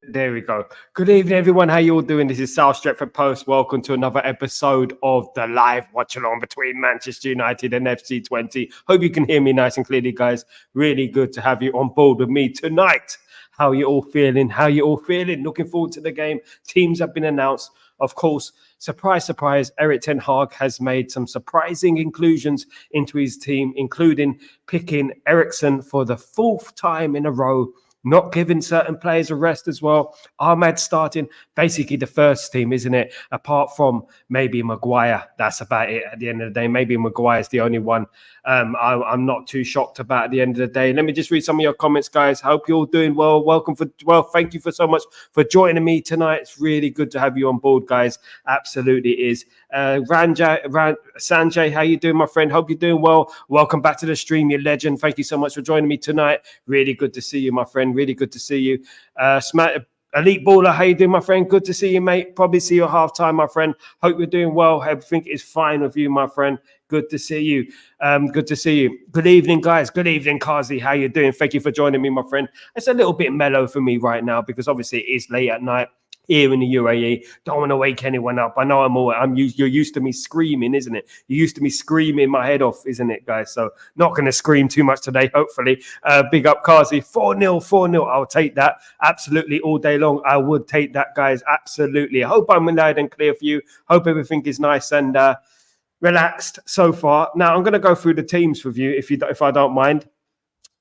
There we go. Good evening, everyone. How you all doing? This is Sal Stretford Post. Welcome to another episode of the live watch-along between Manchester United and FC Twente. Hope you can hear me nice and clearly, guys. Really good to have you on board with me tonight. How you all feeling? Looking forward to the game. Teams have been announced. Of course, surprise, surprise, Erik ten Hag has made some surprising inclusions into his team, including picking Eriksen for the fourth time in a row, not giving certain players a rest as well. Ahmad starting basically the first team, isn't it? Apart from maybe Maguire. That's about it at the end of the day. Maybe Maguire's the only one I'm not too shocked about at the end of the day. Let me just read some of your comments, guys. Hope you're all doing well. Thank you for so much for joining me tonight. It's really good to have you on board, guys. Absolutely is. Sanjay, how you doing, my friend? Hope you're doing well. Welcome back to the stream, you legend. Thank you so much for joining me tonight. Really good to see you, my friend. Really good to see you. Elite Baller, how you doing, my friend? Good to see you, mate. Probably see you at halftime, my friend. Hope you're doing well. Everything is fine with you, my friend. Good to see you. Good to see you. Good evening, guys. Good evening, Kazi. How you doing? Thank you for joining me, my friend. It's a little bit mellow for me right now because obviously it is late at night here in the UAE. Don't want to wake anyone up. I know you're used to me screaming, isn't it? You're used to me screaming my head off, isn't it, guys? So not going to scream too much today, hopefully. Big up Kazi. 4-0, 4-0. I'll take that. Absolutely all day long. I would take that, guys. Absolutely. I hope I'm loud and clear for you. Hope everything is nice and relaxed so far. Now I'm going to go through the teams with you if I don't mind.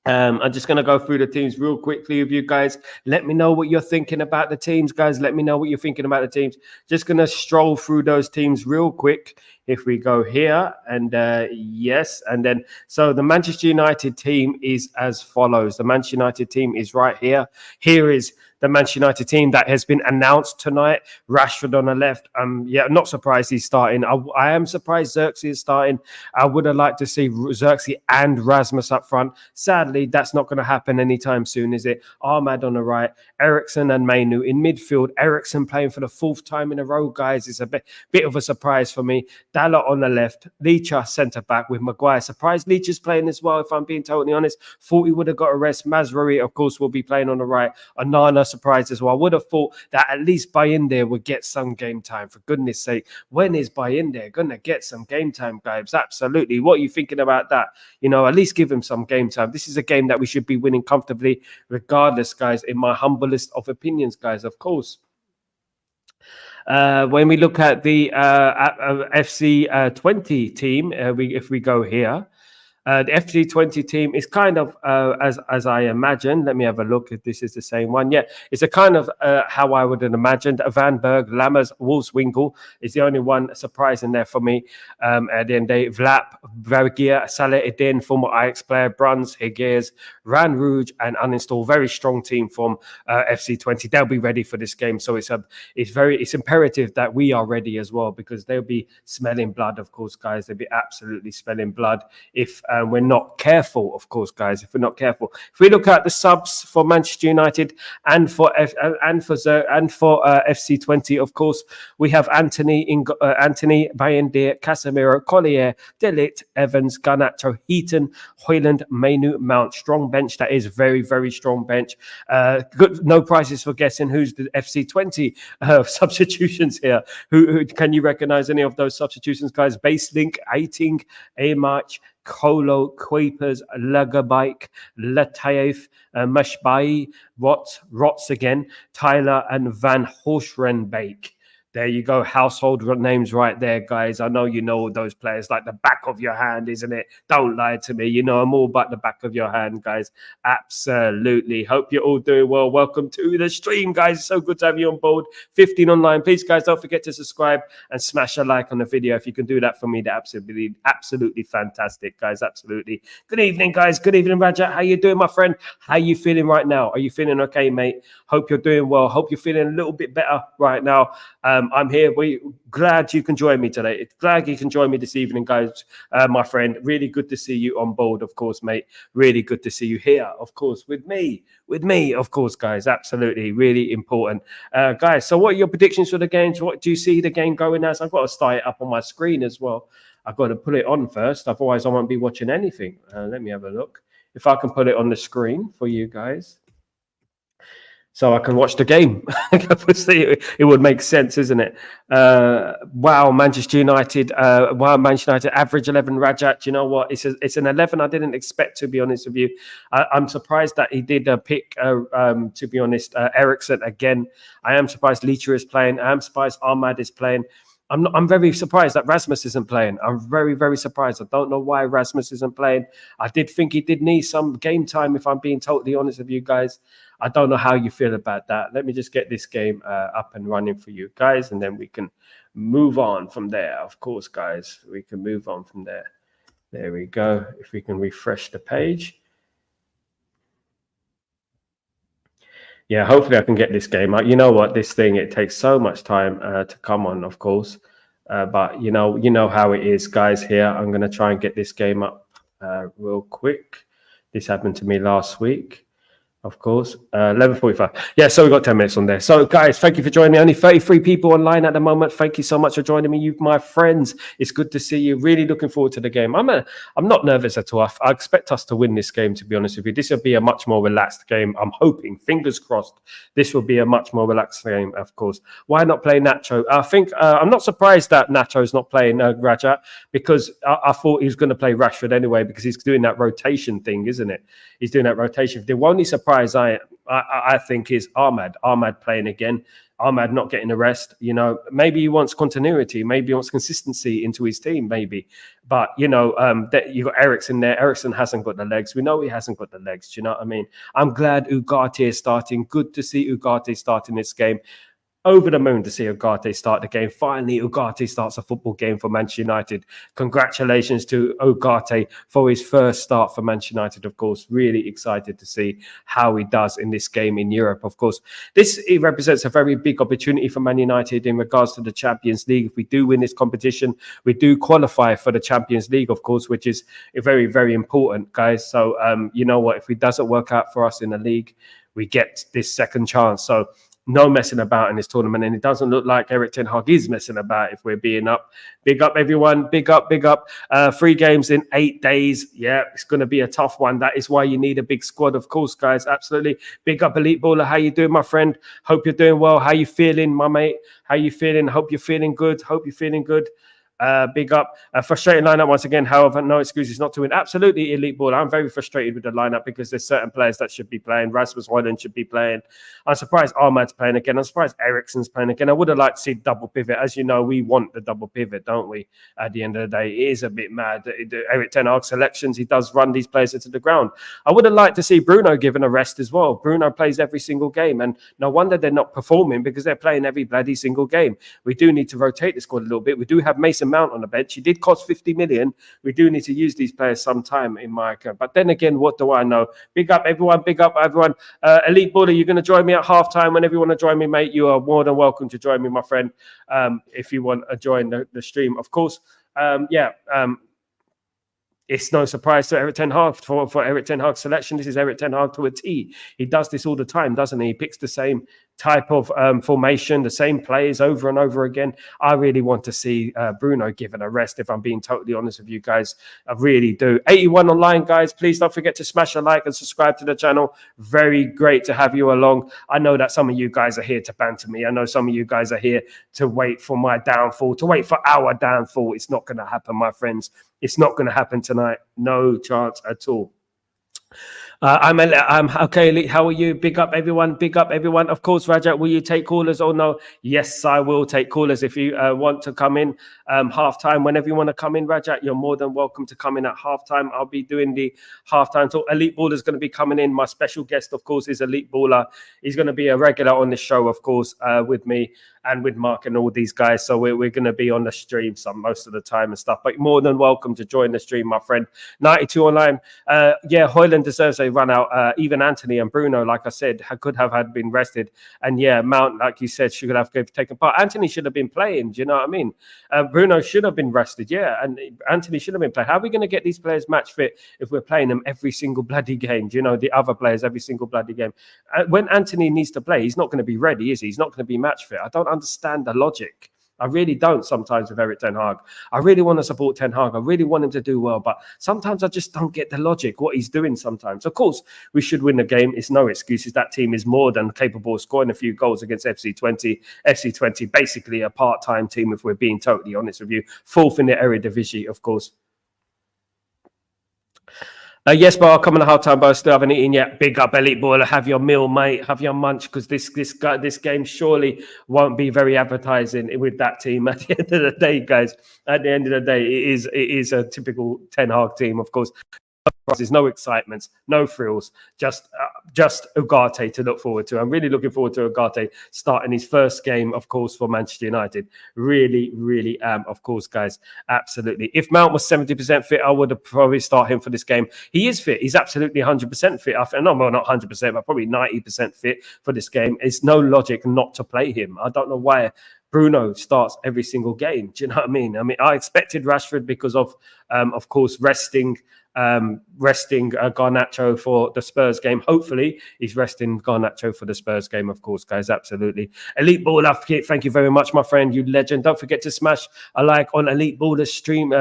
I'm just going to go through the teams real quickly with you guys. Let me know what you're thinking about the teams, guys. Let me know what you're thinking about the teams. Just going to stroll through those teams real quick. If we go here and yes, and then so the Manchester United team is as follows. The Manchester United team is right here. Here is the Manchester United team that has been announced tonight. Rashford on the left. Yeah, not surprised he's starting. I am surprised Xerxes is starting. I would have liked to see Xerxes and Rasmus up front. Sadly, that's not going to happen anytime soon, is it? Ahmad on the right, Eriksen and Mainu in midfield. Eriksen playing for the fourth time in a row, guys. It's a bit of a surprise for me. Dalot on the left, Licha centre-back with Maguire. Surprised Licha's playing as well, if I'm being totally honest. Thought he would have got a rest. Mazraoui, of course, will be playing on the right. Onana surprised as well. I would have thought that at least Bayinde would get some game time. For goodness sake, when is Bayinde going to get some game time, guys? Absolutely. What are you thinking about that? You know, at least give him some game time. This is a game that we should be winning comfortably regardless, guys, in my humblest of opinions, guys, of course. When we look at the FC Twente team, if we go here, the FC Twente team is kind of as I imagined. Let me have a look if this is the same one. Yeah, it's a kind of how I would have imagined. Van Berg, Lammers, Wolfswinkel is the only one surprising there for me. At the end of the day, Vlap, Vergier, Saleh Edin, former Ajax player, Bruns, Higuez, Ran Rouge, and uninstall. Very strong team from FC Twente. They'll be ready for this game. So it's imperative that we are ready as well because they'll be smelling blood, of course, guys. They'll be absolutely smelling blood if we're not careful, of course, guys. If we're not careful, if we look at the subs for Manchester United and for FC Twente, of course, we have Anthony, Bayindir, Casemiro, Collier, De Ligt, Evans, Garnacho, Heaton, Højlund, Mainu, Mount. Strong bench. That is very, very strong bench. Good. No prizes for guessing who's the FC Twente substitutions here. Who can you recognize any of those substitutions, guys? Baselink, Aiting, Amarch, Kolo, Kuipers, Lagerbike, Lataif, Mashbai, Rots again, Tyler, and Van Horsrenbeek. There you go. Household names right there, guys. I know you know those players like the back of your hand, isn't it? Don't lie to me. You know I'm all about the back of your hand, guys. Absolutely. Hope you're all doing well. Welcome to the stream, guys. It's so good to have you on board. 15 online. Please, guys, don't forget to subscribe and smash a like on the video. If you can do that for me, that's absolutely fantastic, guys. Absolutely. Good evening, guys. Good evening, Raja. How you doing, my friend? How you feeling right now? Are you feeling okay, mate? Hope you're doing well. Hope you're feeling a little bit better right now. I'm here. We're glad you can join me today. Glad you can join me this evening, guys. My friend, really good to see you on board, of course, mate. Really good to see you here, of course, with me, of course, guys. Absolutely, really important, guys. So, what are your predictions for the games? What do you see the game going as? I've got to start it up on my screen as well. I've got to put it on first, otherwise I won't be watching anything. Let me have a look if I can put it on the screen for you guys. so I can watch the game. Obviously, it would make sense, isn't it? Wow, Manchester United. Manchester United average 11. Rajat, you know what? It's an 11. I didn't expect, to be honest with you. I'm surprised that he did pick. To be honest, Ericsson again. I am surprised Leacher is playing. I am surprised Ahmad is playing. I'm very surprised that Rasmus isn't playing. I'm very, very surprised. I don't know why Rasmus isn't playing. I did think he did need some game time, if I'm being totally honest with you guys. I don't know how you feel about that. Let me just get this game up and running for you guys, and then we can move on from there. Of course, guys, we can move on from there. There we go. If we can refresh the page. Yeah, hopefully I can get this game out. You know what? This thing, it takes so much time to come on, of course. But you know how it is, guys. Here, I'm going to try and get this game up real quick. This happened to me last week. Of course, 11:45. Yeah, so we've got 10 minutes on there. So, guys, thank you for joining me. Only 33 people online at the moment. Thank you so much for joining me, you my friends. It's good to see you. Really looking forward to the game. I'm not nervous at all. I expect us to win this game, to be honest with you. This will be a much more relaxed game. I'm hoping, fingers crossed, this will be a much more relaxed game, of course. Why not play Nacho? I think I'm not surprised that Nacho's not playing Rajat, because I thought he was going to play Rashford anyway, because he's doing that rotation thing, isn't it? He's doing that rotation. The only surprise I think is Ahmad playing again. Ahmad not getting a rest. Maybe he wants continuity. Maybe he wants consistency into his team. Maybe, but that you got Ericsson there. Ericsson hasn't got the legs. We know he hasn't got the legs. Do you know what I mean? I'm glad Ugarte is starting. Good to see Ugarte starting this game. Over the moon to see Ugarte start the game. Finally, Ugarte starts a football game for Manchester United. Congratulations to Ugarte for his first start for Manchester United, of course. Really excited to see how he does in this game in Europe, of course. It represents a very big opportunity for Man United in regards to the Champions League. If we do win this competition, we do qualify for the Champions League, of course, which is very, very important, guys. So, you know what? If it doesn't work out for us in the league, we get this second chance. So, no messing about in this tournament, and it doesn't look like Erik ten Hag is messing about if we're being up. Big up, everyone. Big up, big up. 3 games in 8 days. Yeah, it's going to be a tough one. That is why you need a big squad, of course, guys. Absolutely. Big up, Elite Baller. How you doing, my friend? Hope you're doing well. How you feeling, my mate? How you feeling? Hope you're feeling good. Hope you're feeling good. Big up. Frustrating lineup once again. However, no excuses not to win. Absolutely, Elite Ball. I'm very frustrated with the lineup because there's certain players that should be playing. Rasmus Højlund should be playing. I'm surprised Ahmad's playing again. I'm surprised Ericsson's playing again. I would have liked to see double pivot. As you know, we want the double pivot, don't we? At the end of the day, it is a bit mad. Erik ten Hag selections, he does run these players into the ground. I would have liked to see Bruno given a rest as well. Bruno plays every single game, and no wonder they're not performing, because they're playing every bloody single game. We do need to rotate the squad a little bit. We do have Mason Mount on the bench. He did cost 50 million. We do need to use these players sometime in my account. But then again, what do I know? Big up everyone. Big up everyone. Elite Baller, you're going to join me at halftime. Whenever you want to join me, mate, you are more than welcome to join me, my friend. If you want to join the stream, of course. It's no surprise to Erik ten Hag for Erik ten Hag's selection. This is Erik ten Hag to a T. He does this all the time, doesn't he? He picks the same type of formation, the same players over and over again. I really want to see Bruno given a rest, if I'm being totally honest with you guys. I really do. 81 online, guys. Please don't forget to smash a like and subscribe to the channel. Very great to have you along. I know that some of you guys are here to banter me. I know some of you guys are here to wait for my downfall, to wait for our downfall. It's not going to happen, my friends. It's not going to happen tonight. No chance at all. I'm okay, Elite. How are you? Big up everyone. Big up everyone. Of course, Rajat, will you take callers or no? Yes, I will take callers. If you want to come in halftime, whenever you want to come in, Rajat, you're more than welcome to come in at halftime. I'll be doing the halftime talk. Elite Baller is going to be coming in. My special guest, of course, is Elite Baller. He's going to be a regular on the show, of course, with me and with Mark and all these guys. So we're going to be on the stream most of the time and stuff. But more than welcome to join the stream, my friend. 92 online. Yeah, Højlund deserves a run out. Even Anthony and Bruno, like I said, could have been rested. And yeah, Mount, like you said, should have taken part. Anthony should have been playing. Do you know what I mean? Bruno should have been rested. Yeah, and Anthony should have been playing. How are we going to get these players match fit if we're playing them every single bloody game? Do you know, the other players every single bloody game? When Anthony needs to play, he's not going to be ready, is he? He's not going to be match fit. I don't understand the logic. I really don't sometimes with Erik Ten Hag. I really want to support Ten Hag. I really want him to do well, but sometimes I just don't get the logic, what he's doing sometimes. Of course, we should win the game. It's no excuses. That team is more than capable of scoring a few goals against FC Twente. FC Twente, basically a part-time team, if we're being totally honest with you. Fourth in the Eredivisie, of course. Yes, but I'll come in the halftime, but I still haven't eaten yet. Big up, Elite Baller. Have your meal, mate. Have your munch, because this game surely won't be very advertising with that team at the end of the day, guys. At the end of the day, it is a typical Ten Hag team, of course. There's no excitement, no thrills, just Ugarte to look forward to. I'm really looking forward to Ugarte starting his first game, of course, for Manchester United. Really, really am, of course, guys. Absolutely. If Mount was 70% fit, I would have probably started him for this game. He is fit. He's absolutely 100% fit. No, well, not 100%, but probably 90% fit for this game. It's no logic not to play him. I don't know why Bruno starts every single game. Do you know what I mean? I expected Rashford because of course, resting Garnacho for the Spurs game. Hopefully, he's resting Garnacho for the Spurs game, of course, guys. Absolutely. Elite Baller, thank you very much, my friend. You legend. Don't forget to smash a like on Elite Baller's stream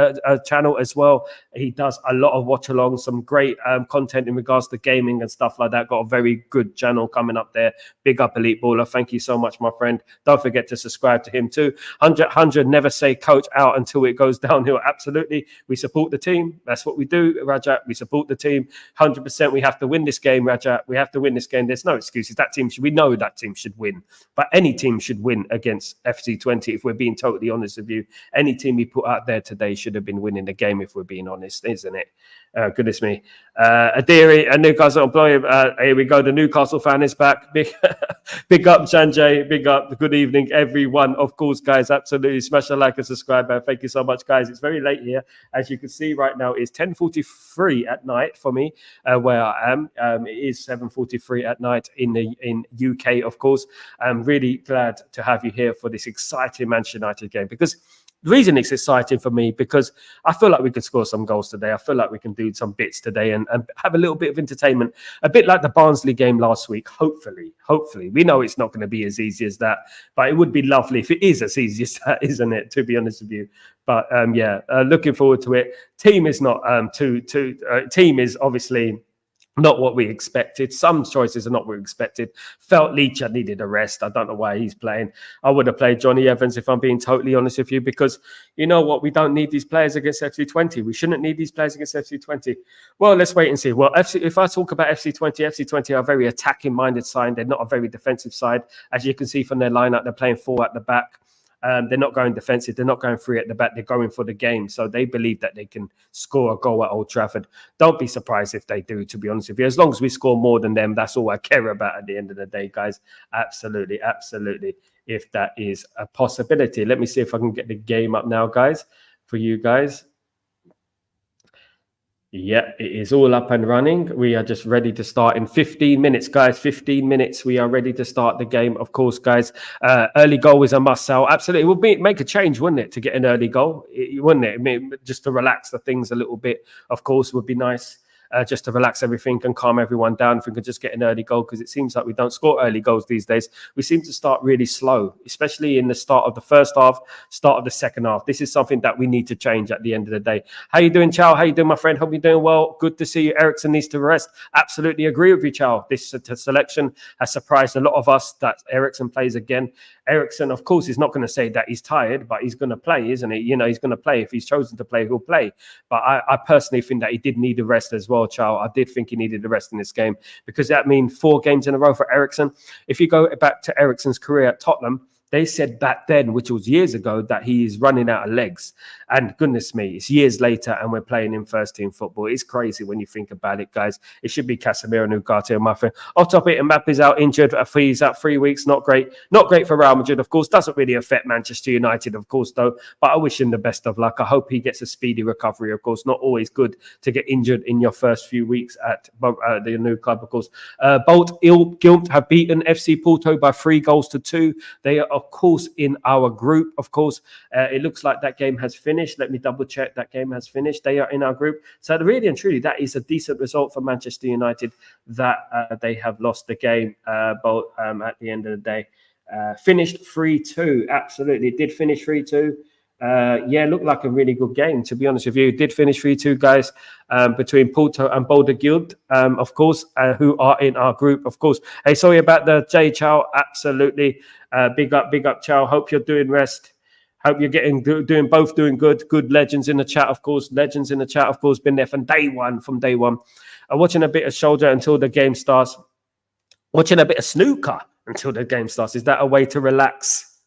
channel as well. He does a lot of watch along, some great content in regards to gaming and stuff like that. Got a very good channel coming up there. Big up, Elite Baller. Thank you so much, my friend. Don't forget to subscribe to him too. 100, never say coach out until it goes downhill. Absolutely. We support the team. That's what we do, Rajat. We support the team 100%. We have to win this game, Rajat. We have to win this game. There's no excuses. We know that team should win, but any team should win against FC Twente. If we're being totally honest with you, any team we put out there today should have been winning the game, if we're being honest, isn't it? Goodness me. Adiri, a Newcastle employee. Here we go. The Newcastle fan is back. Big up, Sanjay. Big up. Good evening, everyone. Of course, guys, absolutely. Smash a like and subscribe. Thank you so much, guys. It's very late here. As you can see right now, it's 10:43 at night for me, where I am. It is 7:43 at night in UK, of course. I'm really glad to have you here for this exciting Manchester United game, because the reason it's exciting for me, because I feel like we could score some goals today. I feel like we can do some bits today and have a little bit of entertainment, a bit like the Barnsley game last week. Hopefully. We know it's not going to be as easy as that, but it would be lovely if it is as easy as that, isn't it? To be honest with you. But looking forward to it. Team is not team is obviously not what we expected. Some choices are not what we expected. Felt Leach needed a rest. I don't know why he's playing. I would have played Johnny Evans, if I'm being totally honest with you, because you know what? We don't need these players against FC Twente. We shouldn't need these players against FC Twente. Well, let's wait and see. Well, if I talk about FC Twente are a very attacking-minded side. They're not a very defensive side. As you can see from their lineup, they're playing 4 at the back. They're not going defensive. They're not going 3 at the back. They're going for the game. So they believe that they can score a goal at Old Trafford. Don't be surprised if they do, to be honest with you. As long as we score more than them, that's all I care about at the end of the day, guys. Absolutely. If that is a possibility. Let me see if I can get the game up now, guys, for you guys. Yeah, it is all up and running. We are just ready to start in 15 minutes, guys. 15 minutes. We are ready to start the game, of course, guys. Early goal is a must, Sal. Absolutely. It would make a change, wouldn't it, to get an early goal? Wouldn't it? I mean, just to relax the things a little bit, of course, would be nice. Just to relax everything and calm everyone down, if we could just get an early goal, because it seems like we don't score early goals these days. We seem to start really slow, especially in the start of the first half, start of the second half. This is something that we need to change at the end of the day. How you doing, Chow? How you doing, my friend? Hope you're doing well. Good to see you. Eriksen needs to rest. Absolutely agree with you, Chow. This selection has surprised a lot of us that Eriksen plays again. Eriksen, of course, is not going to say that he's tired, but he's going to play, isn't he? You know, he's going to play. If he's chosen to play, he'll play. But I personally think that he did need a rest as well, Chow. I did think he needed a rest in this game, because that means 4 games in a row for Eriksen. If you go back to Eriksen's career at Tottenham, they said back then, which was years ago, that he is running out of legs. And goodness me, it's years later and we're playing in first team football. It's crazy when you think about it, guys. It should be Casemiro and Ugarte and my friend. Off top of it, Mbappe's out injured. He's out 3 weeks. Not great. Not great for Real Madrid, of course. Doesn't really affect Manchester United, of course, though. But I wish him the best of luck. I hope he gets a speedy recovery, of course. Not always good to get injured in your first few weeks at the new club, of course. Bolt Guilt have beaten FC Porto by 3-2. They are, of course, in our group, of course. It looks like that game has finished. Let me double check. That game has finished. They are in our group. So really and truly, that is a decent result for Manchester United, that they have lost the game, at the end of the day. Finished 3-2. Absolutely, it did finish 3-2. Yeah, looked like a really good game, to be honest with you. It did finish 3-2, guys, between Porto and Boulder Guild, of course, who are in our group, of course. Hey, sorry about the J Chow. Absolutely. Big up, Chow. Hope you're doing rest. Hope you're doing good. Good legends in the chat, of course. Legends in the chat, of course, been there from day one. Watching a bit of shoulder until the game starts. Watching a bit of snooker until the game starts. Is that a way to relax?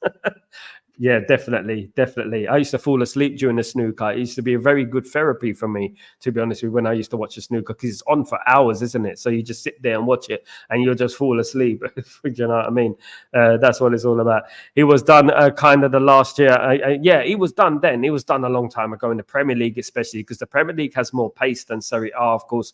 Yeah, definitely. I used to fall asleep during the snooker. It used to be a very good therapy for me, to be honest with you, when I used to watch the snooker, because it's on for hours, isn't it? So you just sit there and watch it and you'll just fall asleep. Do you know what I mean? That's what it's all about. He was done kind of the last year. Yeah, he was done then. He was done a long time ago in the Premier League, especially because the Premier League has more pace than Serie A, of course.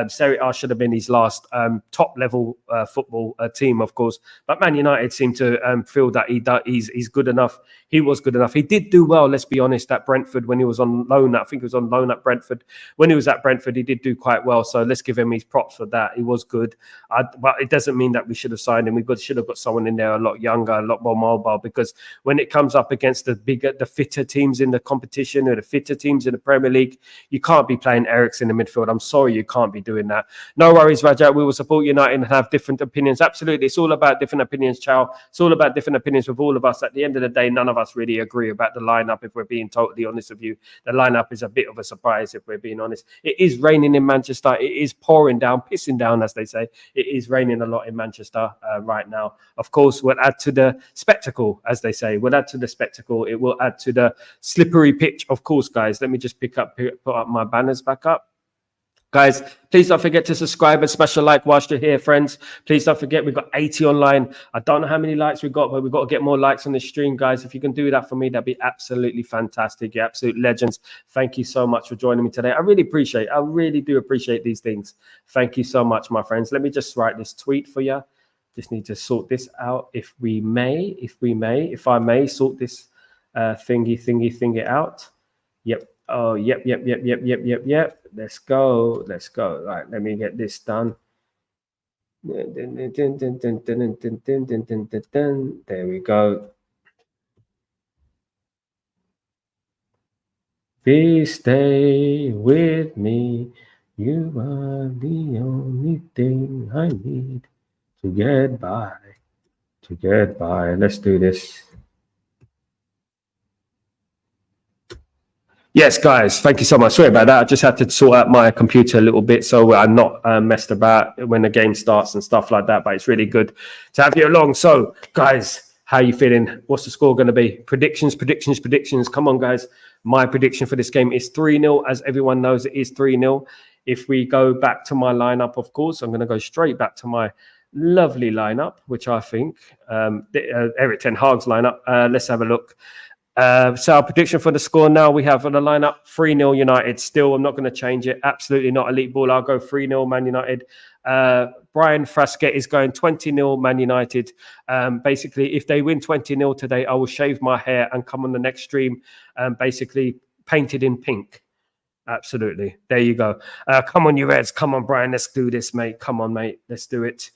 Serie A should have been his last top level football team, of course. But Man United seem to feel that he's good enough. He was good enough. He did do well, let's be honest, at Brentford when he was on loan. I think he was on loan at Brentford. When he was at Brentford, he did do quite well. So let's give him his props for that. He was good. But it doesn't mean that we should have signed him. Should have got someone in there a lot younger, a lot more mobile, because when it comes up against the fitter teams in the competition or the fitter teams in the Premier League, you can't be playing Eriksen in the midfield. I'm sorry, you can't be doing that. No worries, Raja. We will support United and have different opinions. Absolutely. It's all about different opinions, Chow. It's all about different opinions with all of us. At the end of the day, none of us really agree about the lineup. If we're being totally honest with you, the lineup is a bit of a surprise. If we're being honest, it is raining in Manchester. It is pouring down, pissing down, as they say. It is raining a lot in Manchester right now. Of course, we'll add to the spectacle, as they say. We'll add to the spectacle. It will add to the slippery pitch, of course, guys. Let me just put up my banners back up. Guys, please don't forget to subscribe and smash a like whilst you're here, friends. Please don't forget, we've got 80 online. I don't know how many likes we've got, but we've got to get more likes on this stream, guys. If you can do that for me, that'd be absolutely fantastic. You're absolute legends. Thank you so much for joining me today. I really do appreciate these things. Thank you so much, my friends. Let me just write this tweet for you. Just need to sort this out if I may sort this thingy out. Yep. Oh, yep. Let's go. Right, let me get this done. There we go. Please stay with me. You are the only thing I need to get by. Let's do this. Yes, guys, thank you so much. Sorry about that. I just had to sort out my computer a little bit so I'm not messed about when the game starts and stuff like that. But it's really good to have you along. So, guys, how are you feeling? What's the score going to be? Predictions. Come on, guys. My prediction for this game is 3-0. As everyone knows, it is 3-0. If we go back to my lineup, of course, I'm going to go straight back to my lovely lineup, which I think Erik ten Hag's lineup. Let's have a look. So our prediction for the score now, we have on the lineup 3-0 United. Still, I'm not going to change it. Absolutely not elite ball. I'll go 3-0 Man United. Brian Frasquet is going 20-0 Man United. Basically, if they win 20-0 today, I will shave my hair and come on the next stream basically painted in pink. Absolutely. There you go. Come on, you Reds. Come on, Brian. Let's do this, mate. Come on, mate. Let's do it.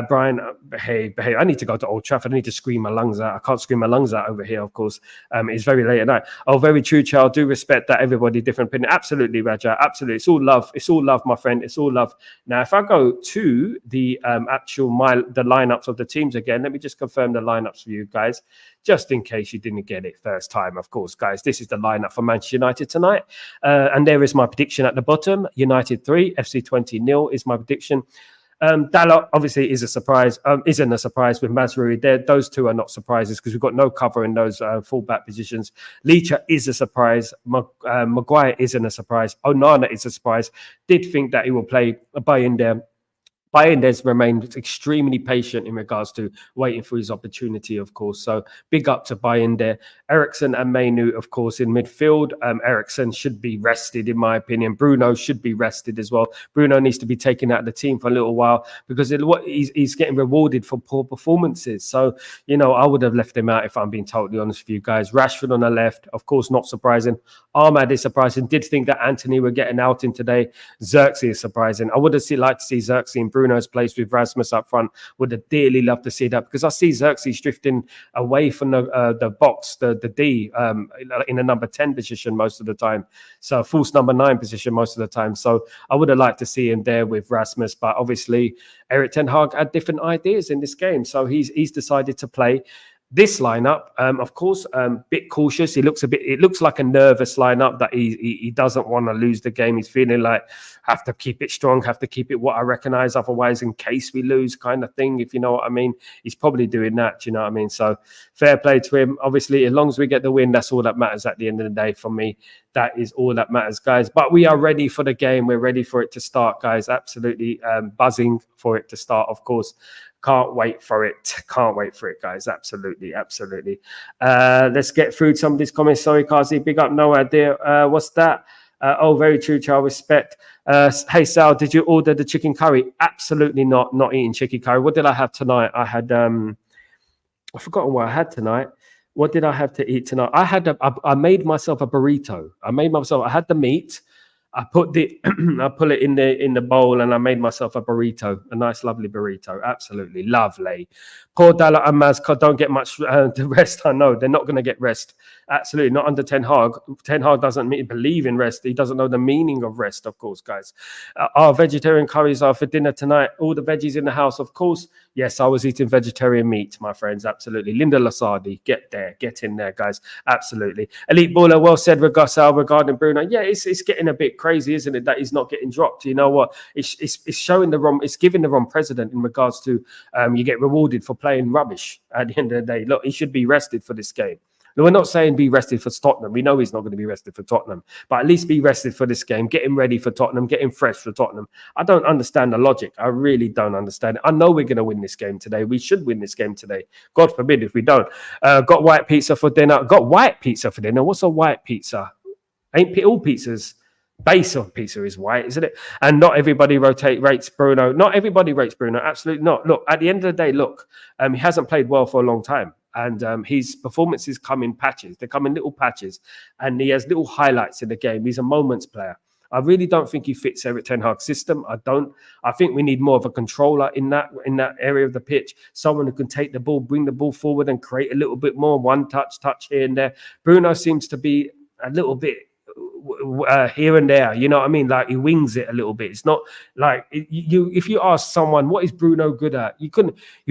Brian, behave. I need to go to Old Trafford. I need to scream my lungs out. I can't scream my lungs out over here, of course. It's very late at night. Oh, very true, child. Do respect that everybody different opinion. Absolutely, Raja. Absolutely. It's all love. It's all love, my friend. It's all love. Now, if I go to the the lineups of the teams again, let me just confirm the lineups for you guys, just in case you didn't get it first time, of course, guys. This is the lineup for Manchester United tonight. And there is my prediction at the bottom. United 3, FC Twente 0 is my prediction. Dalot obviously is a surprise. Isn't a surprise with Mazraoui. Those two are not surprises because we've got no cover in those fullback positions. Licha is a surprise. Maguire isn't a surprise. Onana is a surprise. Did think that he will play Bayindir. Bayindir's remained extremely patient in regards to waiting for his opportunity, of course. So big up to Bayindir. Eriksen and Mainu, of course, in midfield. Eriksen should be rested, in my opinion. Bruno should be rested as well. Bruno needs to be taken out of the team for a little while because he's getting rewarded for poor performances. So, I would have left him out if I'm being totally honest with you guys. Rashford on the left, of course, not surprising. Ahmad is surprising. Did think that Anthony were getting out in today. Xerxes is surprising. I would have liked to see Xerxes and Bruno Bruno's place with Rasmus up front. Would have dearly loved to see that, because I see Xerxes drifting away from the box, the D, in a number 10 position most of the time. So false number 9 position most of the time. So I would have liked to see him there with Rasmus, but obviously Erik ten Hag had different ideas in this game. So he's decided to play this lineup, of course, bit cautious. It looks like a nervous lineup that he doesn't want to lose the game. He's feeling like, have to keep it strong, have to keep it what I recognize, otherwise in case we lose kind of thing, if you know what I mean. He's probably doing that, do you know what I mean? So fair play to him. Obviously, as long as we get the win, that's all that matters at the end of the day for me. That is all that matters, guys. But we are ready for the game. We're ready for it to start, guys. Absolutely buzzing for it to start, of course. Can't wait for it. Can't wait for it, guys. Absolutely, absolutely. Let's get through some of these comments. Sorry, Kazi. Big up. No idea. What's that? Oh, very true, child. Respect. Hey, Sal, did you order the chicken curry? Absolutely not. Not eating chicken curry. What did I have tonight? I had, I've forgotten what I had tonight. What did I have to eat tonight? I made myself a burrito. I had the meat. I put I put it in the bowl, and I made myself a burrito, a nice, lovely burrito. Absolutely lovely. Poor Dalla and Mazka don't get much rest. I know they're not going to get rest. Absolutely not under Ten Hag. Ten Hag doesn't believe in rest. He doesn't know the meaning of rest, of course, guys. Our vegetarian curries are for dinner tonight. All the veggies in the house, of course. Yes, I was eating vegetarian meat, my friends. Absolutely. Linda Lasardi, get in there, guys. Absolutely. Elite Baller, well said, regarding Bruno. Yeah, it's getting a bit crazy, isn't it, that he's not getting dropped? You know what? It's showing it's giving the wrong precedent in regards to you get rewarded for playing rubbish at the end of the day. Look, he should be rested for this game. No, we're not saying be rested for Tottenham. We know he's not going to be rested for Tottenham, but at least be rested for this game. Get him ready for Tottenham. Get him fresh for Tottenham. I don't understand the logic. I really don't understand it. I know we're going to win this game today. We should win this game today. God forbid if we don't. Got white pizza for dinner. Got white pizza for dinner. What's a white pizza? Ain't all pizzas? Base of pizza is white, isn't it? And not everybody rates Bruno. Not everybody rates Bruno. Absolutely not. Look, at the end of the day, look, he hasn't played well for a long time. And his performances come in patches. They come in little patches. And he has little highlights in the game. He's a moments player. I really don't think he fits Erik ten Hag's system. I don't. I think we need more of a controller in that area of the pitch. Someone who can take the ball, bring the ball forward and create a little bit more. One touch here and there. Bruno seems to be a little bit here and there, you know what I mean? Like he wings it a little bit. It's not like if you ask someone what is Bruno good at, you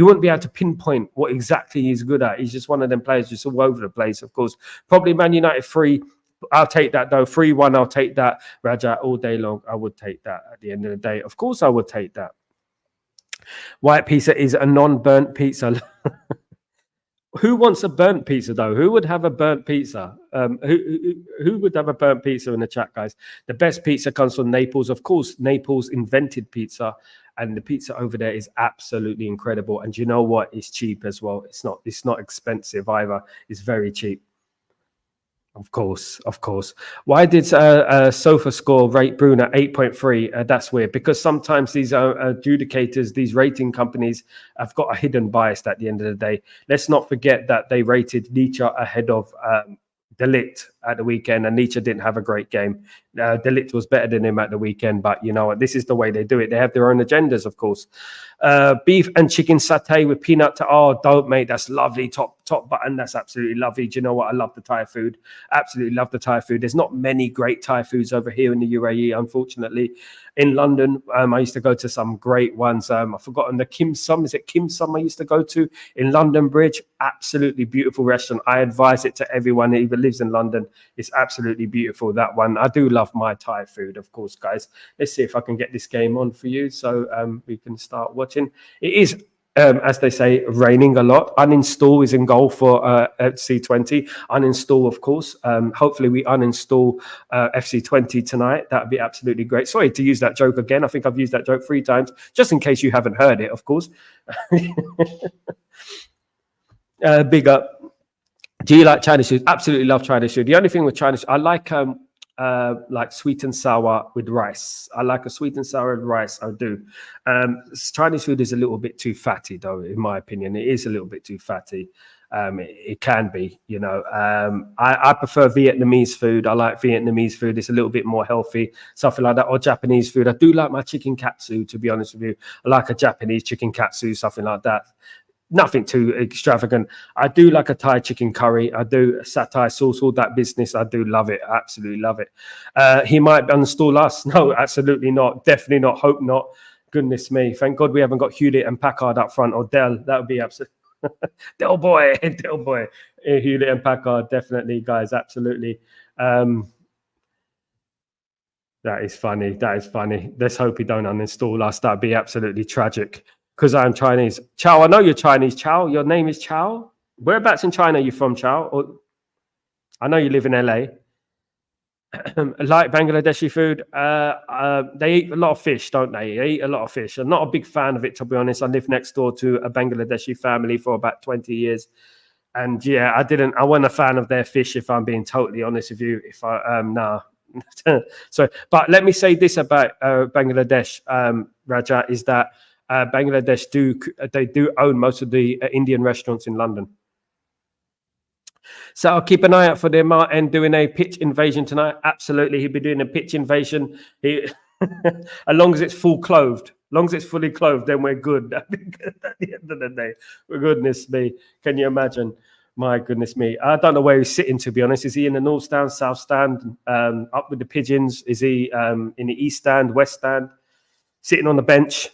wouldn't be able to pinpoint what exactly he's good at. He's just one of them players just all over the place. Of course, probably Man United 3. I'll take that though. 3-1. I'll take that. Raja all day long. I would take that at the end of the day. Of course, I would take that. White pizza is a non-burnt pizza. Who wants a burnt pizza, though? Who would have a burnt pizza? Who would have a burnt pizza in the chat, guys? The best pizza comes from Naples. Of course, Naples invented pizza, and the pizza over there is absolutely incredible. And you know what? It's cheap as well. It's not expensive either. It's very cheap. Of course. Why did SofaScore rate Bruno 8.3? That's weird, because sometimes these adjudicators, these rating companies, have got a hidden bias at the end of the day. Let's not forget that they rated Nietzsche ahead of De Ligt at the weekend, and Nietzsche didn't have a great game. De Ligt was better than him at the weekend, but you know what? This is the way they do it. They have their own agendas, of course. Beef and chicken satay with peanut. Don't, mate. That's lovely. Top button. That's absolutely lovely. Do you know what? I love the Thai food. Absolutely love the Thai food. There's not many great Thai foods over here in the UAE, unfortunately. In London, I used to go to some great ones. I've forgotten the Kim Sum. Is it Kim Sum I used to go to in London Bridge? Absolutely beautiful restaurant. I advise it to everyone who even lives in London. It's absolutely beautiful, that one. I do love my Thai food, of course, guys. Let's see if I can get this game on for you so we can start watching. It is, as they say, raining a lot. Uninstall is in goal for FC Twente. Uninstall, of course. Hopefully we uninstall FC Twente tonight. That would be absolutely great. Sorry to use that joke again. I think I've used that joke 3 times, just in case you haven't heard it, of course. Big up. Do you like Chinese food? Absolutely love Chinese food. The only thing with Chinese, I like sweet and sour with rice. I like a sweet and sour with rice. I do. Chinese food is a little bit too fatty, though, in my opinion. It is a little bit too fatty. It can be, you know. I prefer Vietnamese food. I like Vietnamese food. It's a little bit more healthy, something like that, or Japanese food. I do like my chicken katsu, to be honest with you. I like a Japanese chicken katsu, something like that. Nothing too extravagant. I do like a Thai chicken curry. I do satay sauce, all that business. I do love it. Absolutely love it. He might uninstall us. No, absolutely not. Definitely not. Hope not. Goodness me. Thank God we haven't got Hewlett and Packard up front, or Dell. That would be absolutely. Del boy. Hewlett and Packard, definitely, guys. Absolutely. That is funny. That is funny. Let's hope he don't uninstall us. That'd be absolutely tragic. Because I'm Chinese. Chow, I know you're Chinese. Chow, your name is Chow. Whereabouts in China are you from, Chow? Or, I know you live in LA. Like Bangladeshi food, they eat a lot of fish, don't they? They eat a lot of fish. I'm not a big fan of it, to be honest. I lived next door to a Bangladeshi family for about 20 years. And yeah, I wasn't a fan of their fish, if I'm being totally honest with you. Nah. So, but let me say this about Bangladesh, Raja, is that Bangladesh do own most of the Indian restaurants in London. So I'll keep an eye out for them, Martin, doing a pitch invasion tonight. Absolutely, he'll be doing a pitch invasion. As long as it's full clothed, as long as it's fully clothed, then we're good. At the end of the day, goodness me, can you imagine? My goodness me, I don't know where he's sitting, to be honest. Is he in the north stand, south stand, up with the pigeons? Is he in the east stand, west stand, sitting on the bench?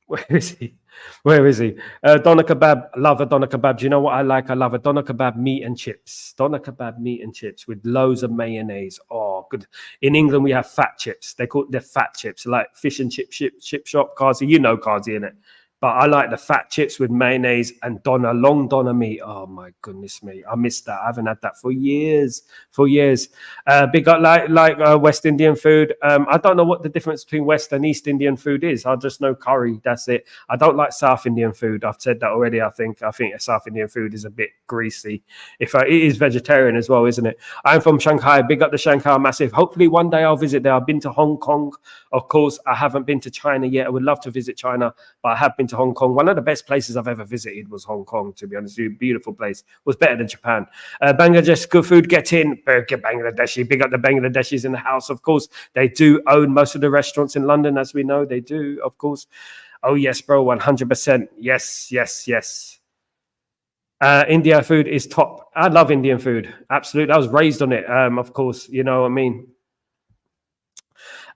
Where is he? Where is he? Doner kebab. Love a doner kebab. Do you know what I like? I love a doner kebab, meat and chips. Doner kebab, meat and chips with loads of mayonnaise. Oh, good. In England, we have fat chips. They call it the fat chips, like fish and chip shop. Kazi, you know Kazi, innit? But I like the fat chips with mayonnaise and doner, long doner meat. Oh my goodness me, I missed that. I haven't had that for years. Big up like West Indian food. I don't know what the difference between West and East Indian food is. I just know curry. That's it. I don't like South Indian food. I've said that already. I think South Indian food is a bit greasy. It is vegetarian as well, isn't it? I'm from Shanghai. Big up the Shanghai massive. Hopefully one day I'll visit there. I've been to Hong Kong, of course. I haven't been to China yet. I would love to visit China, but I have been to Hong Kong. One of the best places I've ever visited was Hong Kong, to be honest with you. Beautiful place. Was better than Japan. Bangladesh, good food, get in. Bangladeshi. Big up the Bangladeshis in the house, of course. They do own most of the restaurants in London, as we know. They do, of course. Oh, yes, bro, 100%. Yes. India food is top. I love Indian food. Absolutely. I was raised on it, of course. You know what I mean?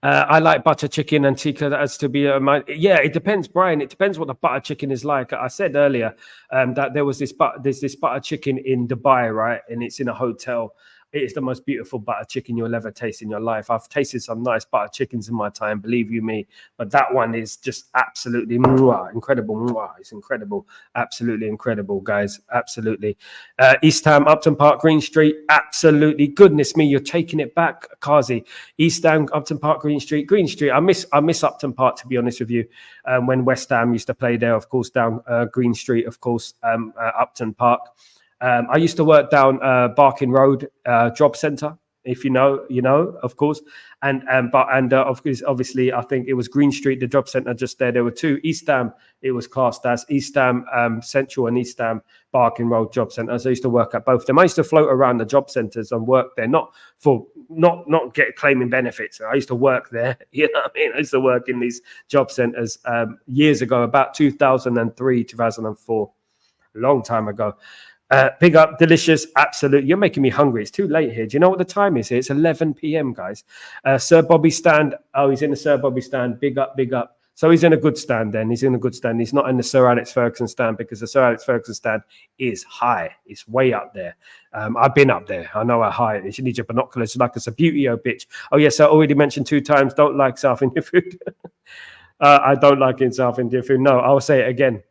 I like butter chicken and tikka. That's to be yeah. It depends, Brian. It depends what the butter chicken is like. I said earlier that there's this butter chicken in Dubai, right? And it's in a hotel. It is the most beautiful butter chicken you'll ever taste in your life. I've tasted some nice butter chickens in my time, believe you me. But that one is just absolutely incredible. It's incredible. Absolutely incredible, guys. Absolutely. East Ham, Upton Park, Green Street. Absolutely. Goodness me, you're taking it back, Kazi. East Ham, Upton Park, Green Street. I miss Upton Park, to be honest with you. When West Ham used to play there, of course, down Green Street, of course, Upton Park. I used to work down Barking Road Job Centre, if you know, of course. And obviously, I think it was Green Street, the job centre just there. There were two. East Ham, it was classed as East Ham Central and East Ham Barking Road Job Centres. I used to work at both of them. I used to float around the job centres and work there, not claiming benefits. I used to work there. You know what I mean? I used to work in these job centres years ago, about 2003, 2004, a long time ago. Big up, delicious, absolute. You're making me hungry. It's too late here. Do you know what the time is here? It's 11 p.m., guys. Sir Bobby stand. Oh, he's in the Sir Bobby stand. Big up. So he's in a good stand then. He's in a good stand. He's not in the Sir Alex Ferguson stand because the Sir Alex Ferguson stand is high. It's way up there. I've been up there. I know how high it is. You need your binoculars like it's a beauty, bitch. Oh, yes, I already mentioned 2 times. Don't like South Indian food. I don't like in South Indian food. No, I'll say it again.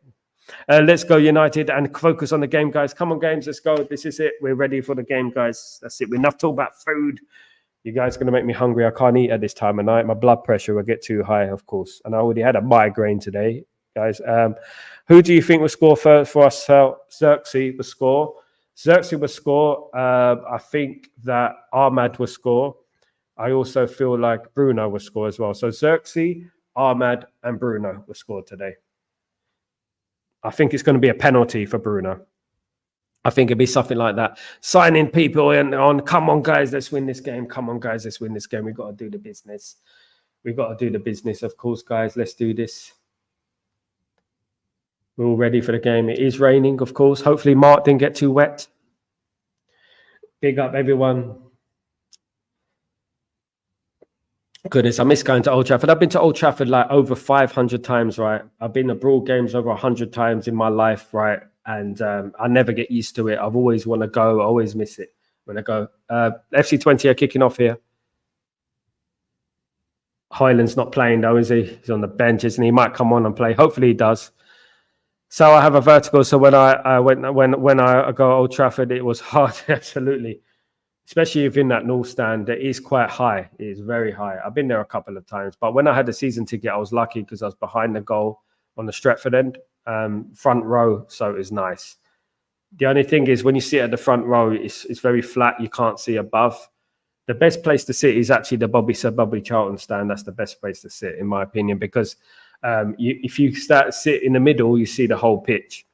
Let's go United and focus on the game, guys. Come on, games. Let's go. This is it. We're ready for the game, guys. That's it. We're enough talk about food. You guys are going to make me hungry. I can't eat at this time of night. My blood pressure will get too high, of course. And I already had a migraine today, guys. Who do you think will score first for us? Xerxes will score. I think that Ahmad will score. I also feel like Bruno will score as well. So Xerxes, Ahmad, and Bruno will score today. I think it's going to be a penalty for Bruno. I think it'd be something like that. Signing people and on, come on, guys, let's win this game. Come on, guys, let's win this game. We've got to do the business. We've got to do the business, of course, guys. Let's do this. We're all ready for the game. It is raining, of course. Hopefully, Mark didn't get too wet. Big up, everyone. Goodness, I miss going to Old Trafford. I've been to Old Trafford like over 500 times, right? I've been to Broad games over 100 times in my life, right? And I never get used to it. I've always want to go. I always miss it when I go. FC Twente are kicking off here. Hyland's not playing though, is he? He's on the bench, isn't he? He might come on and play. Hopefully he does. So I have a vertical. So when I go to Old Trafford, it was hard, absolutely. Especially if in that North stand, it is quite high. It is very high. I've been there a couple of times, but when I had the season ticket, I was lucky because I was behind the goal on the Stretford end, front row, so it was nice. The only thing is when you sit at the front row, it's very flat. You can't see above. The best place to sit is actually the Sir Bobby Charlton stand. That's the best place to sit, in my opinion, because if you sit in the middle, you see the whole pitch.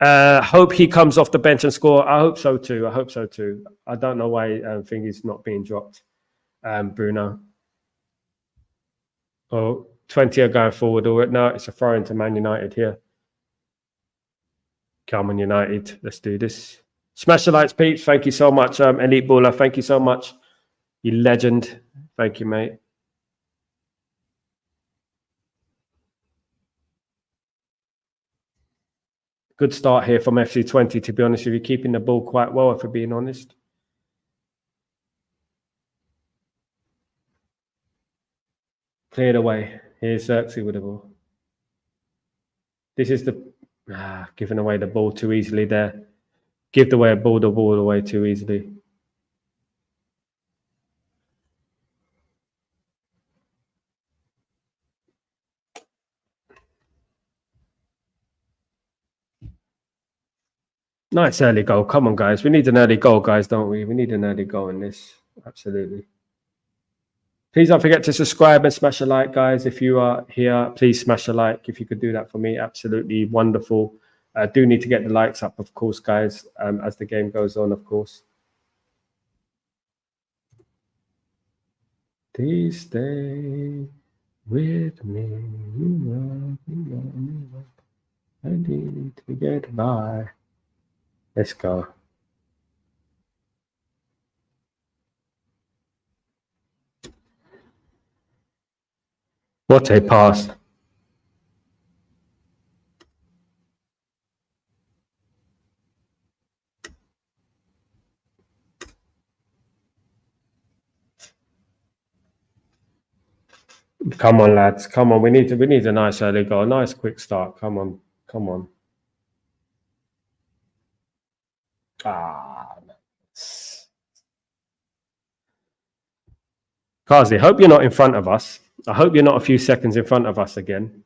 Hope he comes off the bench and score. I hope so too. I don't know why Thingy's not being dropped. Bruno. Oh, 20 are going forward. No, it's a throw into Man United here. Come on, United. Let's do this. Smash the lights, Pete. Thank you so much. Elite Baller, thank you so much. You legend. Thank you, mate. Good start here from FC Twente, to be honest with you. Keeping the ball quite well, if we're being honest. Cleared away. Here's Xerxes with the ball. This is the... giving away the ball too easily there. Give away the ball away too easily. Nice early goal. Come on, guys. We need an early goal, guys, don't we? We need an early goal in this. Absolutely. Please don't forget to subscribe and smash a like, guys. If you are here, please smash a like. If you could do that for me, absolutely wonderful. I do need to get the likes up, of course, guys, as the game goes on, of course. Please stay with me. I need to get by. Let's go. What a pass. Come on, lads. Come on. We need a nice early goal. A nice quick start. Come on. Kazi, hope you're not in front of us. I hope you're not a few seconds in front of us again.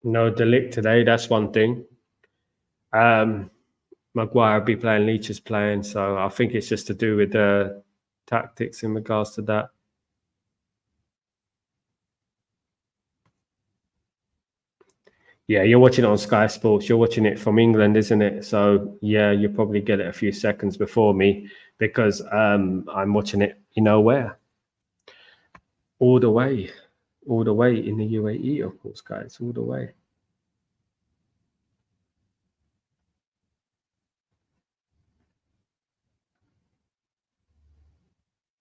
No Delict today. That's one thing. Maguire will be playing, Leach is playing, so I think it's just to do with the tactics in regards to that. Yeah, you're watching it on Sky Sports. You're watching it from England, isn't it? So yeah, you probably get it a few seconds before me because I'm watching it, where? All the way in the UAE, of course, guys, all the way.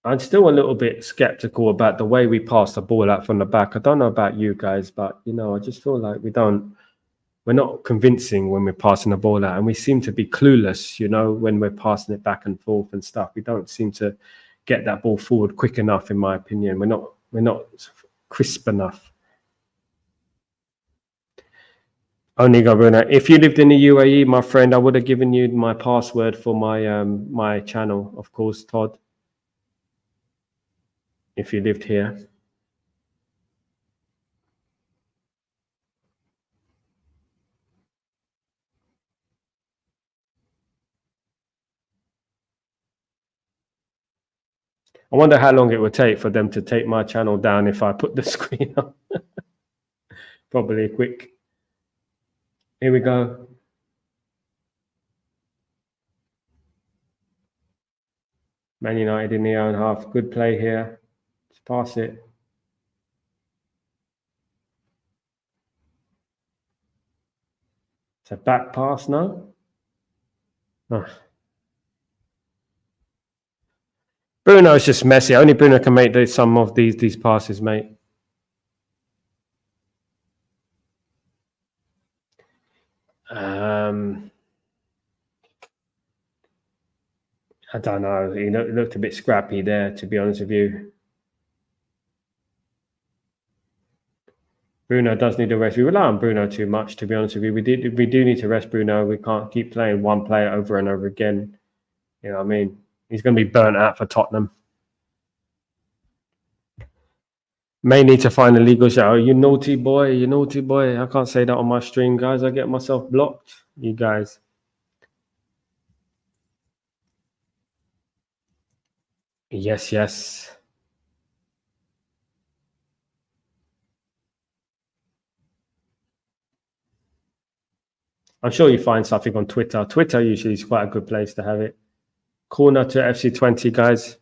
I'm still a little bit skeptical about the way we pass the ball out from the back. I don't know about you guys, but I just feel like we don't we're not convincing when we're passing the ball out, and we seem to be clueless, you know, when we're passing it back and forth and stuff. We don't seem to get that ball forward quick enough, in my opinion. We're not crisp enough. Only Governor. If you lived in the UAE, my friend, I would have given you my password for my my channel, of course, Todd. If you lived here. I wonder how long it would take for them to take my channel down if I put the screen up. Probably quick. Here we go. Man United in the own half. Good play here. Let's pass it. It's a back pass, no? Oh. Bruno's just messy. Only Bruno can make some of these passes, mate. I don't know. He looked a bit scrappy there, to be honest with you. Bruno does need a rest. We rely on Bruno too much, to be honest with you. We do need to rest Bruno. We can't keep playing one player over and over again. You know what I mean? He's going to be burnt out for Tottenham. May need to find a legal shout. Oh, you naughty boy, you naughty boy. I can't say that on my stream, guys. I get myself blocked, you guys. Yes, yes. I'm sure you find something on Twitter. Twitter usually is quite a good place to have it. Corner to FC Twente, guys.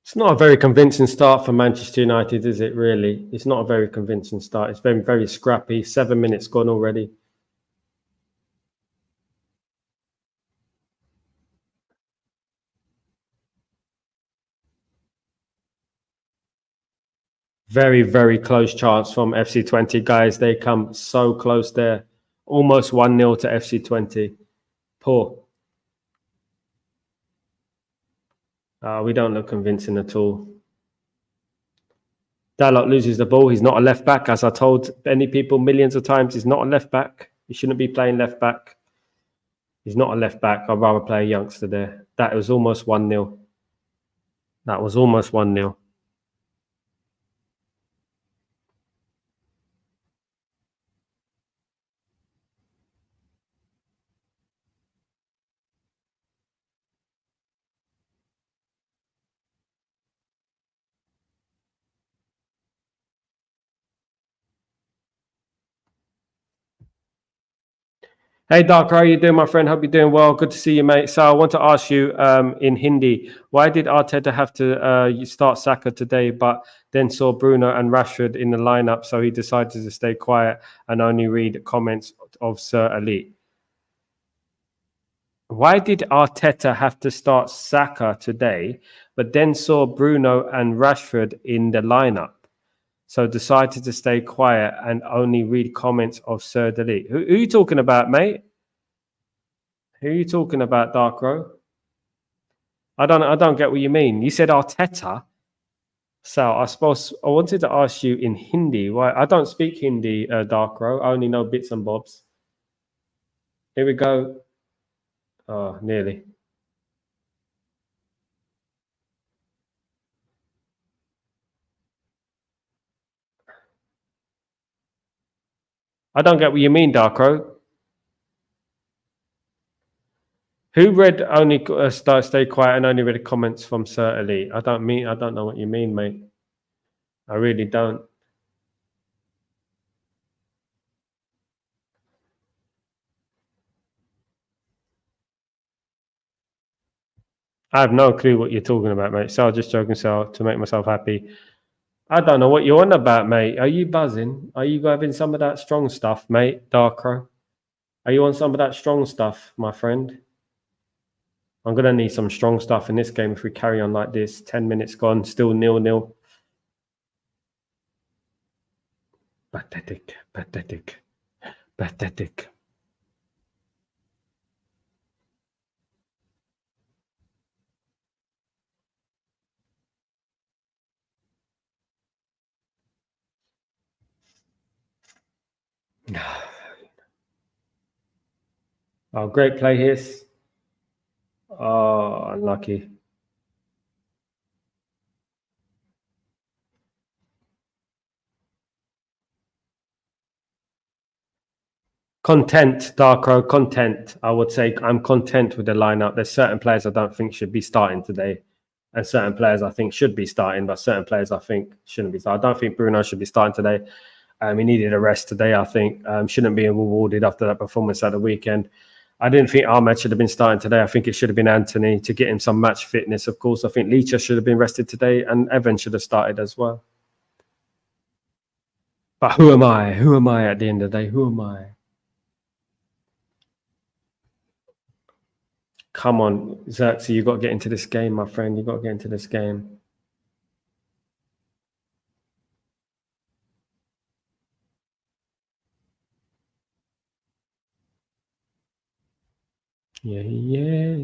It's not a very convincing start for Manchester United, is it, really? It's not a very convincing start. It's been very scrappy. 7 minutes gone already. Very, very close chance from FC Twente, guys. They come so close there. Almost 1-0 to FC Twente. Poor. We don't look convincing at all. Dalot loses the ball. He's not a left back. As I told many people millions of times, he's not a left back. He shouldn't be playing left back. He's not a left back. I'd rather play a youngster there. That was almost 1-0. That was almost 1-0. Hey, Dark, how are you doing, my friend? Hope you're doing well. Good to see you, mate. So I want to ask you in Hindi, why did Arteta have to start Saka today, but then saw Bruno and Rashford in the lineup, so he decided to stay quiet and only read comments of Sir Elite? Why did Arteta have to start Saka today, but then saw Bruno and Rashford in the lineup, so decided to stay quiet and only read comments of Sir Delete? Who are you talking about, mate? Who are you talking about, Dark Row? I don't get what you mean. You said Arteta. So I suppose I wanted to ask you in Hindi. Why? I don't speak Hindi, Dark Row. I only know bits and bobs. Here we go. Oh, nearly. I don't get what you mean, Dark Row. Who read only stay quiet and only read the comments from Sir Elite? I don't know what you mean, mate. I really don't. I have no clue what you're talking about, mate. So I was just joking, so to make myself happy. I don't know what you're on about, mate. Are you buzzing? Are you having some of that strong stuff, mate? Darkro? Are you on some of that strong stuff, my friend? I'm going to need some strong stuff in this game if we carry on like this. 10 minutes gone, still 0-0. Pathetic, pathetic, pathetic. Oh, great play here. Oh, unlucky. Content, Darko, content. I would say I'm content with the lineup. There's certain players I don't think should be starting today, and certain players I think should be starting, but certain players I think shouldn't be starting. I don't think Bruno should be starting today. He needed a rest today, I think. Shouldn't be rewarded after that performance at the weekend. I didn't think Ahmed should have been starting today. I think it should have been Anthony to get him some match fitness, of course. I think Leacher should have been rested today, and Evan should have started as well. But who am I? Who am I at the end of the day? Who am I? Come on, Xerxes, you got to get into this game, my friend. You got to get into this game. Yeah.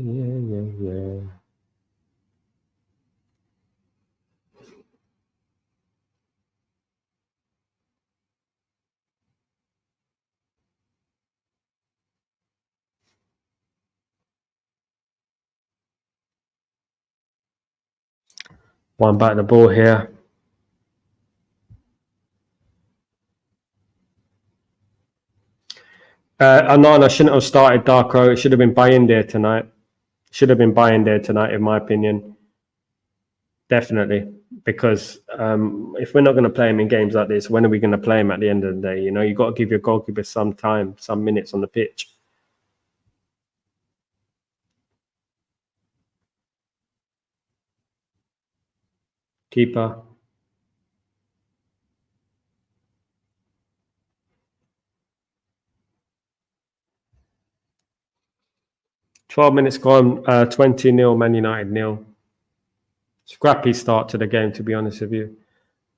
One back the ball here. Anana shouldn't have started Darko. It should have been Bayindir tonight. Should have been Bayindir tonight, in my opinion. Definitely. Because if we're not going to play him in games like this, when are we going to play him at the end of the day? You know, you've got to give your goalkeeper some time, some minutes on the pitch. Keeper. $12 gone, 20-0, Man United 0. Scrappy start to the game, to be honest with you.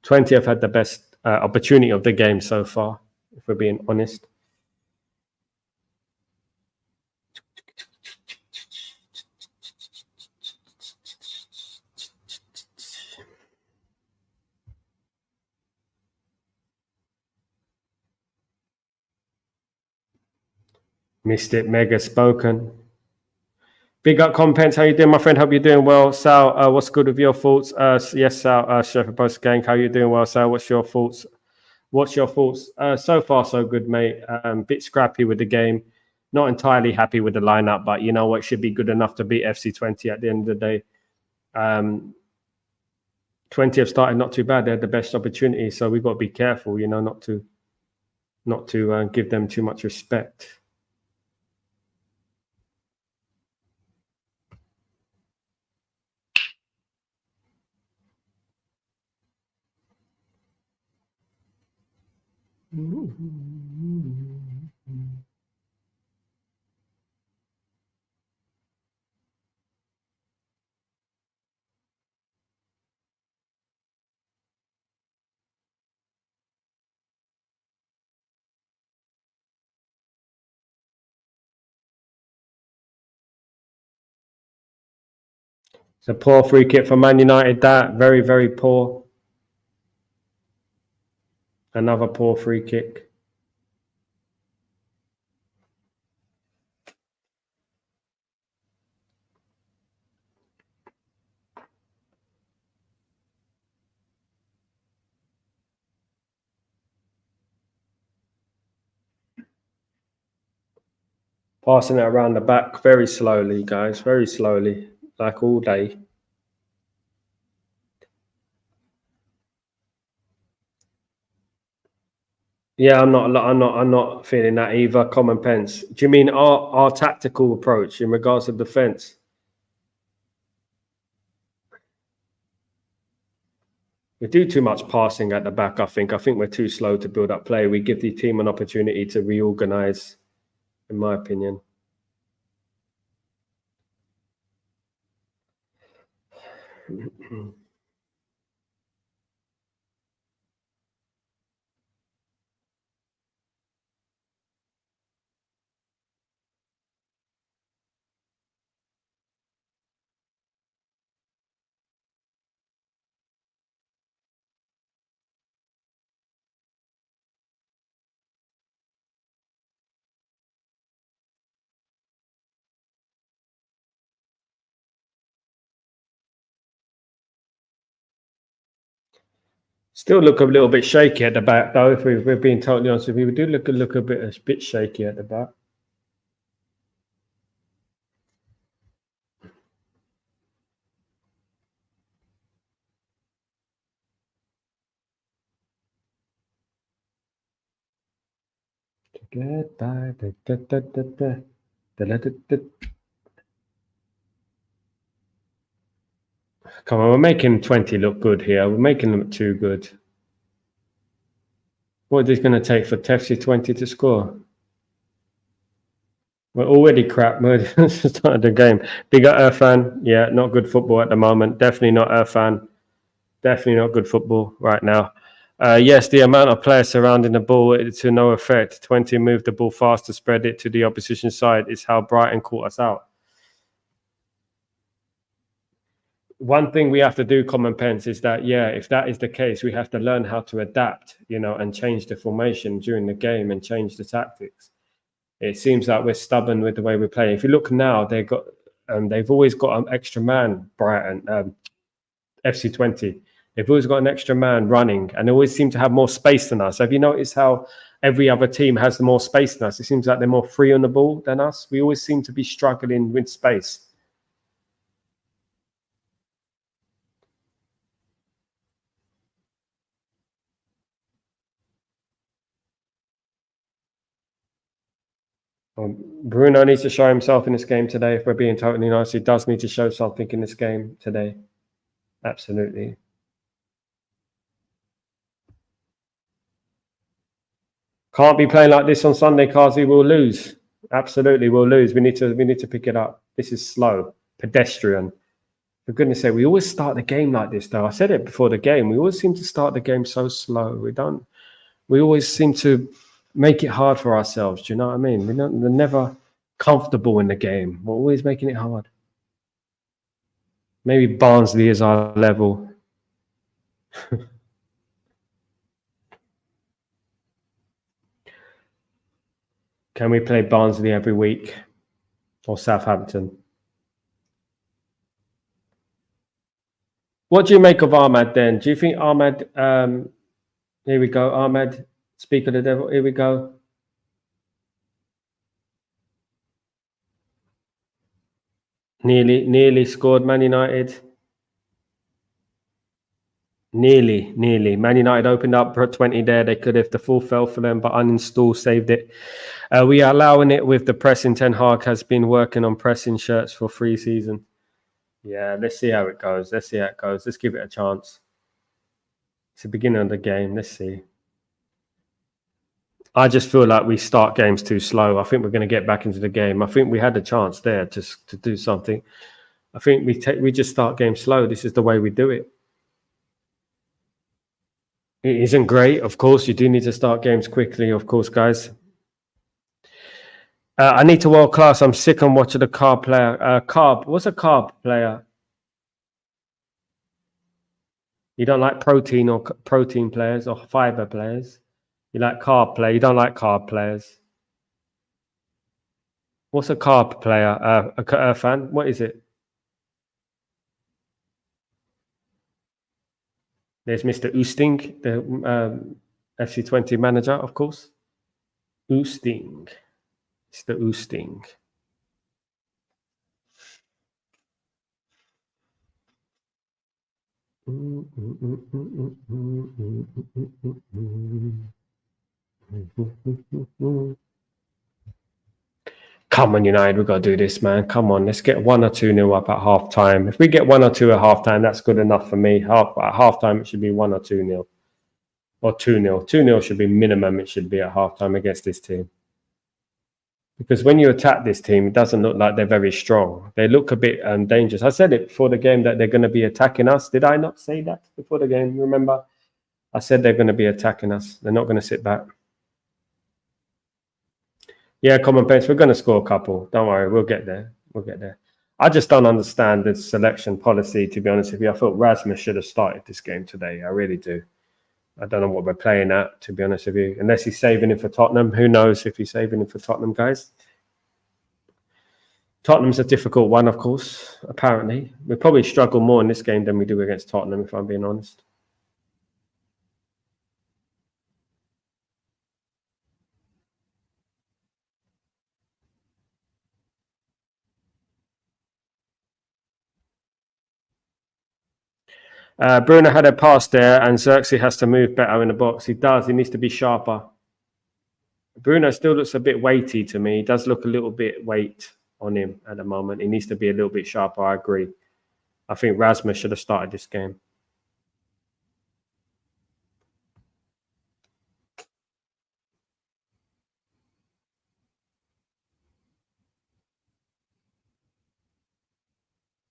Twente have had the best opportunity of the game so far, if we're being honest. Missed it, mega spoken. Big up Compens, how you doing, my friend? Hope you're doing well. Sal, what's good with your thoughts? Yes, Sal, Chef Post Gang, how you doing well, Sal? What's your thoughts? So far, so good, mate. Bit scrappy with the game. Not entirely happy with the lineup, but you know what? Should be good enough to beat FC Twente at the end of the day. Twente have started not too bad. They had the best opportunity, so we've got to be careful, you know, not to give them too much respect. It's a poor free kick for Man United. That very, very poor. Another poor free kick. Passing it around the back very slowly, guys. Very slowly, like all day. Yeah, I'm not feeling that either. Common Pence. Do you mean our tactical approach in regards to defence? We do too much passing at the back, I think. I think we're too slow to build up play. We give the team an opportunity to reorganise, in my opinion. Still look a little bit shaky at the back, though. If we're being totally honest with you, we do look a bit shaky at the back. Goodbye. Come on, we're making Twente look good here. We're making them look too good. What is this going to take for FC Twente to score? We're already crap. We're started the game. Bigger Irfan. Yeah, not good football at the moment. Definitely not Irfan. Definitely not good football right now. Yes, the amount of players surrounding the ball to no effect. Twente moved the ball fast to spread it to the opposition side. Is how Brighton caught us out. One thing we have to do, Common Pence, is that, yeah, if that is the case, we have to learn how to adapt, and change the formation during the game and change the tactics. It seems like we're stubborn with the way we're playing. If you look now, they've always got an extra man, Brighton, FC Twente. They've always got an extra man running, and they always seem to have more space than us. Have you noticed how every other team has more space than us? It seems like they're more free on the ball than us. We always seem to be struggling with space. Bruno needs to show himself in this game today. If we're being totally nice, he does need to show something in this game today. Absolutely. Can't be playing like this on Sunday, Kazi. We'll lose. Absolutely, we'll lose. We need to pick it up. This is slow, pedestrian. For goodness sake, we always start the game like this, though. I said it before the game. We always seem to start the game so slow. We always seem to make it hard for ourselves. Do you know what I mean? We're never comfortable in the game. We're always making it hard. Maybe Barnsley is our level. Can we play Barnsley every week? Or Southampton? What do you make of Ahmad then? Do you think Ahmad, here we go, Ahmad, speak of the devil, here we go. Nearly scored Man United. Nearly. Man United opened up for 20 there. They could have, the full fell for them, but uninstall saved it. We are allowing it with the pressing. Ten Hag has been working on pressing shirts for 3 seasons. Yeah, let's see how it goes. Let's give it a chance. It's the beginning of the game. Let's see. I just feel like we start games too slow. I think we're going to get back into the game. I think we had a chance there to do something. I think we just start games slow. This is the way we do it. It isn't great, of course. You do need to start games quickly, of course, guys. I need to world class. I'm sick on watching the carb player. Carb. What's a carb player? You don't like protein or protein players or fiber players? You like carb player. You don't like carb players. What's a carb player? A fan? What is it? There's Mr. Oosting, the FC Twente manager, of course. Oosting. It's the Oosting. Come on, United, we've got to do this, man. Come on, let's get 1 or 2-0 up at half time. If we get 1 or 2 at half time, that's good enough for me. At half time, it should be 1 or 2-0. Or 2-0. 2-0 should be minimum, it should be at half time against this team. Because when you attack this team, it doesn't look like they're very strong. They look a bit dangerous. I said it before the game that they're going to be attacking us. Did I not say that before the game? Remember? I said they're going to be attacking us. They're not going to sit back. Yeah, common sense. We're going to score a couple. Don't worry. We'll get there. We'll get there. I just don't understand the selection policy, to be honest with you. I thought Rasmus should have started this game today. I really do. I don't know what we're playing at, to be honest with you. Unless he's saving it for Tottenham. Who knows if he's saving it for Tottenham, guys? Tottenham's a difficult one, of course, apparently. We probably struggle more in this game than we do against Tottenham, if I'm being honest. Bruno had a pass there, and Xerxes has to move better in the box. He does. He needs to be sharper. Bruno still looks a bit weighty to me. He does look a little bit weight on him at the moment. He needs to be a little bit sharper. I agree. I think Rasmus should have started this game.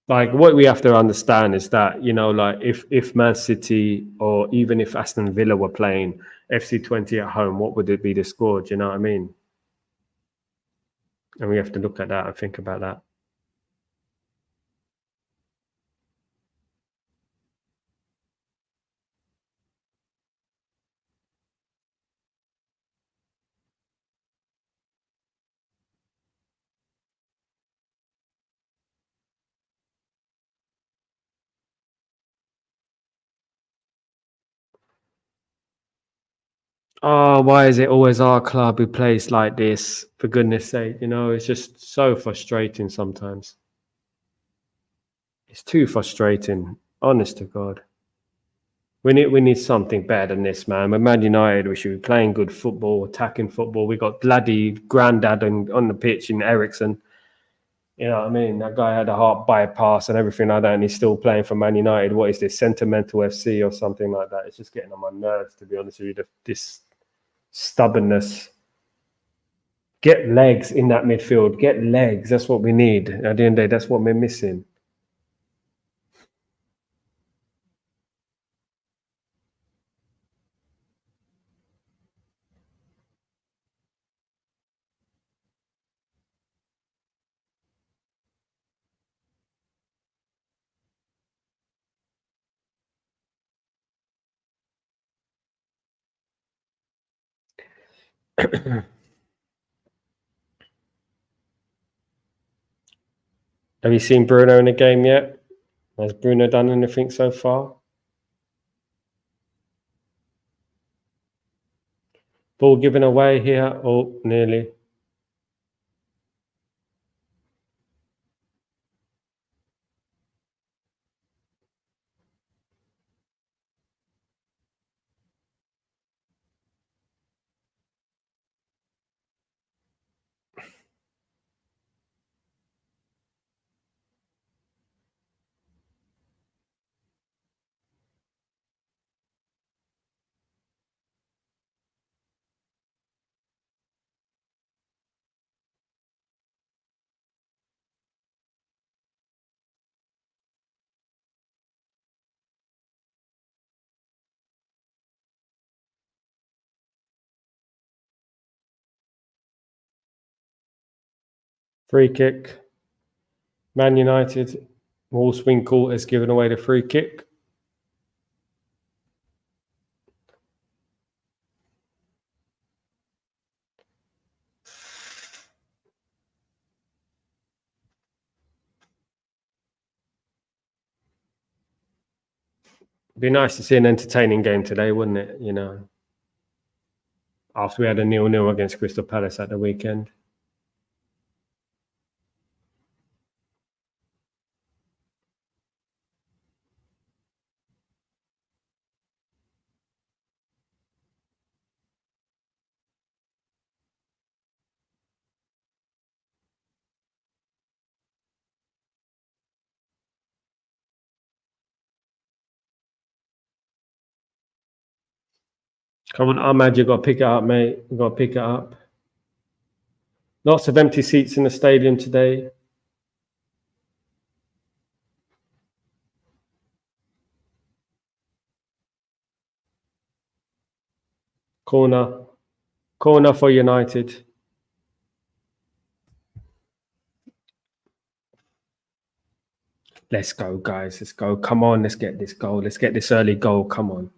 Like, what we have to understand is that, you know, like if Man City or even if Aston Villa were playing FC Twente at home, what would it be the score? Do you know what I mean? And we have to look at that and think about that. Oh, why is it always our club who plays like this? For goodness sake, you know, it's just so frustrating sometimes. It's too frustrating, honest to God. We need something better than this, man. We're Man United. We should be playing good football, attacking football. We got bloody granddad on the pitch in Ericsson. You know what I mean? That guy had a heart bypass and everything like that, and he's still playing for Man United. What is this, Sentimental FC or something like that? It's just getting on my nerves, to be honest with you. This stubbornness. Get legs in that midfield. Get legs. That's what we need. At the end of the day, that's what we're missing. Have you seen Bruno in the game yet? Has Bruno done anything so far? Ball given away here. Oh, nearly. Free kick. Man United. Wolfswinkel has given away the free kick. It'd be nice to see an entertaining game today, wouldn't it? You know, after we had a 0-0 against Crystal Palace at the weekend. Come on, Ahmad, you got to pick it up, mate. You got to pick it up. Lots of empty seats in the stadium today. Corner for United. Let's go, guys. Let's go. Come on, let's get this goal. Let's get this early goal. Come on.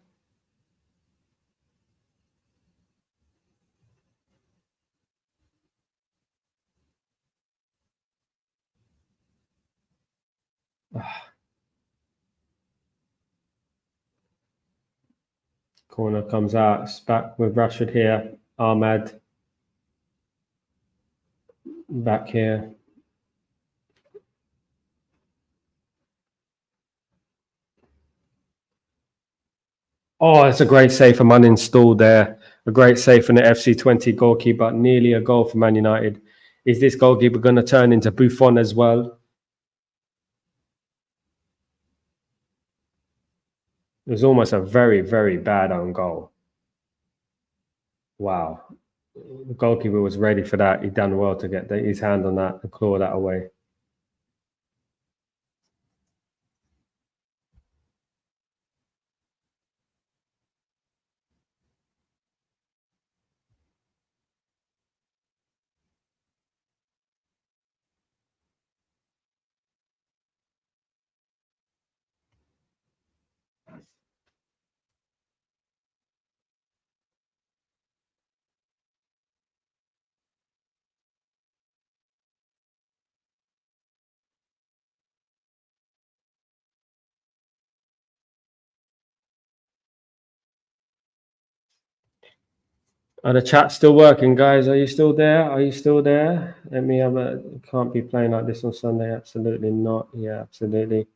Corner comes out. It's back with Rashford here. Ahmad. Back here. Oh, it's a great save from uninstalled there. A great save from the FC Twente goalkeeper. Nearly a goal for Man United. Is this goalkeeper going to turn into Buffon as well? It was almost a very, very bad own goal. Wow. The goalkeeper was ready for that. He done well to get his hand on that and claw that away. Are the chat still working, guys? Are you still there? Are you still there? Let me have a. Can't be playing like this on Sunday. Absolutely not. Yeah, absolutely.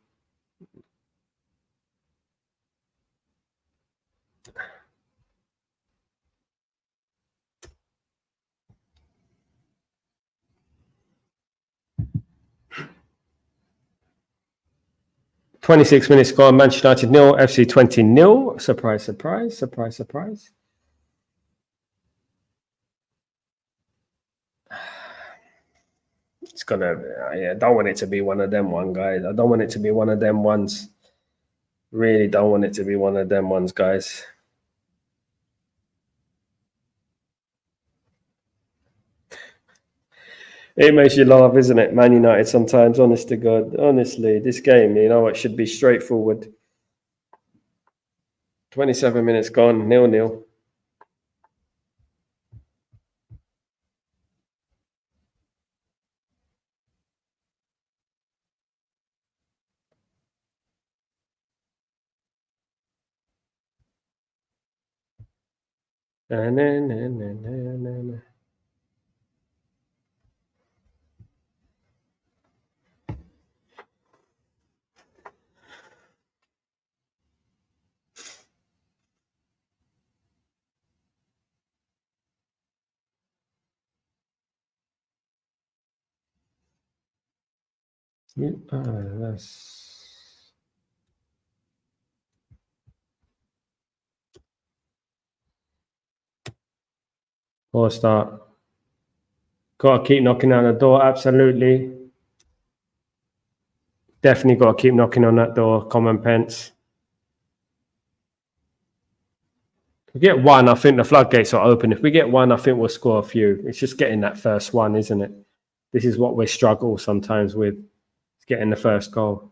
"26 minutes gone. Manchester United 0, FC Twente 0. Surprise, surprise, surprise, surprise. It's gonna. I don't want it to be one of them one, guys. I don't want it to be one of them ones. Really don't want it to be one of them ones, guys. It makes you laugh, isn't it? Man United sometimes, honest to God. Honestly, this game, you know, it should be straightforward. 27 minutes gone, 0-0. Poor start. Got to keep knocking on the door, absolutely. Definitely got to keep knocking on that door, Common Pence. If we get one, I think the floodgates are open. If we get one, I think we'll score a few. It's just getting that first one, isn't it? This is what we struggle sometimes with, getting the first goal.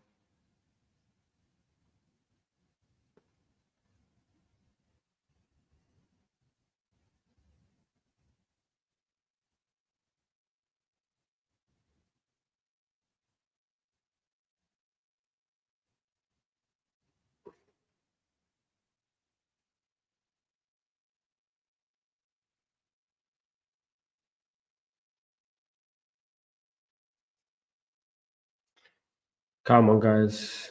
Come on, guys.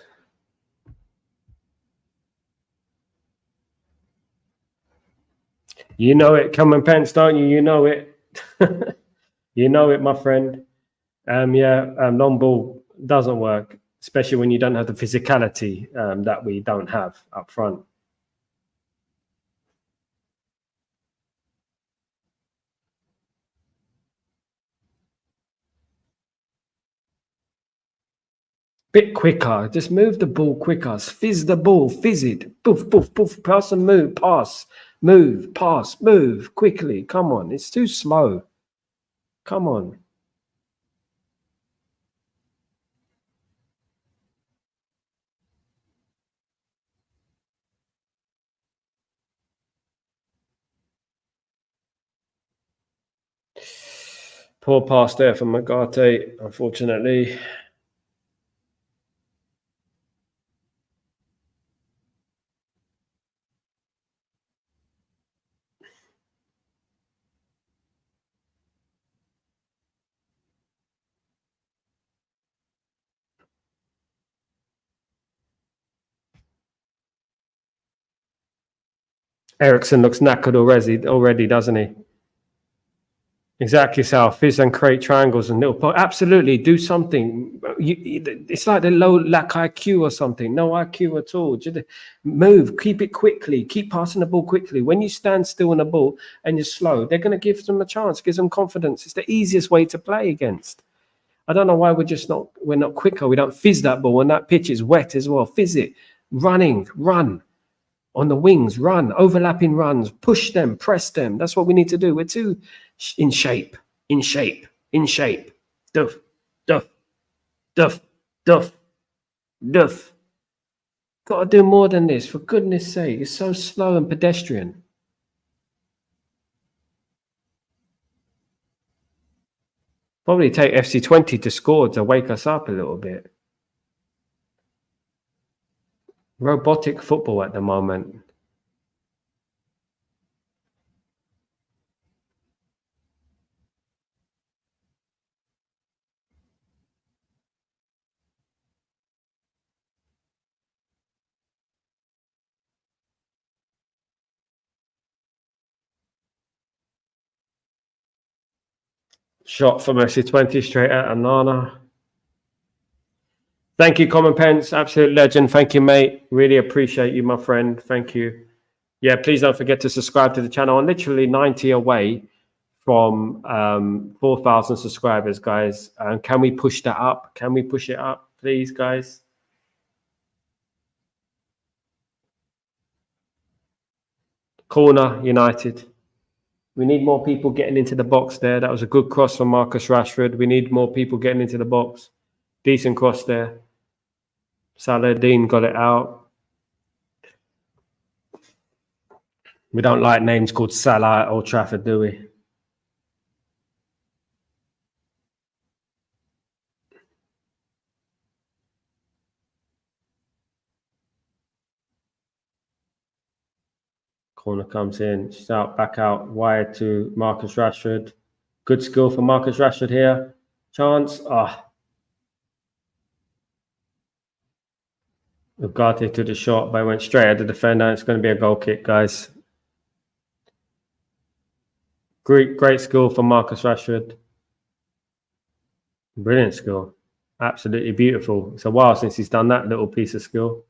You know it, Common Pence, don't you? You know it. You know it, my friend. Long ball doesn't work, especially when you don't have the physicality that we don't have up front. Bit quicker. Just move the ball quicker. Fizz the ball. Fizz it. Poof, poof, poof. Pass and move. Pass. Move. Pass. Move. Quickly. Come on. It's too slow. Come on. Poor pass there from Magate, unfortunately. Ericsson looks knackered already, doesn't he? Exactly, Sal. Fizz and create triangles and little. Absolutely, do something. It's like the low lack IQ or something. No IQ at all. Just move. Keep it quickly. Keep passing the ball quickly. When you stand still on the ball and you're slow, they're going to give them a chance. Gives them confidence. It's the easiest way to play against. I don't know why we're not quicker. We don't fizz that ball when that pitch is wet as well. Fizz it. Run. On the wings, run, overlapping runs, push them, press them. That's what we need to do. We're too in shape. Duff. Got to do more than this, for goodness sake. It's so slow and pedestrian. Probably take FC Twente to score to wake us up a little bit. Robotic football at the moment. Shot from FC Twente straight at Anana. Thank you, Common Pence. Absolute legend. Thank you, mate. Really appreciate you, my friend. Thank you. Yeah, please don't forget to subscribe to the channel. I'm literally 90 away from 4,000 subscribers, guys. Can we push that up? Can we push it up, please, guys? Corner United. We need more people getting into the box there. That was a good cross from Marcus Rashford. We need more people getting into the box. Decent cross there. Saladin got it out. We don't like names called Salah at Old Trafford, do we? Corner comes in, shout back out wide to Marcus Rashford. Good skill for Marcus Rashford here. Chance. Ugarte to the shot, but went straight at the defender. It's going to be a goal kick, guys. Great skill for Marcus Rashford. Brilliant skill. Absolutely beautiful. It's a while since he's done that little piece of skill.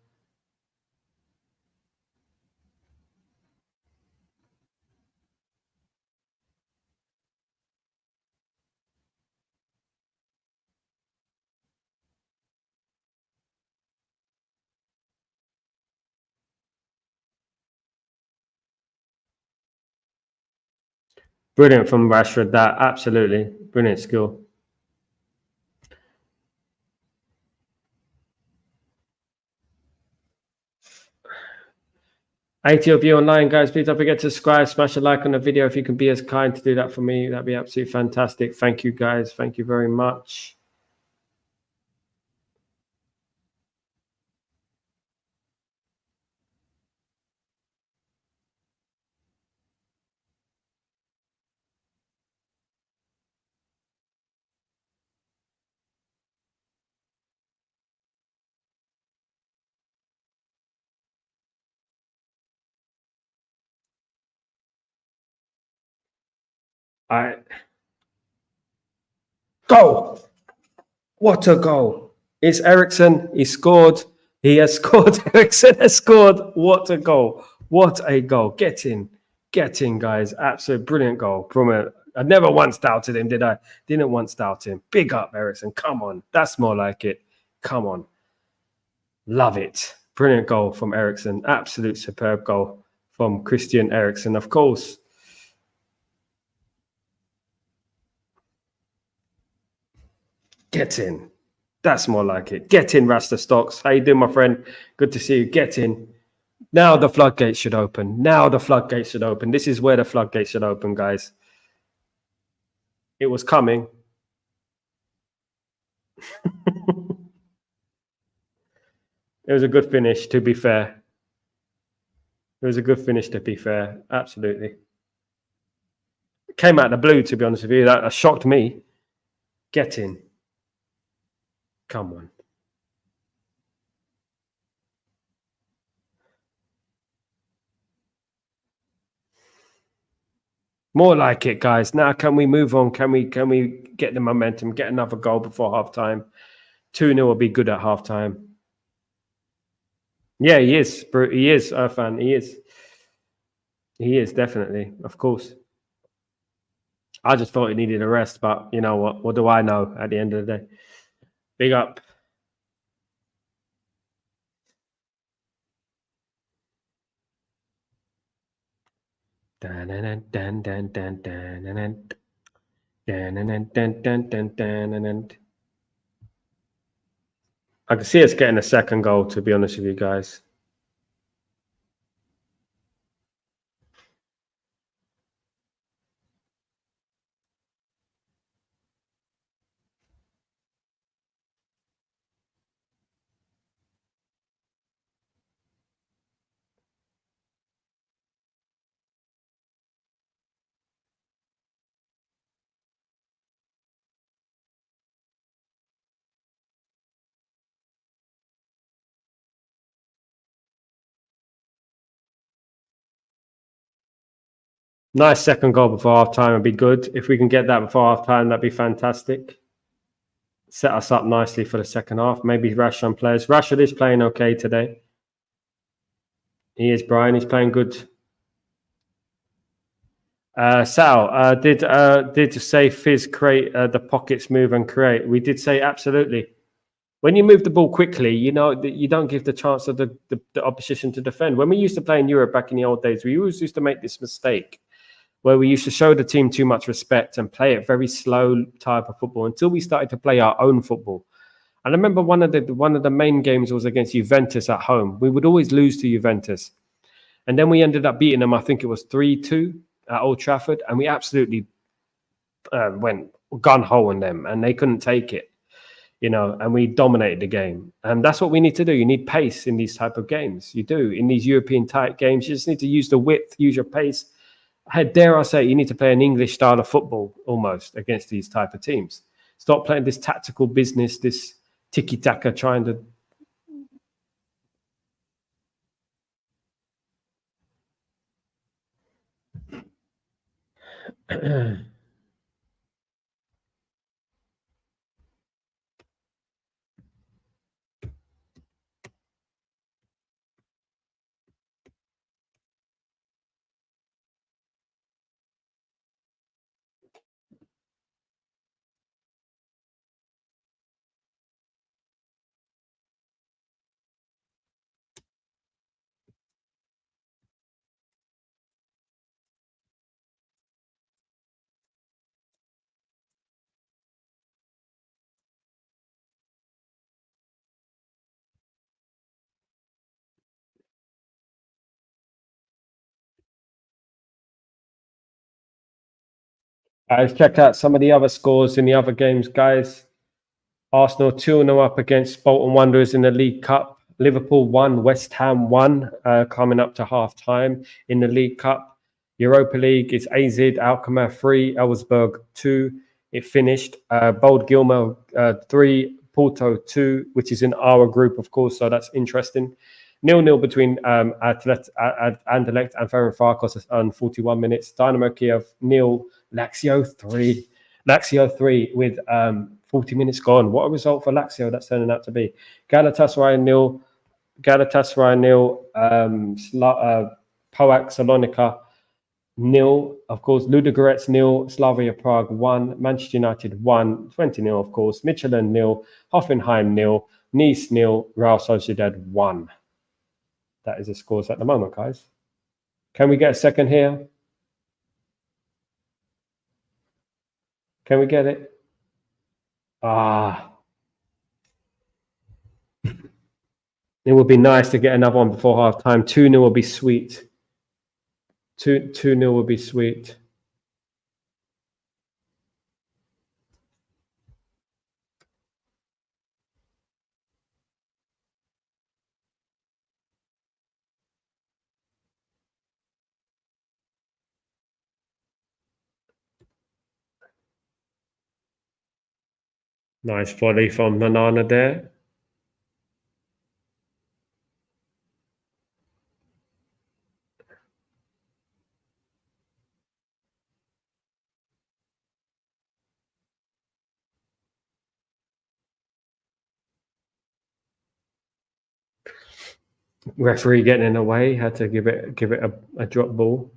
Brilliant from Rashford, that. Absolutely. Brilliant skill. $80 of you online, guys. Please don't forget to subscribe, smash a like on the video if you can be as kind to do that for me. That'd be absolutely fantastic. Thank you, guys. Thank you very much. Goal! What a goal! It's Ericsson. He scored. He has scored. Ericsson has scored. What a goal! What a goal! Get in, guys! Absolute brilliant goal from a. I never once doubted him, did I? Didn't once doubt him. Big up, Ericsson. Come on, that's more like it. Come on. Love it. Brilliant goal from Eriksen. Absolute superb goal from Christian Eriksen, of course. Get in. That's more like it. Get in, Rasta Stocks. How you doing, my friend? Good to see you. Get in. Now the floodgates should open. Now the floodgates should open. This is where the floodgates should open, guys. It was coming. It was a good finish, to be fair. It was a good finish, to be fair. Absolutely. It came out of the blue, to be honest with you. That shocked me. Get in. Come on. More like it, guys. Now, can we move on? Can we get the momentum, get another goal before halftime? 2-0 will be good at halftime. Yeah, he is. He is, Irfan. He is. He is, definitely. Of course. I just thought he needed a rest, but you know what? What do I know at the end of the day? Big up. I can see us getting a second goal, to be honest with you guys. Nice second goal before half time would be good. If we can get that before half time, that'd be fantastic. Set us up nicely for the second half. Maybe Rashford players. Rashford is playing okay today. He is, Brian. He's playing good. Sal, did say Fizz create the pockets move and create? We did say absolutely. When you move the ball quickly, you know you don't give the chance of the opposition to defend. When we used to play in Europe back in the old days, we always used to make this mistake where we used to show the team too much respect and play it very slow type of football until we started to play our own football. And I remember one of the main games was against Juventus at home. We would always lose to Juventus. And then we ended up beating them, I think it was 3-2 at Old Trafford. And we absolutely went gun-ho on them and they couldn't take it, you know, and we dominated the game. And that's what we need to do. You need pace in these type of games. You do. In these European type games, you just need to use the width, use your pace. Dare I say, you need to play an English style of football almost against these type of teams. Stop playing this tactical business, this tiki-taka, trying to... Let's check out some of the other scores in the other games, guys. Arsenal 2-0 up against Bolton Wanderers in the League Cup. Liverpool 1, West Ham 1, coming up to half-time in the League Cup. Europa League is AZ Alkmaar 3, Elversberg 2. It finished. Bold Gilmer 3, Porto 2, which is in our group, of course, so that's interesting. 0-0 between Anderlecht and Ferencváros on 41 minutes. Dynamo Kiev 0, Lazio 3. Lazio 3 with 40 minutes gone. What a result for Lazio that's turning out to be. Galatasaray 0, Poak Salonika 0, of course. Ludogorets 0, Slavia Prague 1, Manchester United 1, 20-0, of course. Michelin 0, Hoffenheim 0, Nice 0, Real Sociedad 1. That is the scores at the moment, guys. Can we get a second here? Can we get it? It would be nice to get another one before half time. 2-0 would be sweet. 2-0 would be sweet. Nice volley from Manana there. Referee getting in the way, had to give it a drop ball.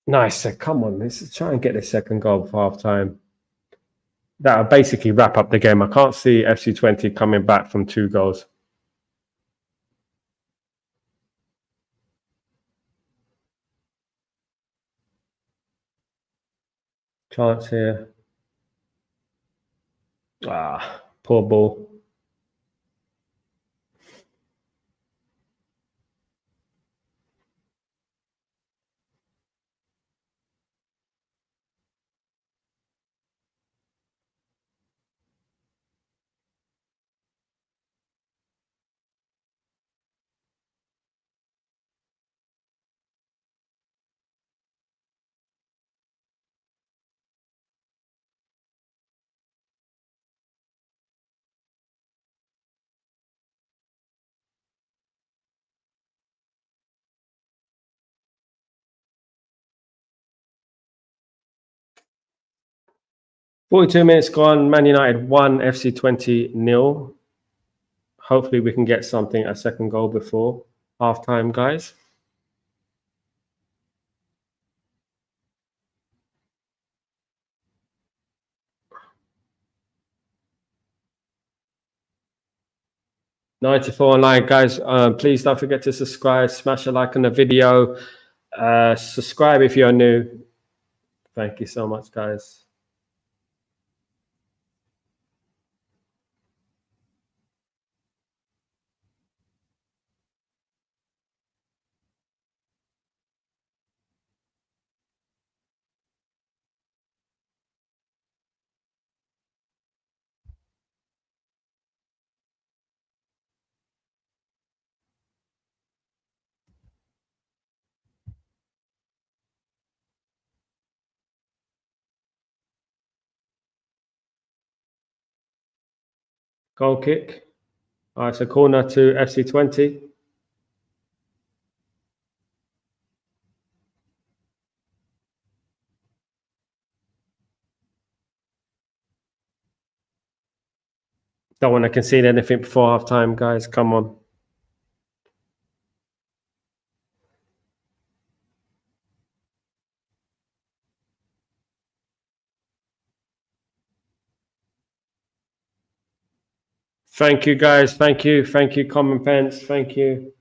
Nice. Come on, let's try and get the second goal before half time. That'll basically wrap up the game. I can't see FC Twente coming back from 2 goals. Chance here. Poor ball. "42 minutes gone, Man United 1, FC Twente 0. Hopefully we can get something, a second goal before half-time, guys. "94 online, guys. Please don't forget to subscribe, smash a like on the video. Subscribe if you're new. Thank you so much, guys. Goal kick. All right, so corner to FC Twente. Don't want to concede anything before half-time, guys. Come on. Thank you, guys. Thank you. Thank you, Common Pence. Thank you.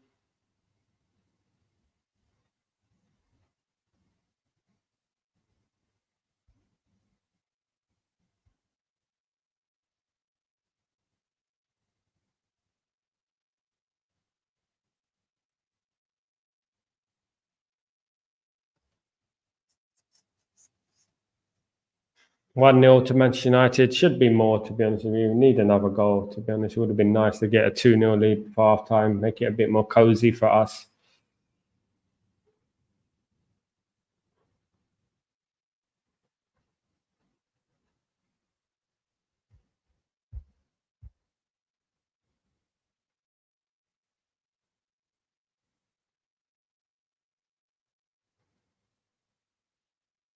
One 0 to Manchester United. Should be more, to be honest with you. We need another goal, to be honest. It would have been nice to get a 2-0 lead for half-time, make it a bit more cozy for us.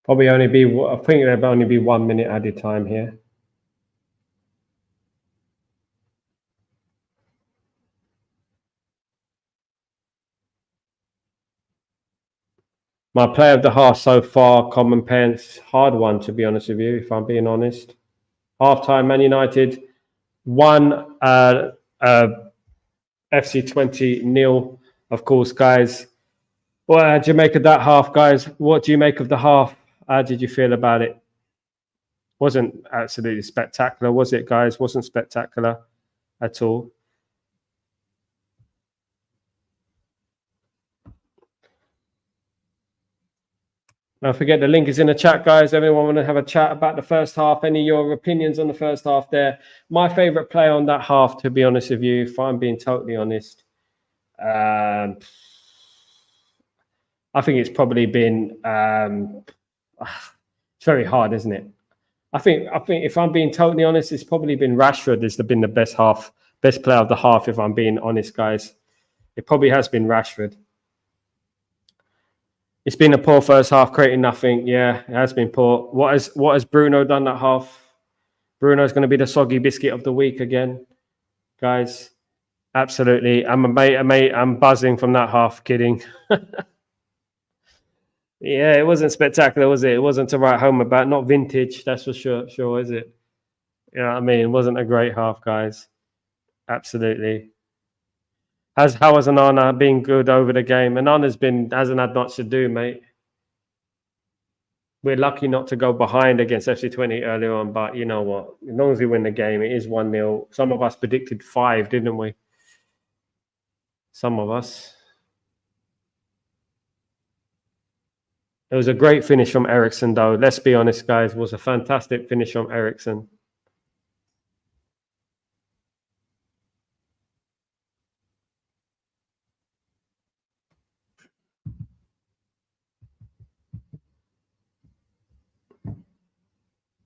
Probably only be, I think there'll only be 1 minute added time here. My player of the half so far, Common Pence, hard one to be honest with you, if I'm being honest. Half-time, Man United 1, FC Twente 0. Of course, guys. What do you make of that half, guys? What do you make of the half? How did you feel about it? Wasn't absolutely spectacular, was it, guys? Wasn't spectacular at all. Don't forget the link is in the chat, guys. Everyone want to have a chat about the first half? Any of your opinions on the first half there? My favourite player on that half, to be honest with you, if I'm being totally honest, I think it's probably been it's very hard, isn't it? I think if I'm being totally honest, it's probably been Rashford has been the best player of the half. If I'm being honest, guys, it probably has been Rashford. It's been a poor first half, creating nothing. Yeah, it has been poor. What has Bruno done that half? Bruno's going to be the soggy biscuit of the week again, guys. Absolutely. I'm buzzing from that half. Kidding. Yeah, it wasn't spectacular, was it? It wasn't to write home about. Not vintage, that's for sure, is it? You know what I mean? It wasn't a great half, guys. Absolutely. How has Onana been good over the game? Hasn't had much to do, mate. We're lucky not to go behind against FC Twente earlier on, but you know what? As long as we win the game, it is 1-0. Some of us predicted 5, didn't we? Some of us. It was a great finish from Eriksen, though. Let's be honest, guys. It was a fantastic finish from Eriksen.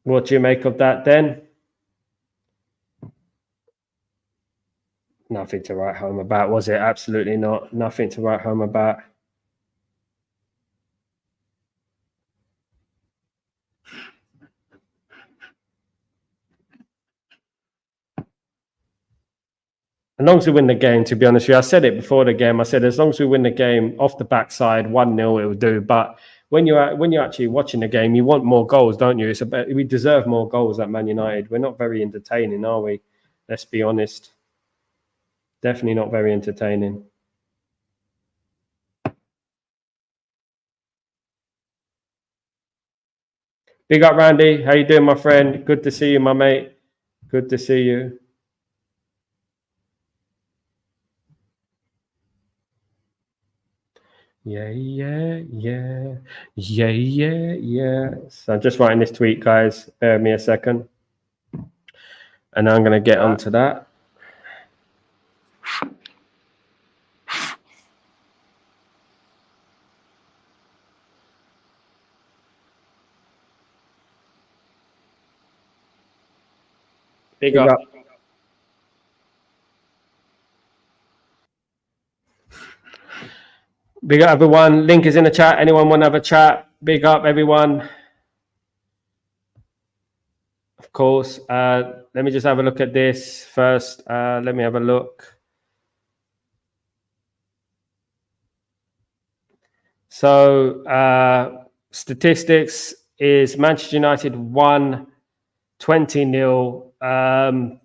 What do you make of that then? Nothing to write home about, was it? Absolutely not. Nothing to write home about. As long as we win the game, to be honest with you, I said it before the game. I said as long as we win the game off the backside, 1-0 it will do. But when you're actually watching the game, you want more goals, don't you? We deserve more goals at Man United. We're not very entertaining, are we? Let's be honest. Definitely not very entertaining. Big up, Randy. How you doing, my friend? Good to see you, my mate. Good to see you. Yeah. So I'm just writing this tweet, guys. Bear with me a second. And I'm going to get onto that. Big up. Big up, everyone. Link is in the chat. Anyone want to have a chat? Big up, everyone. Of course. Let me just have a look at this first. Let me have a look. So, statistics is Manchester United 1, 20-0.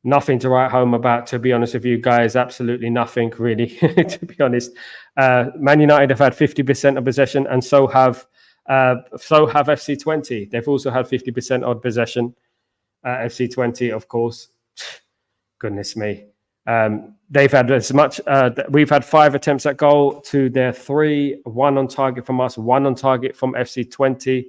Nothing to write home about, to be honest with you guys. Absolutely nothing, really, to be honest. Man United have had 50% of possession, and so have FC Twente. They've also had 50% odd possession. FC Twente, of course. Goodness me. They've had as much. We've had 5 attempts at goal to their 3. 1 on target from us, 1 on target from FC Twente.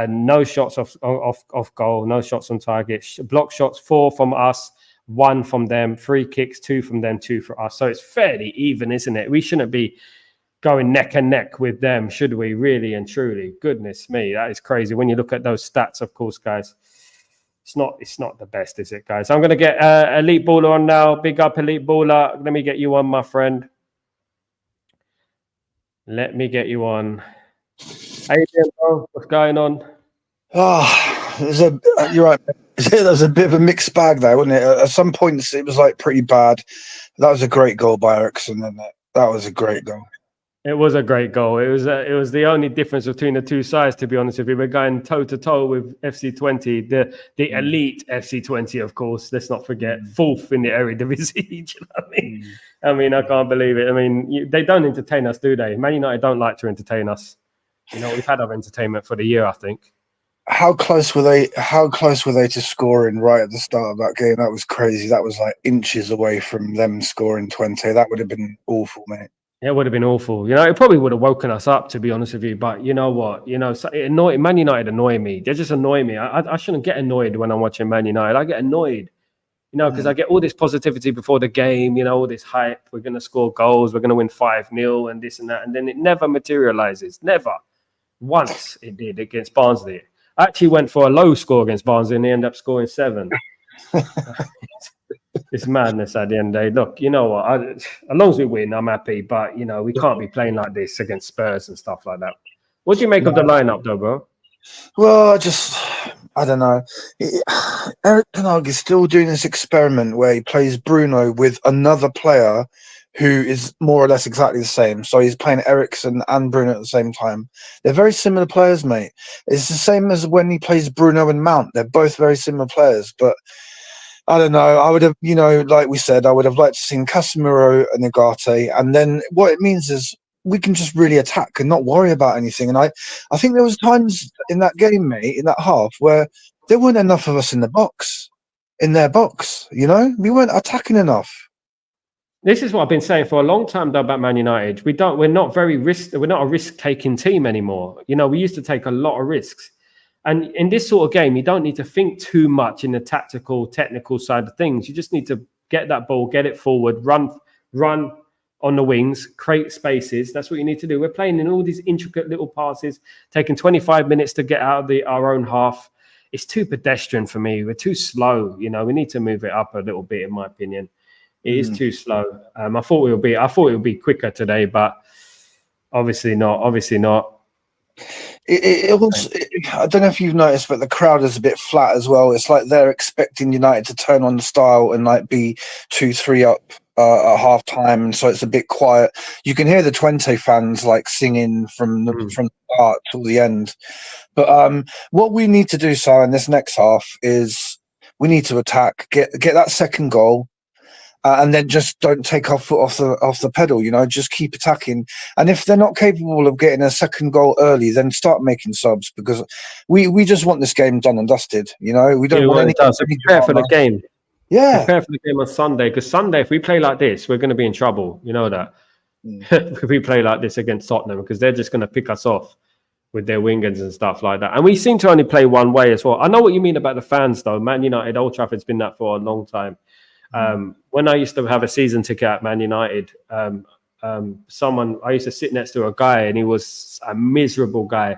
No shots off goal, no shots on target. Block shots 4 from us, 1 from them. Free kicks 2 from them, 2 for us. So it's fairly even, isn't it? We shouldn't be going neck and neck with them, should we? Really and truly. Goodness me, that is crazy. When you look at those stats, of course, guys, it's not the best, is it, guys? I'm going to get Elite Baller on now. Big up, Elite Baller. Let me get you on, my friend. Let me get you on. How you doing, bro? What's going on? You're right. There was a bit of a mixed bag there, wasn't it? At some points, it was like pretty bad. That was a great goal by Ericsson, and that was a great goal. It was a great goal. It was the only difference between the two sides, to be honest with you. We're going toe to toe with FC Twente, the elite FC Twente, of course. Let's not forget, fourth in the Eredivisie. Do you know what I mean? I mean, I can't believe it. I mean, they don't entertain us, do they? Man United don't like to entertain us. You know, we've had our entertainment for the year, I think. How close were they? How close were they to scoring right at the start of that game? That was crazy. That was like inches away from them scoring 20. That would have been awful, mate. It would have been awful. You know, it probably would have woken us up, to be honest with you. But you know what? You know, Man United annoy me. They just annoy me. I shouldn't get annoyed when I'm watching Man United. I get annoyed, you know, because I get all this positivity before the game, you know, all this hype. We're going to score goals. We're going to win 5-0 and this and that. And then it never materializes. Never. Once it did against Barnsley. I actually went for a low score against Barnsley and they ended up scoring 7. It's madness at the end of the day. Look, you know what? As long as we win, I'm happy. But, you know, we can't be playing like this against Spurs and stuff like that. What do you make of the lineup, though, bro? Well, I don't know. Eric Ten Hag is still doing this experiment where he plays Bruno with another player who is more or less exactly the same. So he's playing Ericsson and Bruno at the same time. They're very similar players, mate. It's the same as when he plays Bruno and Mount. They're both very similar players, but I don't know. I would have, you know, like we said, I would have liked to see Casemiro and Ugarte. And then what it means is we can just really attack and not worry about anything. And I think there was times in that game, mate, in that half, where there weren't enough of us in their box, you know? We weren't attacking enough. This is what I've been saying for a long time, though, about Man United. We're not a risk-taking team anymore. You know, we used to take a lot of risks. And in this sort of game, you don't need to think too much in the tactical, technical side of things. You just need to get that ball, get it forward, run on the wings, create spaces. That's what you need to do. We're playing in all these intricate little passes, taking 25 minutes to get out of our own half. It's too pedestrian for me. We're too slow. You know, we need to move it up a little bit, in my opinion. It is too slow. I thought it would be quicker today, but obviously not. I don't know if you've noticed, but the crowd is a bit flat as well. It's like they're expecting United to turn on the style and like be 2-3 up at half time, and so it's a bit quiet. You can hear the Twente fans like singing from the start till the end. But what we need to do, Sal, in this next half is we need to attack, get that second goal. And then just don't take our foot off the pedal, you know, just keep attacking. And if they're not capable of getting a second goal early, then start making subs, because we just want this game done and dusted, you know. We don't want anything. So prepare for the game. Yeah. Prepare for the game on Sunday, because Sunday, if we play like this, we're going to be in trouble. You know that. If we play like this against Tottenham, because they're just going to pick us off with their wingers and stuff like that. And we seem to only play one way as well. I know what you mean about the fans, though. Man United, Old Trafford's been that for a long time. When I used to have a season ticket at Man United, I used to sit next to a guy, and he was a miserable guy.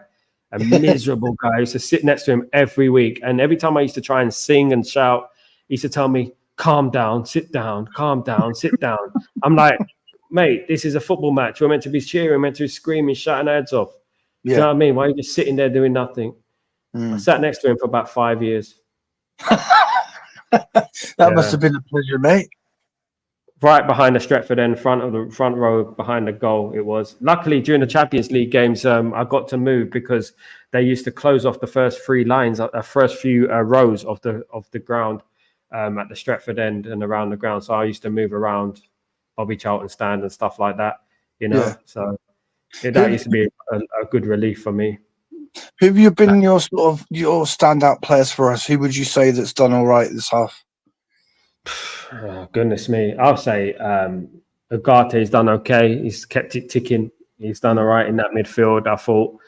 I used to sit next to him every week. And every time I used to try and sing and shout, he used to tell me, calm down, sit down, calm down, sit down. I'm like, mate, this is a football match. We're meant to be cheering, we're meant to be screaming, shouting our heads off. Yeah. Do you know what I mean? Why are you just sitting there doing nothing? I sat next to him for about 5 years. That must have been a pleasure, mate. Right behind the Stretford end, front row behind the goal. It was. Luckily, during the Champions League games, I got to move, because they used to close off the first 3 lines, the first few rows of the ground at the Stretford end and around the ground. So I used to move around Bobby Charlton stand and stuff like that. You know, so that used to be a good relief for me. Who have you been your standout players for us? Who would you say that's done all right this half? Oh, goodness me. I'll say Ugarte's done okay. He's kept it ticking. He's done all right in that midfield, I thought.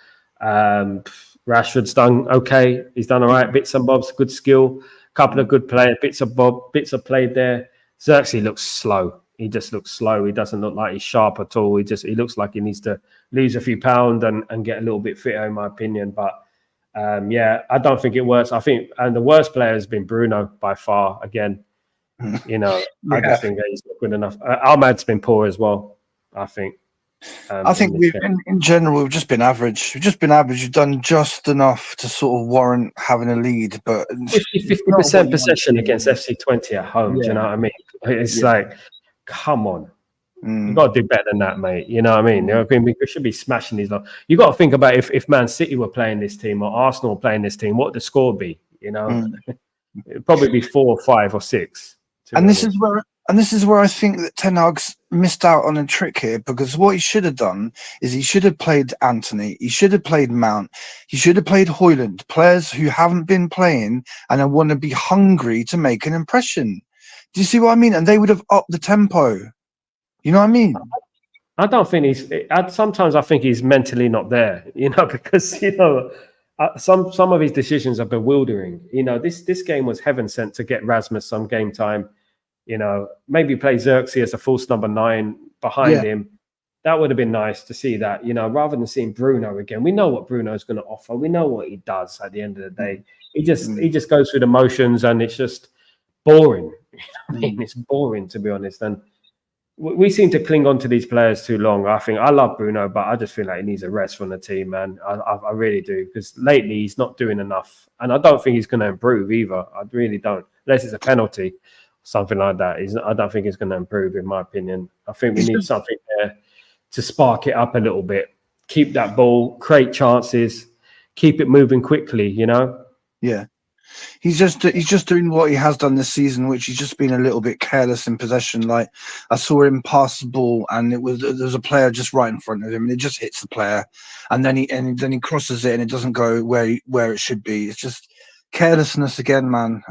Rashford's done okay. He's done all right. Bits and bobs, good skill. Couple of good players, bits of play there. Xerxes looks slow. He just looks slow. He doesn't look like he's sharp at all. He looks like he needs to lose a few pounds and get a little bit fitter, in my opinion. But I don't think it works. I think, and the worst player has been Bruno by far. Again, you know, I just think that he's not good enough. Ahmad's been poor as well, I think. I think in this game. in general, we've just been average. We've just been average. We've done just enough to sort of warrant having a lead, but 50% possession against FC Twente at home. Do you know what I mean? It's like, come on. You got to do better than that, mate. You know what I mean? We should be smashing these. You got to think about if Man City were playing this team or Arsenal were playing this team, what would the score be? You know, it'd probably be 4 or 5 or 6. And this is where I think that Ten Hag's missed out on a trick here, because what he should have done is he should have played Anthony, he should have played Mount, he should have played Højlund, players who haven't been playing and want to be hungry to make an impression. Do you see what I mean? And they would have upped the tempo. You know what I mean? I don't think sometimes I think he's mentally not there, you know, because, you know, some of his decisions are bewildering. You know, this game was heaven sent to get Rasmus some game time. You know, maybe play Xerxes as a false number 9 behind him. That would have been nice to see that, you know, rather than seeing Bruno again. We know what Bruno's going to offer. We know what he does at the end of the day. He just goes through the motions, and it's just boring. I mean, it's boring, to be honest. And we seem to cling on to these players too long. I love Bruno, but I just feel like he needs a rest from the team, man. I really do, because lately he's not doing enough. And I don't think he's going to improve either. I really don't, unless it's a penalty, something like that. I don't think he's going to improve, in my opinion. I think we need something there to spark it up a little bit. Keep that ball, create chances, keep it moving quickly, you know? Yeah. He's just doing what he has done this season, which he's just been a little bit careless in possession. Like, I saw him pass the ball, and there was a player just right in front of him, and it just hits the player, and then he crosses it, and it doesn't go where it should be. It's just carelessness again, man.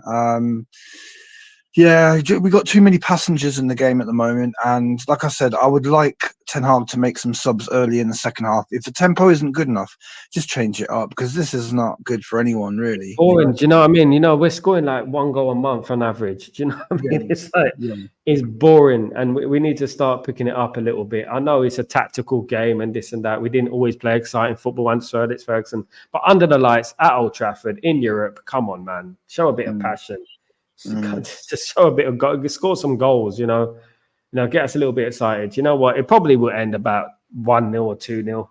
Yeah, we got too many passengers in the game at the moment, and like I said, I would like Ten Hag to make some subs early in the second half. If the tempo isn't good enough, just change it up, because this is not good for anyone, really. Boring, do you know what I mean? You know, we're scoring like 1 goal a month on average. Do you know what I mean? It's like, it's boring, and we need to start picking it up a little bit. I know it's a tactical game and this and that. We didn't always play exciting football under Sir Alex Ferguson, but under the lights at Old Trafford in Europe, come on, man, show a bit of passion. Just show a bit of goal, score some goals, you know, get us a little bit excited. You know what? It probably will end about 1-0 or 2-0.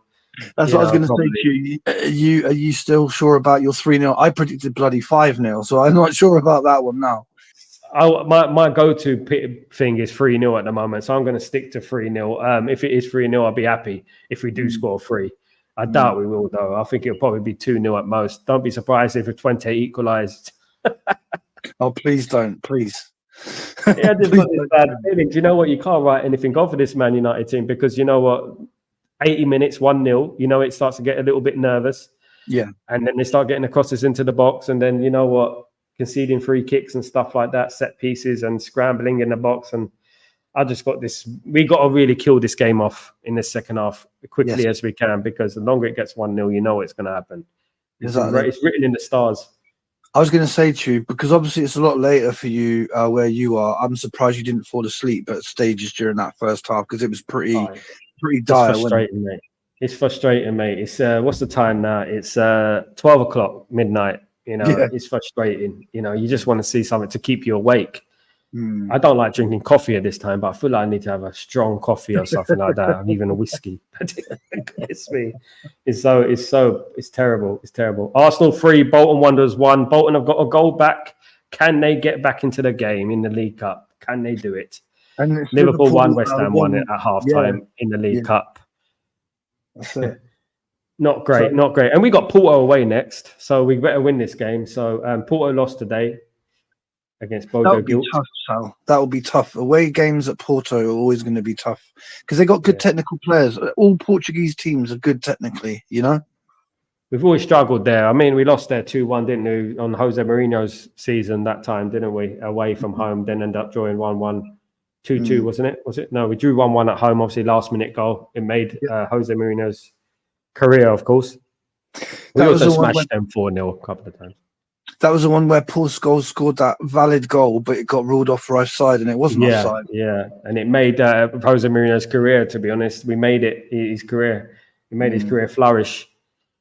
That's what I was going to say to you. Are you still sure about your 3-0? I predicted bloody 5-0, so I'm not sure about that one now. My go-to thing is 3-0 at the moment, so I'm going to stick to 3-0. If it is 3-0, I'll be happy if we do score 3. I doubt we will, though. I think it'll probably be 2-0 at most. Don't be surprised if Twente equalised. Oh, please don't, please. Yeah, just got this bad feeling. Do you know what? You can't write anything off for this Man United team, because you know what? 80 minutes, 1-0. You know, it starts to get a little bit nervous. Yeah, and then they start getting the crosses into the box, and then you know what? Conceding free kicks and stuff like that, set pieces and scrambling in the box. And I just got this. We got to really kill this game off in the second half quickly as we can, because the longer it gets 1-0, you know what's going to happen. It's written in the stars. I was going to say to you, because obviously it's a lot later for you where you are. I'm surprised you didn't fall asleep at stages during that first half, because it was pretty dire. It's frustrating, mate. It's frustrating, mate. It's what's the time now? It's 12 o'clock midnight. You know, it's frustrating. You know, you just want to see something to keep you awake. I don't like drinking coffee at this time, but I feel like I need to have a strong coffee or something like that, or even a whiskey. It's me. It's terrible. It's terrible. Arsenal 3, Bolton Wanderers 1. Bolton have got a goal back. Can they get back into the game in the League Cup? Can they do it? And Liverpool 1, West Ham 1 at half time in the League Cup. That's it. Not great. And we got Porto away next, so we better win this game. So Porto lost today against Bodo Glimt. That will be tough. Away games at Porto are always going to be tough, because they got good technical players. All Portuguese teams are good technically, you know? We've always struggled there. I mean, we lost there 2-1, didn't we, on Jose Mourinho's season that time, didn't we? Away from home, then end up drawing 1-1. 2-2, wasn't it? Was it? No, we drew 1-1 at home, obviously last-minute goal. It made Jose Mourinho's career, of course. We also smashed them 4-0 a couple of times. That was the one where Paul Scholes scored that valid goal, but it got ruled off for offside, and it wasn't offside. Yeah, and it made Jose Mourinho's career, to be honest. We made it his career. He made his career flourish.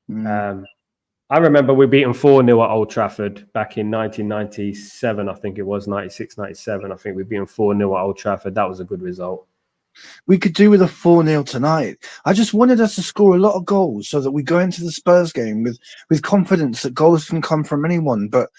I remember we beaten 4-0 at Old Trafford back in 1997, I think it was, 96, 97. I think we beaten 4-0 at Old Trafford. That was a good result. We could do with a 4-0 tonight. I just wanted us to score a lot of goals so that we go into the Spurs game with confidence that goals can come from anyone. But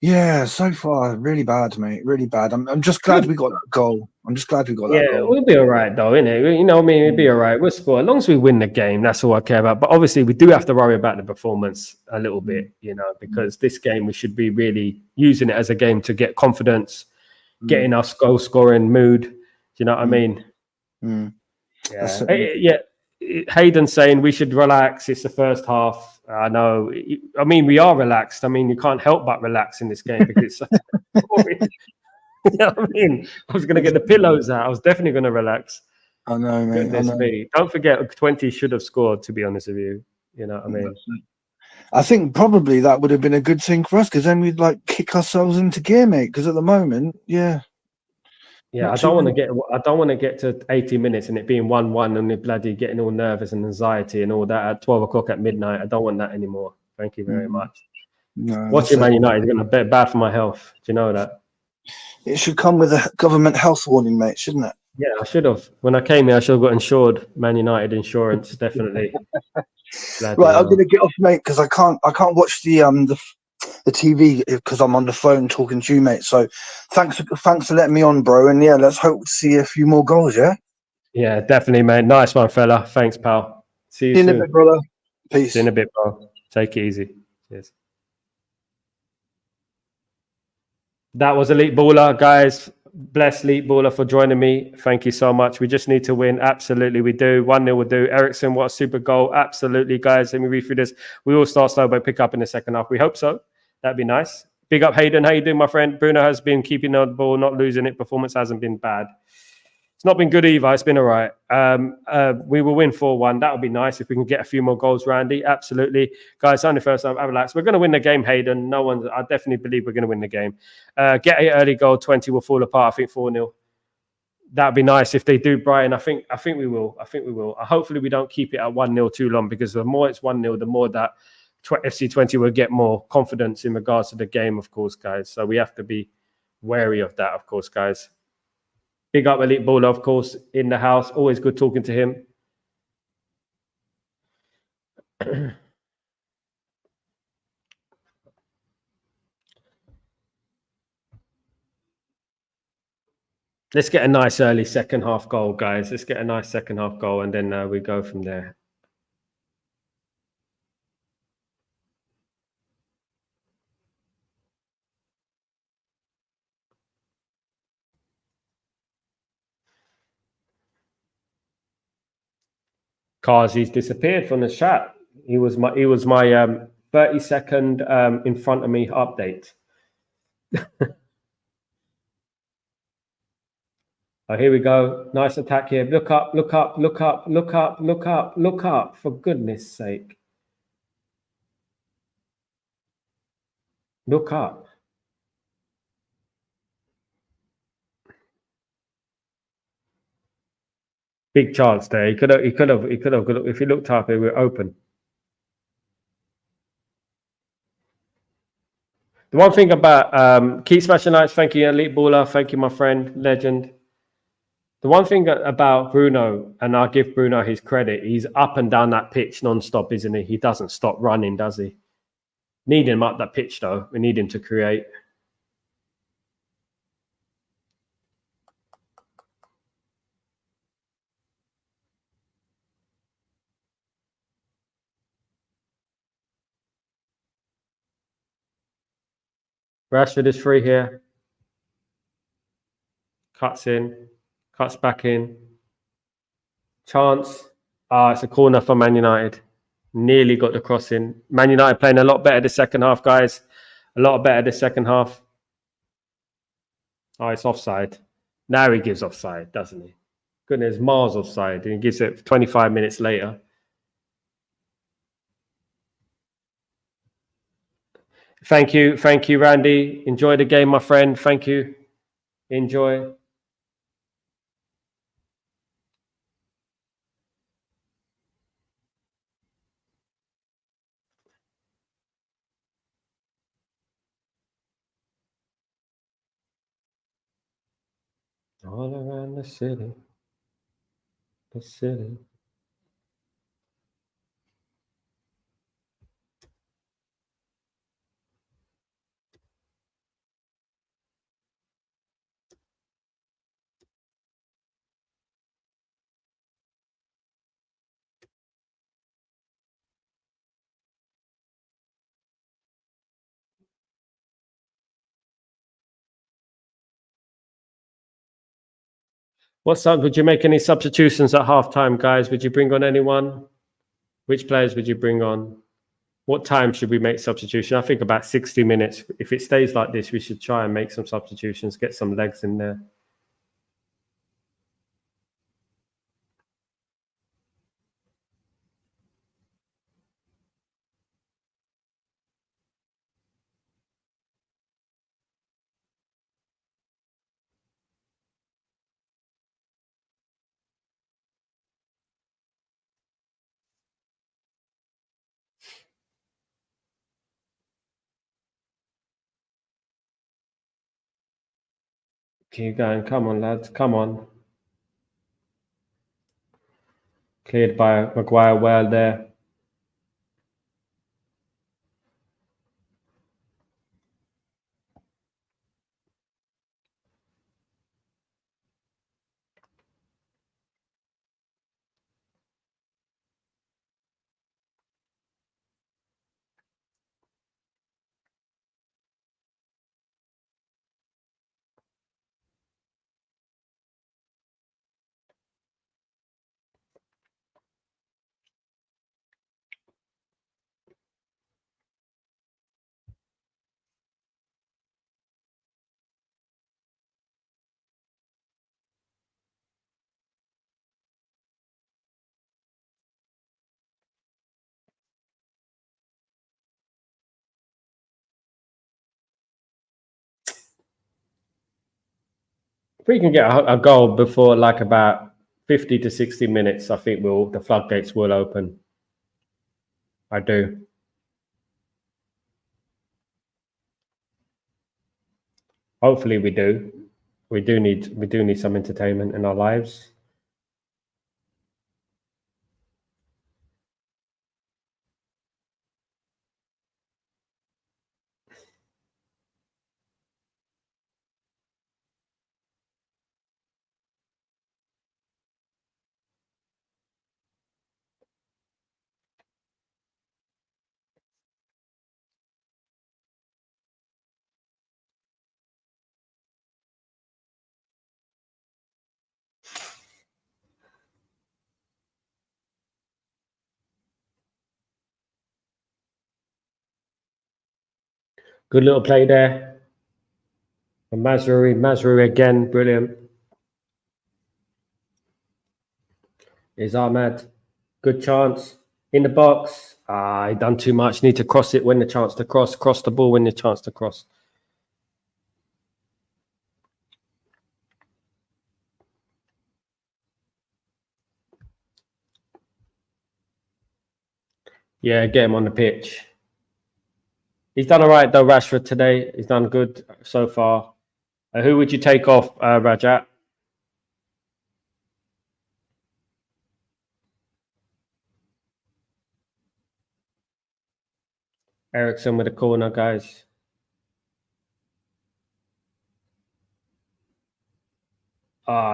yeah, so far, really bad, mate. Really bad. I'm just glad we got that goal. I'm just glad we got that Yeah, goal. we'll be all right, though, innit? You know what I mean? We'll be all right. We'll score. As long as we win the game, that's all I care about. But obviously, we do have to worry about the performance a little bit, you know, because this game, we should be really using it as a game to get confidence, getting our goal scoring mood. Do you know what I mean? That's Yeah. it. Yeah. Hayden's saying we should relax. It's the first half. I know. I mean, we are relaxed. I mean, you can't help but relax in this game because it's so boring. You know what I mean? I was going to get the pillows out. I was definitely going to relax. I know, mate. I Goodness know. me. Don't forget, Twente should have scored, to be honest with you. You know what I mean? I think probably that would have been a good thing for us because then we'd like kick ourselves into gear, mate. Because at the moment, yeah, Yeah, not I too. don't want to get to 80 minutes and it being 1-1 and the bloody getting all nervous and anxiety and all that at 12 o'clock at midnight. I don't want that anymore. Thank you very much. No, that's Watching Man it. United is going to be bad for my health. Do you know that? It should come with a government health warning, mate, shouldn't it? Yeah, I should have. When I came here, I should have got insured. Man United insurance, definitely. Bloody Right, I'm hell. gonna get off, mate, because I can't watch the TV because I'm on the phone talking to you, mate. So thanks for letting me on, bro. And yeah, let's hope to see a few more goals. Yeah. Yeah, definitely, mate. Nice one, fella. Thanks, pal. See you See you in a bit, soon. brother. See you in Peace. a bit, bro. Take it easy. Cheers. That was Elite Baller, guys. Bless Elite Baller for joining me. Thank you so much. We just need to win. Absolutely, we do. 1-0 will do. Ericsson, what a super goal. Absolutely, guys. Let me read through this. We all start slow, but pick up in the second half. We hope so. That'd be nice. Big up, Hayden. How you doing, my friend? Bruno has been keeping on the ball, not losing it. Performance hasn't been bad. It's not been good either. It's been all right. We will win 4-1. That would be nice if we can get a few more goals, Randy. Absolutely. Guys, only first time. Relax. We're going to win the game, Hayden. I definitely believe we're going to win the game. Get an early goal, Twente will fall apart. I think 4-0. That'd be nice if they do, Brian. I think we will. I think we will. Hopefully, we don't keep it at 1-0 too long because the more it's 1-0, the more that FC Twente will get more confidence in regards to the game, of course, guys. So we have to be wary of that, of course, guys. Big up Elite Baller, of course, in the house. Always good talking to him. Let's get a nice early second half goal, guys. Let's get a nice second half goal, and then we go from there. Cars, he's disappeared from the chat. He was my 30-second in front of me update. Oh, here we go. Nice attack here. Look up, look up, look up, look up, look up, look up. For goodness sake. Look up. Big chance there. He could have, if he looked up, it would open. The one thing about keep smashing lights, thank you, Elite Baller, thank you, my friend, legend. The one thing about Bruno, and I'll give Bruno his credit, he's up and down that pitch non-stop, isn't he? He doesn't stop running, does he? Need him up that pitch, though. We need him to create. Rashford is free here. Cuts in. Cuts back in. Chance. It's a corner for Man United. Nearly got the cross in. Man United playing a lot better the second half, guys. A lot better the second half. Oh, it's offside. Now he gives offside, doesn't he? Goodness, miles offside. And he gives it 25 minutes later. Thank you, Randy. Enjoy the game, my friend. Thank you. Enjoy. All around the city. That's silly. What time would you make any substitutions at halftime, guys? Would you bring on anyone? Which players would you bring on? What time should we make substitution? I think about 60 minutes. If it stays like this, we should try and make some substitutions, get some legs in there. Keep going. Come on, lads. Come on. Cleared by Maguire well there. If we can get a goal before like about 50 to 60 minutes, I think the floodgates will open. I do. Hopefully we do. We do need some entertainment in our lives. Good little play there. And Mazraoui again, brilliant. Is Ahmad. Good chance. In the box. He done too much. Need to cross it when the chance to cross. Cross the ball when the chance to cross. Yeah, get him on the pitch. He's done all right though, Rashford, today. He's done good so far. Who would you take off, Rajat? Ericsson with a corner, guys.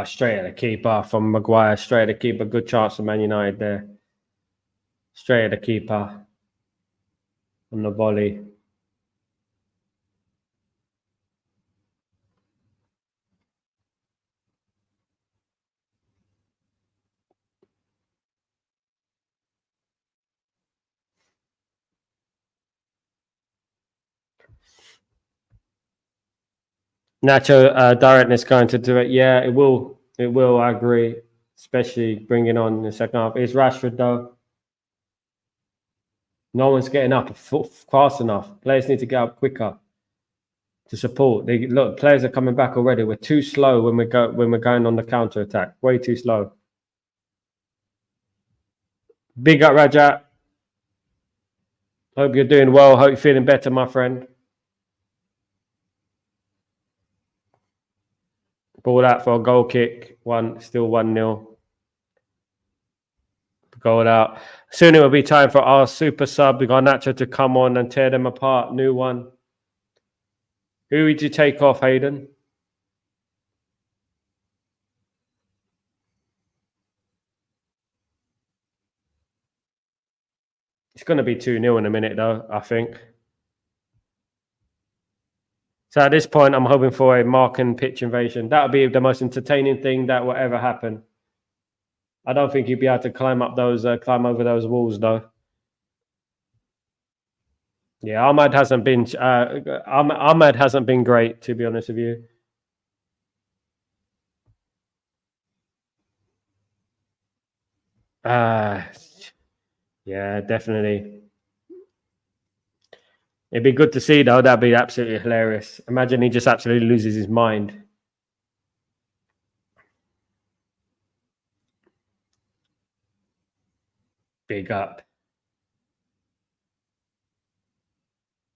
Straight at the keeper from Maguire. Straight at the keeper. Good chance for Man United there. Straight at the keeper on the volley. Nacho directness going to do it. Yeah, it will. It will. I agree. Especially bringing on the second half. It's Rashford though. No one's getting up fast enough. Players need to get up quicker to support. Look, players are coming back already. We're too slow when we're going on the counter attack. Way too slow. Big up, Rajat. Hope you're doing well. Hope you're feeling better, my friend. Ball out for a goal kick. Still 1-0. Goal out. Soon it will be time for our super sub. We got Nacho to come on and tear them apart. New one. Who would you take off, Hayden? It's going to be 2-0 in a minute, though, I think. So at this point, I'm hoping for a mark and pitch invasion. That would be the most entertaining thing that will ever happen. I don't think you'd be able to climb over those walls, though. Yeah, Ahmad hasn't been great, to be honest with you. Yeah, definitely. It'd be good to see, though. That'd be absolutely hilarious. Imagine he just absolutely loses his mind. Big up.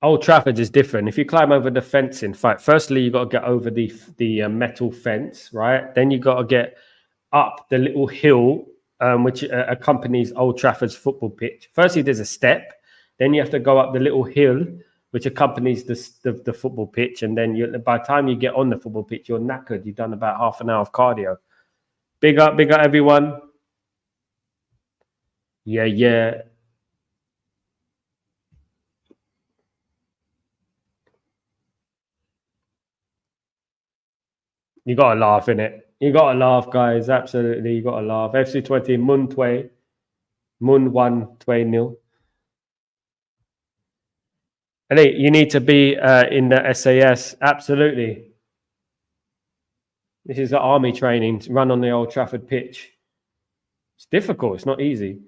Old Trafford is different. If you climb over the fencing, firstly, you got to get over the metal fence, right? Then you got to get up the little hill, which accompanies Old Trafford's football pitch. Firstly, there's a step. Then you have to go up the little hill, which accompanies the football pitch. And then by the time you get on the football pitch, you're knackered. You've done about half an hour of cardio. Big up, everyone. Yeah. You got to laugh, innit? You got to laugh, guys. Absolutely, you got to laugh. FC Twente, Mun 1-2-0. Elite, you need to be in the SAS. Absolutely. This is the army training to run on the Old Trafford pitch. It's difficult. It's not easy.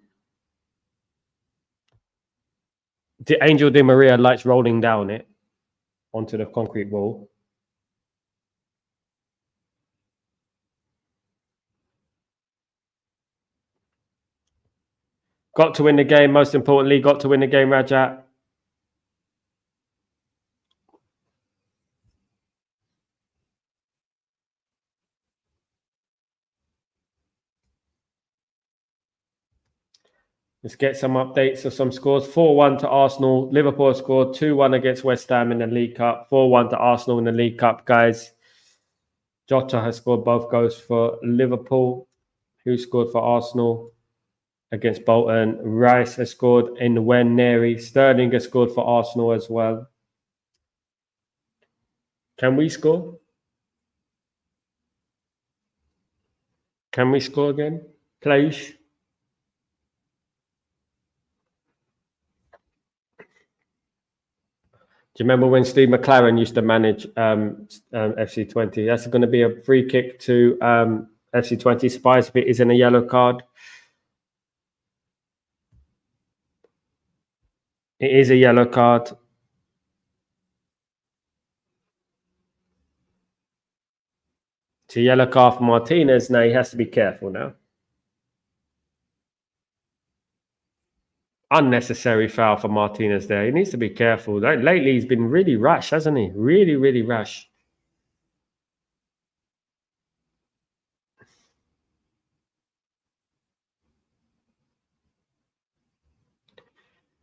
Angel Di Maria likes rolling down it onto the concrete wall. Got to win the game. Most importantly, got to win the game, Rajat. Let's get some updates of some scores. 4-1 to Arsenal. Liverpool scored 2-1 against West Ham in the League Cup. 4-1 to Arsenal in the League Cup, guys. Jota has scored both goals for Liverpool. Who scored for Arsenal against Bolton? Rice has scored in Neri. Sterling has scored for Arsenal as well. Can we score? Can we score again, please? Do you remember when Steve McLaren used to manage FC Twente? That's going to be a free kick to FC Twente. Spies if it isn't a yellow card. It is a yellow card. It's a yellow card for Martinez. Now he has to be careful now. Unnecessary foul for Martinez there. He needs to be careful. Lately, he's been really rash, hasn't he? Really, really rash.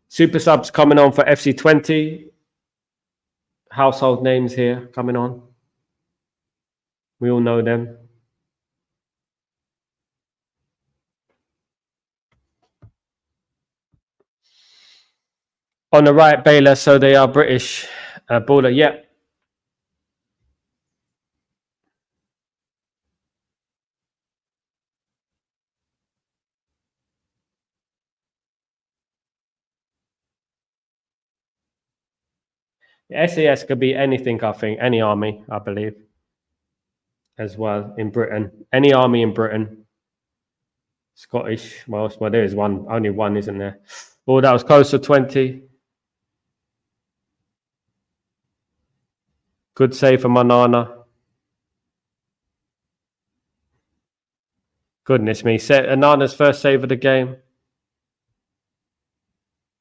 Super subs coming on for FC Twente. Household names here coming on. We all know them. On the right, Baylor, so they are British. Baller, yeah. SAS could be anything, I think. Any army, I believe. As well, in Britain. Any army in Britain. Scottish. Well, there is one. Only one, isn't there? Oh, that was close to 20. Good save for Manana. Goodness me. Anana's first save of the game.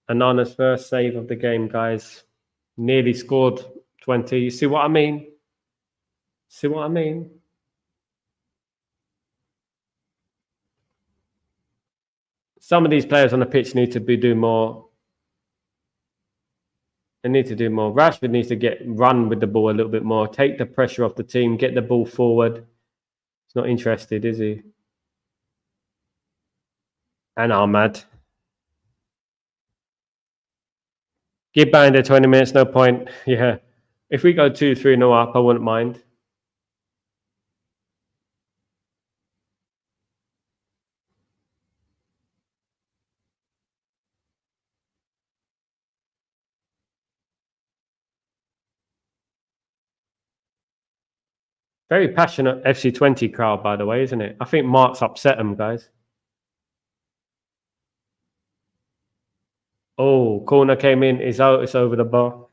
Anana's first save of the game, guys. Nearly scored 20. You see what I mean? See what I mean? Some of these players on the pitch need to do more. They need to do more. Rashford needs to run with the ball a little bit more, take the pressure off the team, get the ball forward. He's not interested, is he? And Ahmad. Give Banda 20 minutes, no point. Yeah. If we go 2-3-0 up, I wouldn't mind. Very passionate FC Twente crowd, by the way, isn't it? I think Mark's upset them, guys. Oh, corner came in. It's out. It's over the bar.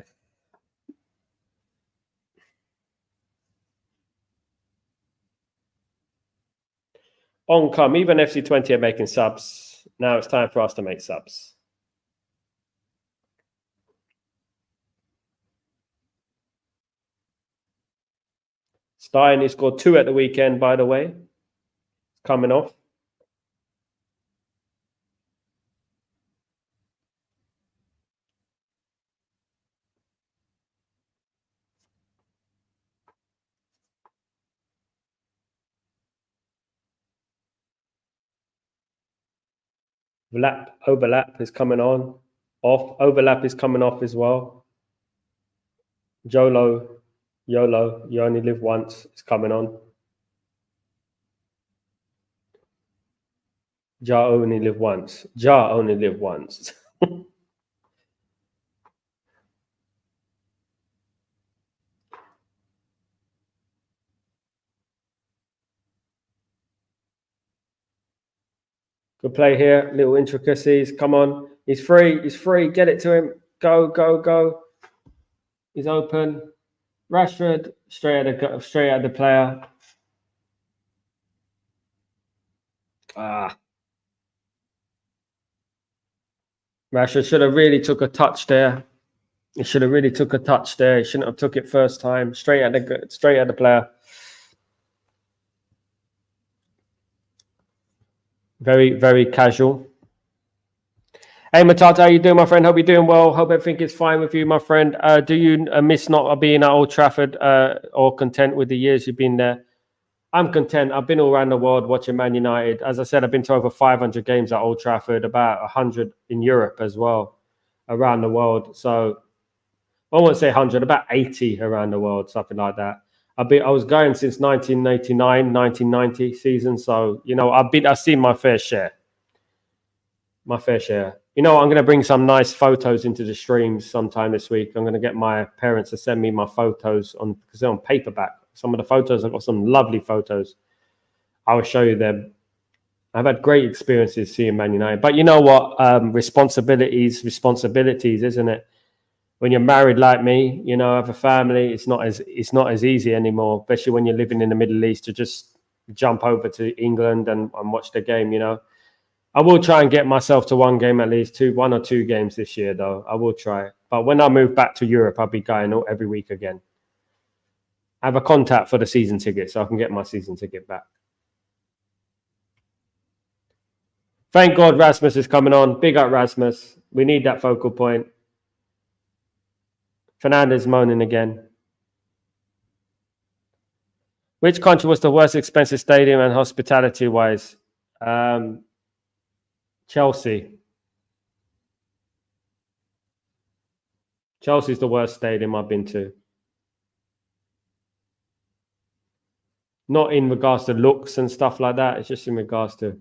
On come. Even FC Twente are making subs. Now it's time for us to make subs. Stein, he scored 2 at the weekend, by the way. Coming off. Overlap is coming on. Off. Overlap is coming off as well. YOLO, you only live once. It's coming on. Ja only live once. Ja only live once. Good play here. Little intricacies. Come on. He's free. He's free. Get it to him. Go, go, go. He's open. Rashford straight at the player. Rashford should have really took a touch there. He should have really took a touch there. He shouldn't have took it first time. Straight at the player. Very, very casual. Hey, Matata, how you doing, my friend? Hope you're doing well. Hope everything is fine with you, my friend. Do you miss not being at Old Trafford or content with the years you've been there? I'm content. I've been all around the world watching Man United. As I said, I've been to over 500 games at Old Trafford, about 100 in Europe as well, around the world. So I won't say 100, about 80 around the world, something like that. I was going since 1989, 1990 season. So, you know, I've seen my fair share. My fair share. You know, I'm going to bring some nice photos into the streams sometime this week. I'm going to get my parents to send me my photos because they're on paperback. Some of the photos, I've got some lovely photos. I will show you them. I've had great experiences seeing Man United. But you know what? Responsibilities, isn't it? When you're married like me, you know, have a family, it's not as easy anymore, especially when you're living in the Middle East, to just jump over to England and watch the game, you know. I will try and get myself to one game at least, 1 or 2 games this year, though. I will try. But when I move back to Europe, I'll be going every week again. I have a contact for the season ticket, so I can get my season ticket back. Thank God Rasmus is coming on. Big up Rasmus. We need that focal point. Fernandez moaning again. Which country was the worst expensive stadium and hospitality-wise? Chelsea. Chelsea's the worst stadium I've been to. Not in regards to looks and stuff like that. It's just in regards to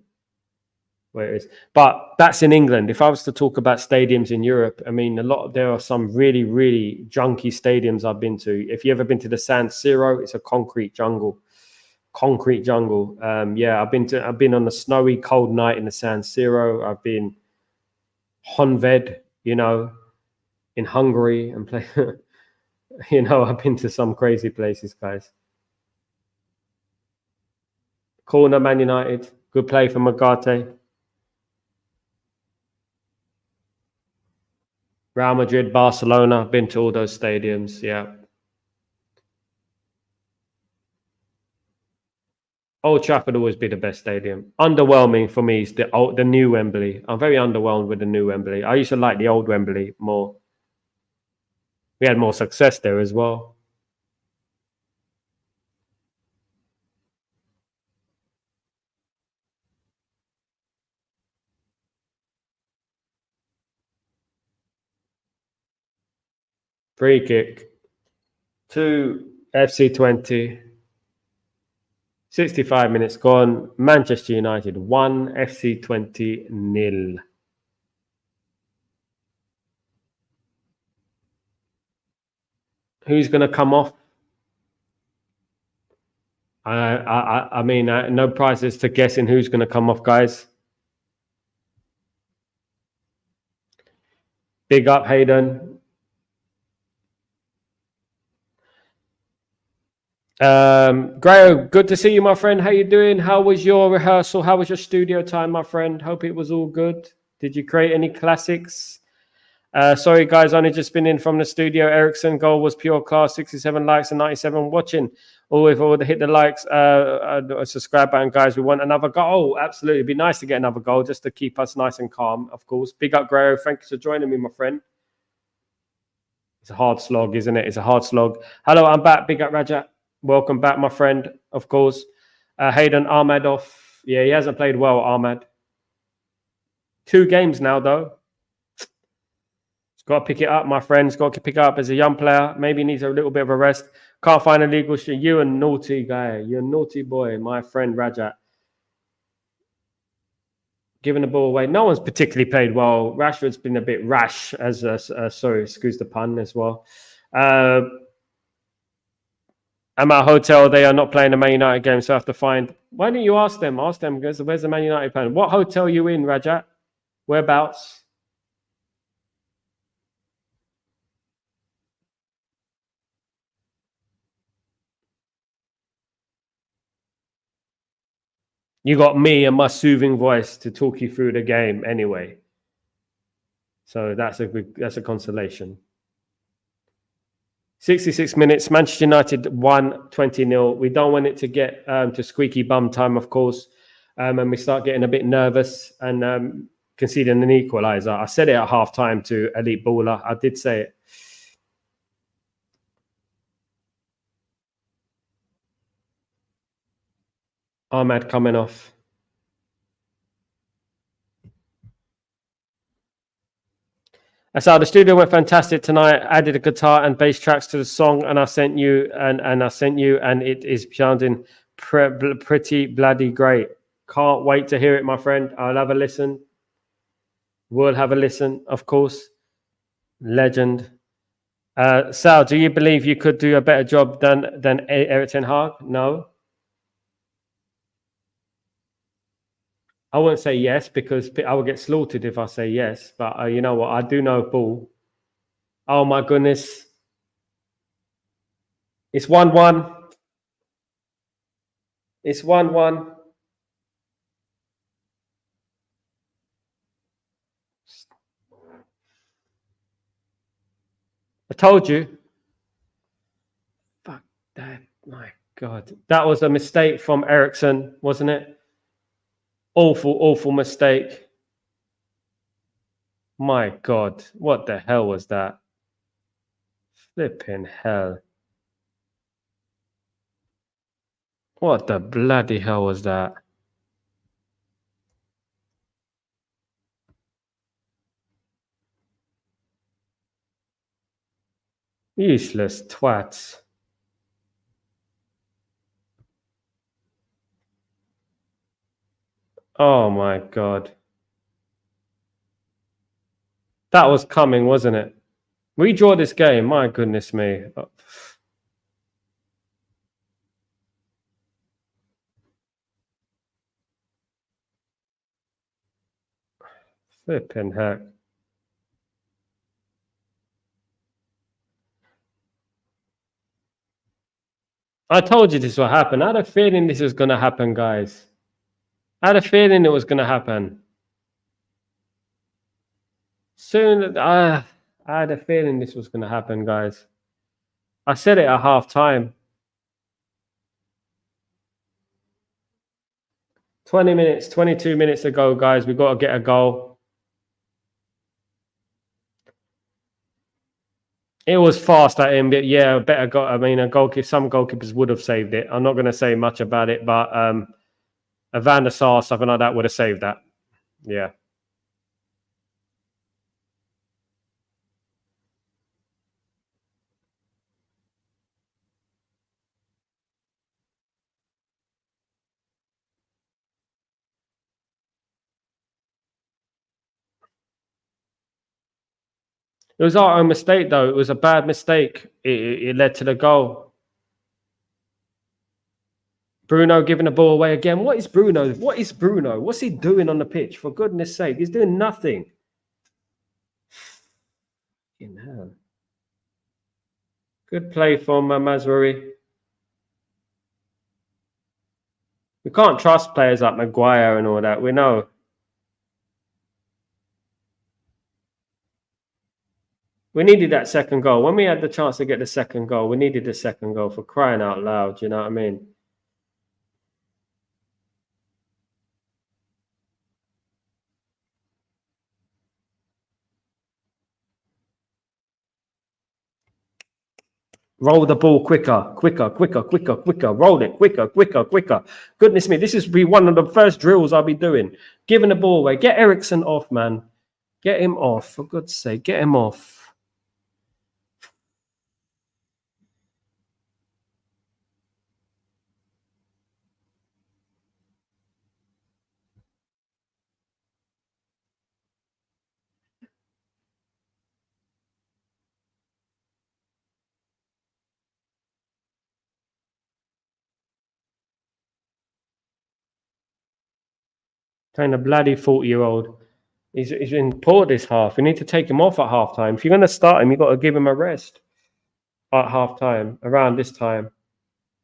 where it is. But that's in England. If I was to talk about stadiums in Europe, I mean, there are some really, really junky stadiums I've been to. If you've ever been to the San Siro, it's a concrete jungle. Yeah, I've been on a snowy, cold night in the San Siro. I've been Honved, you know, in Hungary and play. You know, I've been to some crazy places, guys. Corner, Man United. Good play for Magate. Real Madrid, Barcelona. I've been to all those stadiums. Yeah. Old Trafford will always be the best stadium. Underwhelming for me is the new Wembley. I'm very underwhelmed with the new Wembley. I used to like the old Wembley more. We had more success there as well. Free kick to FC Twente. 65 minutes gone. Manchester United 1, FC Twente 0. Who's going to come off? I mean, no prizes to guessing who's going to come off, guys. Big up, Hayden. Grayo, good to see you, my friend. How you doing? How was your rehearsal? How was your studio time, my friend? Hope it was all good. Did you create any classics? Sorry, guys, only just been in from the studio. Ericsson goal was pure class. 67 likes and 97 watching. Oh, if I would hit the likes, subscribe button, guys. We want another goal. Oh, absolutely. It'd be nice to get another goal just to keep us nice and calm, of course. Big up, Grayo. Thank you for joining me, my friend. It's a hard slog, isn't it? It's a hard slog. Hello, I'm back. Big up, Rajat. Welcome back, my friend, of course. Hayden Ahmed off. Yeah, he hasn't played well, Ahmed. 2 games now, though. Got to pick it up, my friends. Got to pick it up as a young player. Maybe needs a little bit of a rest. Can't find a legal shit. You're a naughty guy. You're a naughty boy, my friend Rajat. Giving the ball away. No one's particularly played well. Rashford's been a bit rash, sorry, excuse the pun as well. I'm at a hotel. They are not playing the Man United game, so I have to find. Why don't you ask them? Ask them, because where's the Man United playing? What hotel are you in, Rajat? Whereabouts? You got me and my soothing voice to talk you through the game anyway. So that's a consolation. 66 minutes, Manchester United 1, 20-0. We don't want it to get to squeaky bum time, of course, and we start getting a bit nervous and conceding an equalizer. I said it at half-time to Elite Baller. I did say it. Ahmad coming off. That's how the studio went fantastic tonight. Added a guitar and bass tracks to the song, and I sent you, and it is sounding pretty bloody great. Can't wait to hear it, my friend. I'll have a listen. We'll have a listen, of course. Legend. Sal, do you believe you could do a better job than Erik ten Hag? No. I won't say yes because I will get slaughtered if I say yes. But you know what? I do know ball. Oh, my goodness. It's 1-1. It's 1-1. I told you. Fuck that. My God. That was a mistake from Ericsson, wasn't it? Awful mistake. My God, what the hell was that? Flipping hell. What the bloody hell was that? Useless twats. Oh my God. That was coming, wasn't it? We draw this game, my goodness me. Flipping heck. I told you this will happen. I had a feeling this was going to happen, guys. I had a feeling it was going to happen. Soon, I had a feeling this was going to happen, guys. I said it at half time. 20 minutes, 22 minutes to go, guys. We've got to get a goal. It was fast at him, but yeah, better goal. I mean, some goalkeepers would have saved it. I'm not going to say much about it, but a Van der Sar, something like that, would have saved that. Yeah. It was our own mistake, though. It was a bad mistake. It led to the goal. Bruno giving the ball away again. What is Bruno? What is Bruno? What's he doing on the pitch? For goodness sake, he's doing nothing. Good play from Mazraoui. We can't trust players like Maguire and all that. We know. We needed that second goal. When we had the chance to get the second goal, we needed the second goal, for crying out loud. You know what I mean? Roll the ball quicker. Roll it quicker. Goodness me, this is be one of the first drills I'll be doing. Giving the ball away. Get Ericsson off, man. Get him off. For God's sake, get him off. Kind of bloody 40-year-old. He's been poor this half. We need to take him off at halftime. If you're going to start him, you've got to give him a rest at halftime, around this time.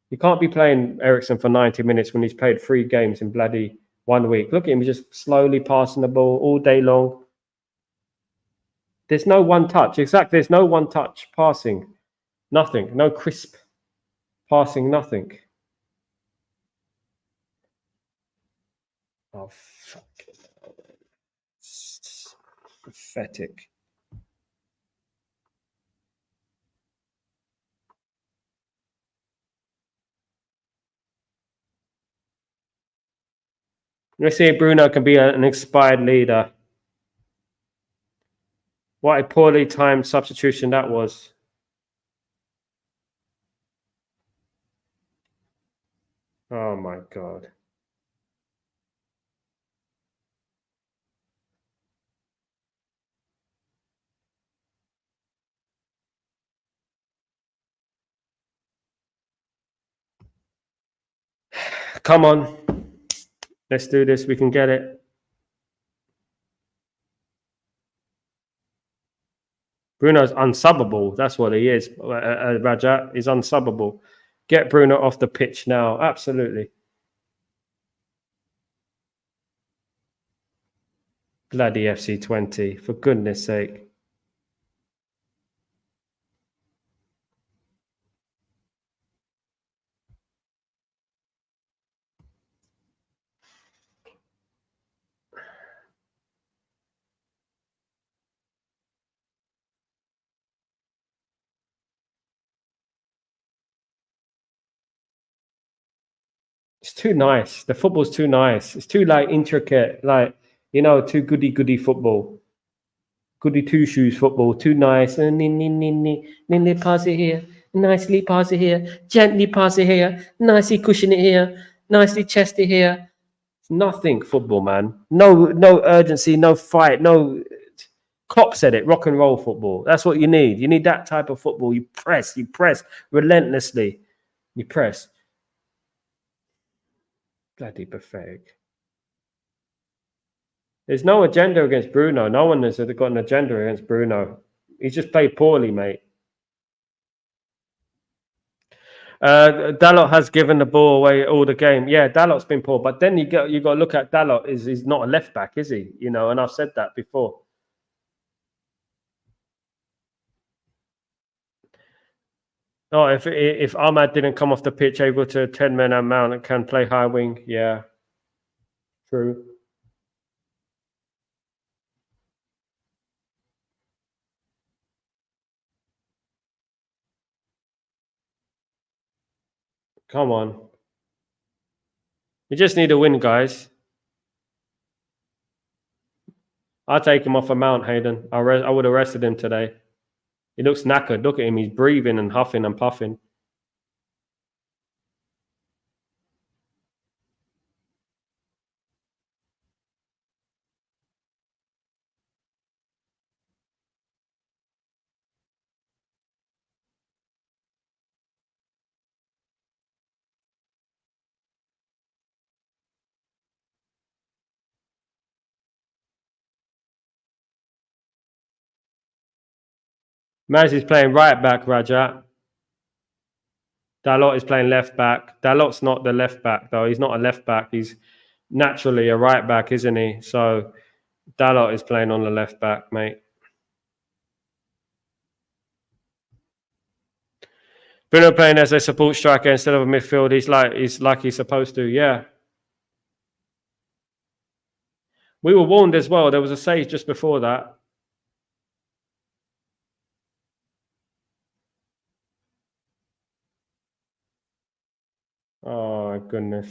You can't be playing Ericsson for 90 minutes when he's played 3 games in bloody 1 week. Look at him, he's just slowly passing the ball all day long. There's no one touch. Exactly, there's no one touch passing. Nothing. No crisp passing, nothing. Oh, fuck. Pathetic. Let's see if Bruno can be an inspired leader. What a poorly timed substitution that was. Oh my God. Come on. Let's do this. We can get it. Bruno's unsubbable. That's what he is. Rajat is unsubbable. Get Bruno off the pitch now. Absolutely. Bloody FC Twente. For goodness sake. It's too nice. The football's too nice. It's too intricate, too goody football. Goody two shoes football, too nice. Ninny pass it here. Nicely pass it here. Gently pass it here. Nicely cushion it here. Nicely chest it here. Nothing football, man. No urgency, no fight, no. Klopp said it. Rock and roll football. That's what you need. You need that type of football. You press relentlessly. You press. Bloody pathetic. There's no agenda against Bruno. No one has got an agenda against Bruno. He's just played poorly, mate. Dalot has given the ball away all the game. Yeah, Dalot's been poor, but then you got to look at Dalot. He's not a left back, is he? And I've said that before. Oh, if Ahmad didn't come off the pitch able to 10-man mount and can play high wing, yeah. True. Come on. We just need a win, guys. I'll take him off a mount, Hayden. I would have rested him today. He looks knackered. Look at him. He's breathing and huffing and puffing. Maz is playing right back, Rajat. Dalot is playing left back. Dalot's not the left back, though. He's not a left back. He's naturally a right back, isn't he? So Dalot is playing on the left back, mate. Bruno playing as a support striker instead of a midfield. He's like he's supposed to. Yeah. We were warned as well. There was a save just before that. Oh, goodness.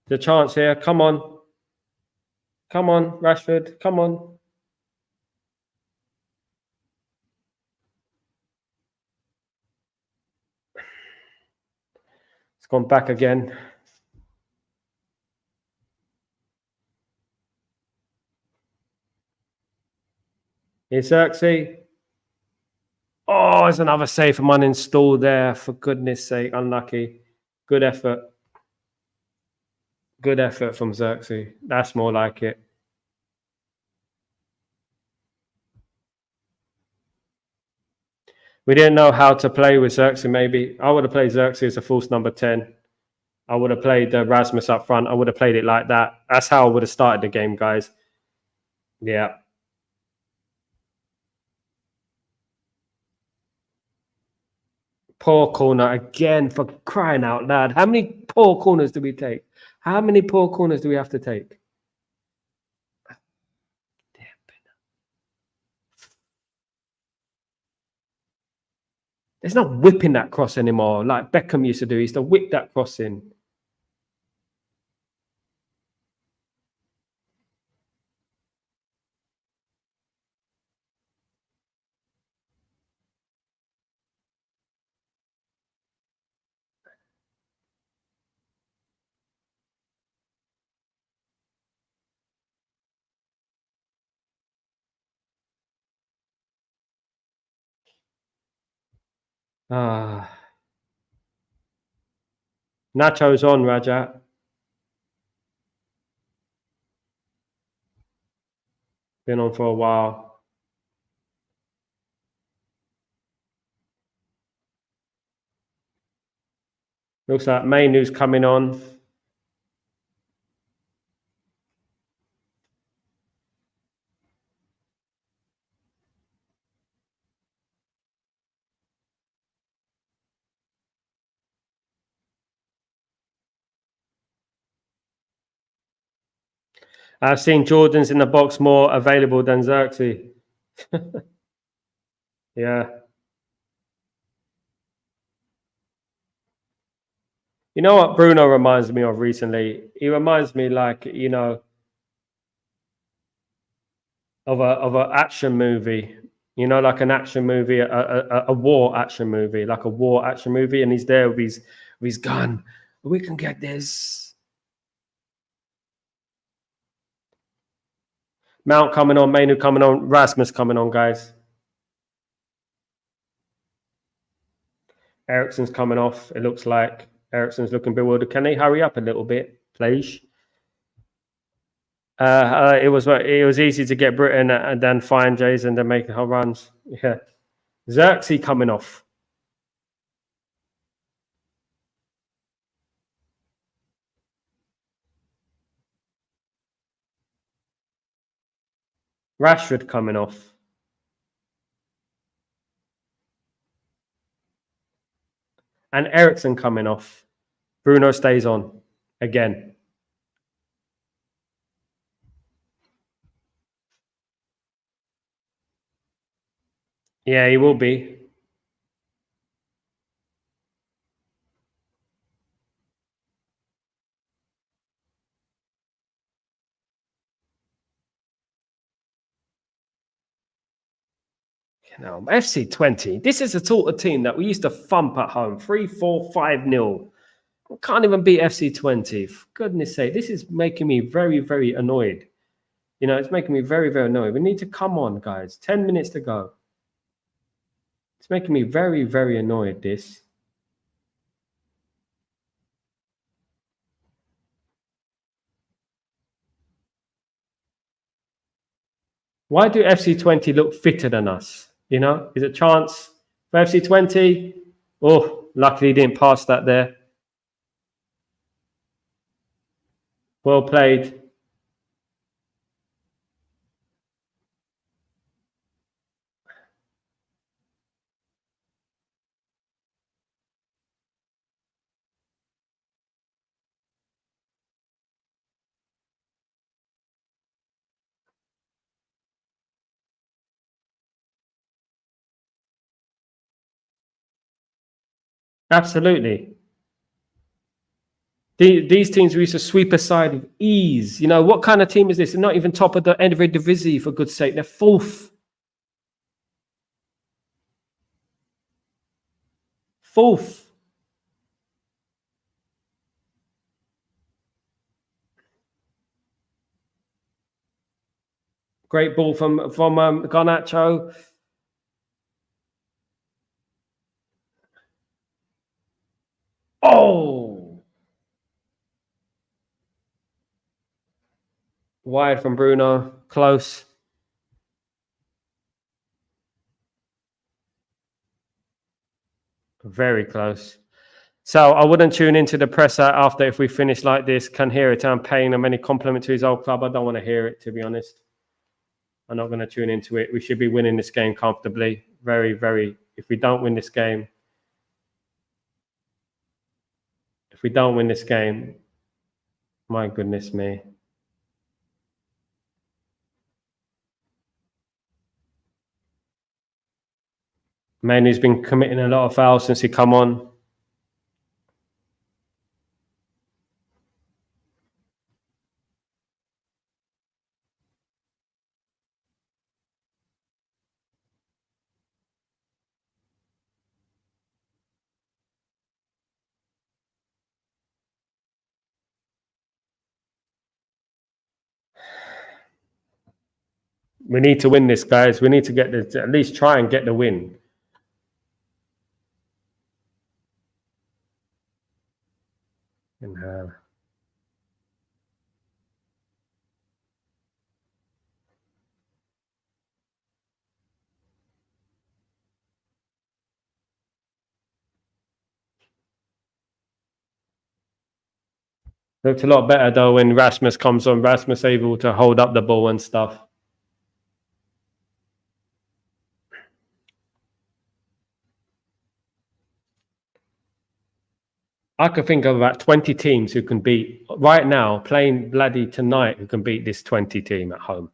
The chance here. Come on. Come on, Rashford. Come on. It's gone back again. Here's Xerxes. Oh, there's another save from uninstalled there. For goodness sake, unlucky. Good effort. Good effort from Xerxes. That's more like it. We didn't know how to play with Xerxes, maybe. I would have played Xerxes as a false number 10. I would have played Rasmus up front. I would have played it like that. That's how I would have started the game, guys. Yeah. Poor corner again, for crying out loud. How many poor corners do we take? How many poor corners do we have to take? There's no whipping that cross anymore like Beckham used to do. He used to whip that cross in. Nacho's on, Raja. Been on for a while. Looks like Mainu's coming on. I've seen Jordan's in the box more available than Xerxes. Yeah. You know what Bruno reminds me of recently? He reminds me like, you know, of a action movie. You know, like an action movie, a war action movie, like a war action movie, and he's there with his gun. We can get this. Mount coming on, Mainu coming on, Rasmus coming on, guys. Ericsson's coming off. It looks like Ericsson's looking bewildered. Can they hurry up a little bit, please? It was easy to get Britain and then find Jays and then make her runs. Yeah. Xerxes coming off. Rashford coming off. And Ericsson coming off. Bruno stays on again. Yeah, he will be. You know, FC Twente. This is the sort of team that we used to thump at home, 3-4, 5-0. Can't even beat FC Twente. For goodness sake, this is making me very, very annoyed. You know, it's making me very, very annoyed. We need to come on, guys. 10 minutes to go. It's making me very, very annoyed, this. Why do FC Twente look fitter than us? You know, is it a chance for FC Twente? Oh, luckily he didn't pass that there. Well played. Absolutely. These teams we used to sweep aside with ease. You know, what kind of team is this? They're not even top of the Eredivisie, for good's sake. They're fourth. Fourth. Great ball from Garnacho. Oh! Wide from Bruno. Close. Very close. So I wouldn't tune into the presser after if we finish like this. Can hear it. I'm paying him any compliment to his old club. I don't want to hear it, to be honest. I'm not going to tune into it. We should be winning this game comfortably. Very, very. If we don't win this game, my goodness me. Manu's been committing a lot of fouls since he come on. We need to win this, guys. We need to get this, at least try and get the win. And looked a lot better though when Rasmus comes on. Rasmus able to hold up the ball and stuff. I could think of about 20 teams who can beat, right now, playing bloody tonight, who can beat this 20 team at home.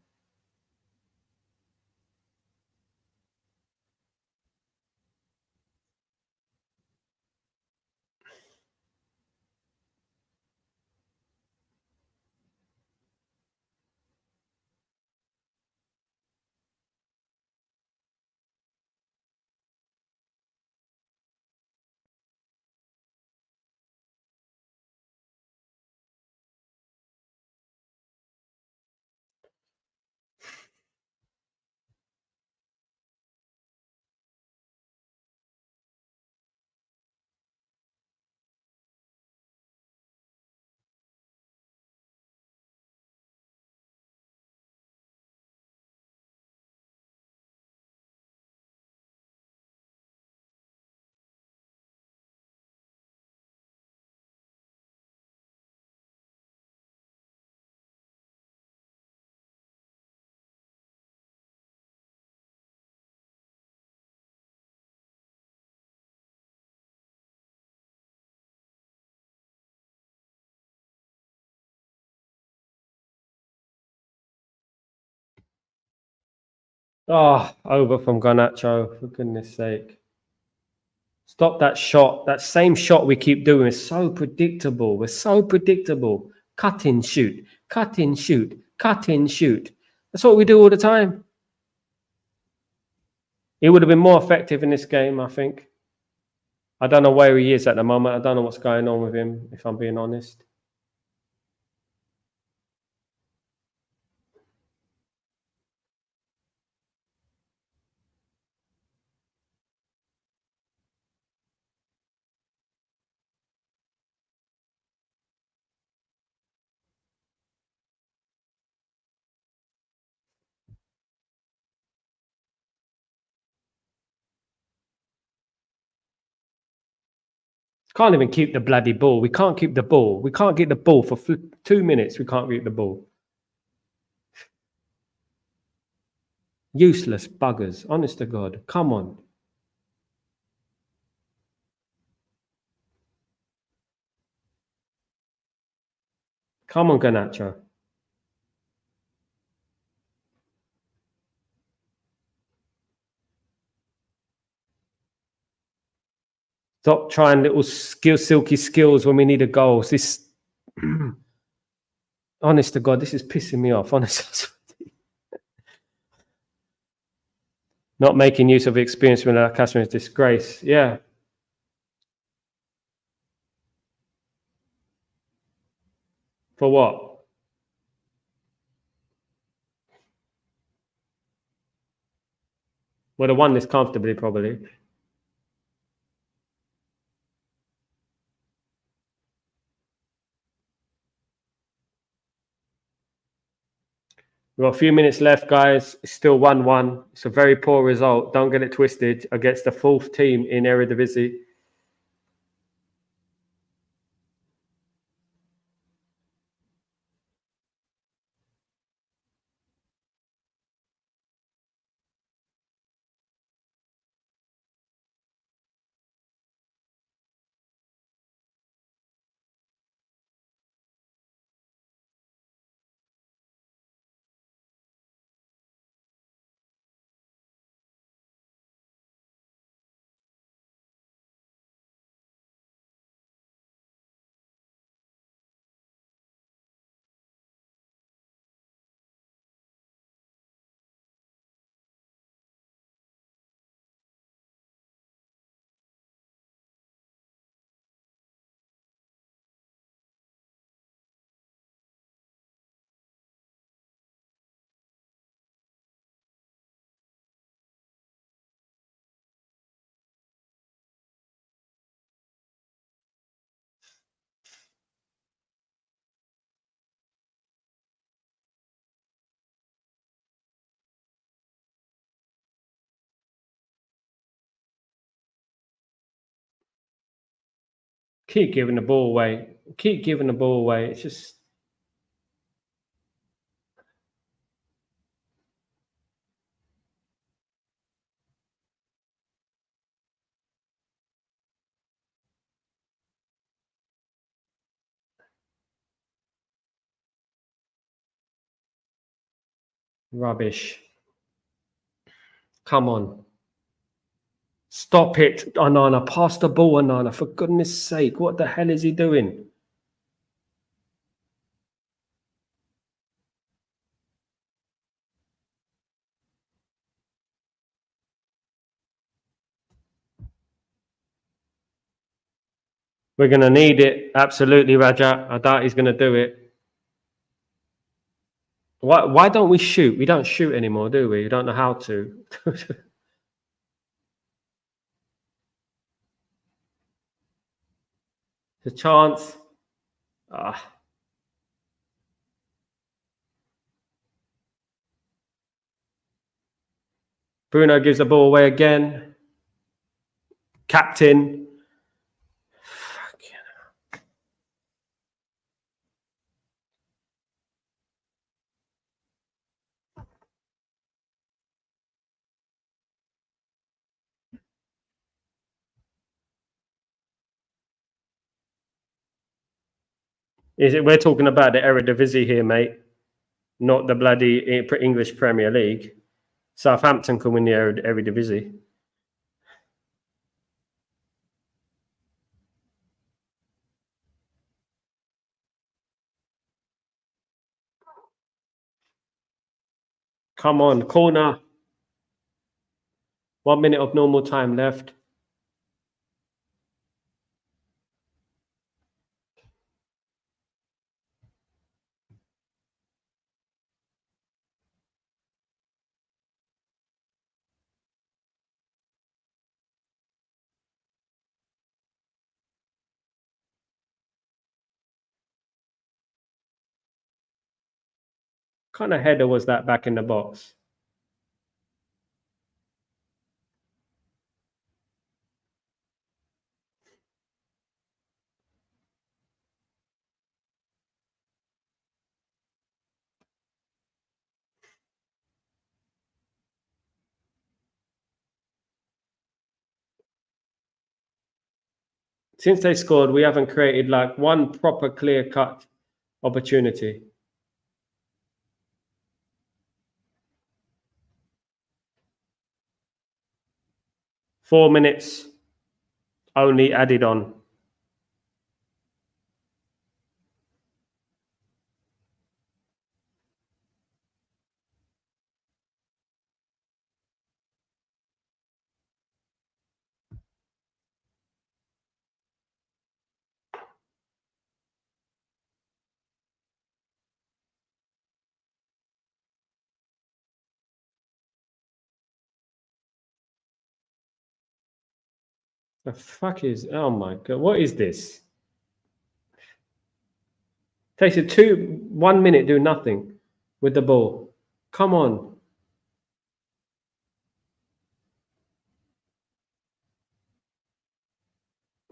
Oh, over from Garnacho, for goodness sake. Stop that shot. That same shot we keep doing is so predictable. We're so predictable. Cut in, shoot. Cut in, shoot. Cut in, shoot. That's what we do all the time. He would have been more effective in this game, I think. I don't know where he is at the moment. I don't know what's going on with him, if I'm being honest. Can't even keep the bloody ball. We can't keep the ball. We can't get the ball for 2 minutes. We can't keep the ball. Useless buggers. Honest to God. Come on. Come on, Garnacho. Stop trying little silky skills when we need a goal. This, honest to God, this is pissing me off. Honestly, not making use of experience when our customer is disgrace. Yeah. For what? Would have won this comfortably, probably. We've got a few minutes left, guys. It's still 1-1. It's a very poor result. Don't get it twisted. Against the fourth team in Eredivisie. Keep giving the ball away. Keep giving the ball away. It's just rubbish. Come on. Stop it, Anana. Pass the ball, Anana. For goodness sake, what the hell is he doing? We're going to need it. Absolutely, Raja. I doubt he's going to do it. Why don't we shoot? We don't shoot anymore, do we? We don't know how to. The chance. Bruno gives the ball away again. Captain. We're talking about the Eredivisie here, mate, not the bloody English Premier League. Southampton can win the Eredivisie. Come on, corner. 1 minute of normal time left. What kind of header was that back in the box? Since they scored, we haven't created like one proper clear-cut opportunity. Four minutes only added on. The fuck is, oh my God, what is this? Takes you 1 minute, do nothing with the ball. Come on.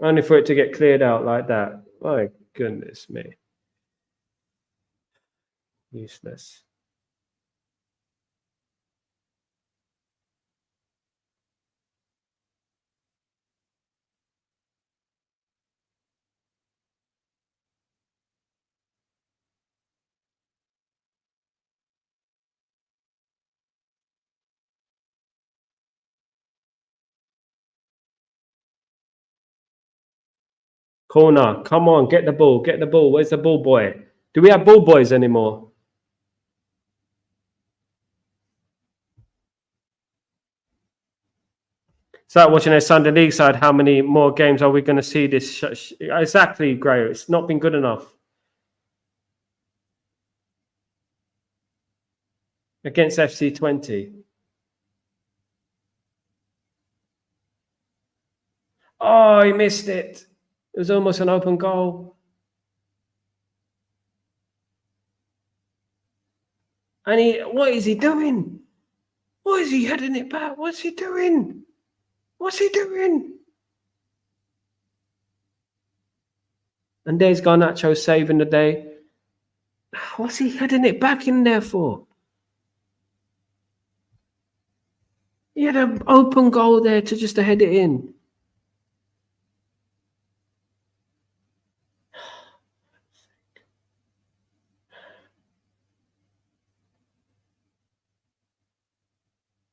Only for it to get cleared out like that. My goodness me. Useless. Corner, come on, get the ball, get the ball. Where's the ball boy? Do we have ball boys anymore? Start watching a Sunday League side. How many more games are we going to see this? Exactly, Gray. It's not been good enough. Against FC Twente. Oh, he missed it. It was almost an open goal. And what is he doing? What is he heading it back? What's he doing? What's he doing? And there's Garnacho saving the day. What's he heading it back in there for? He had an open goal there to just to head it in.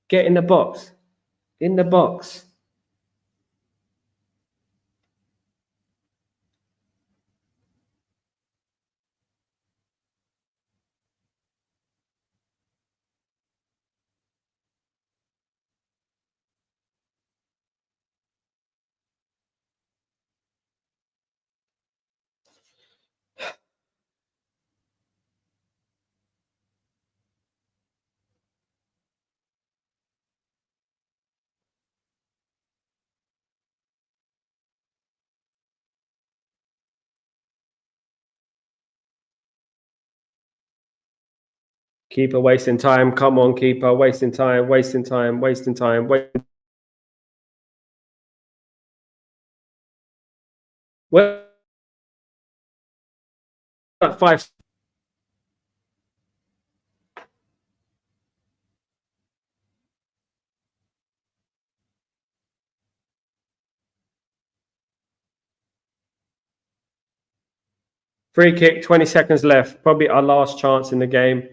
Get in the box. In the box. Keeper wasting time. Come on, keeper. Wasting time, wasting time, wasting time. Well, 5. Free kick, 20 seconds left. Probably our last chance in the game.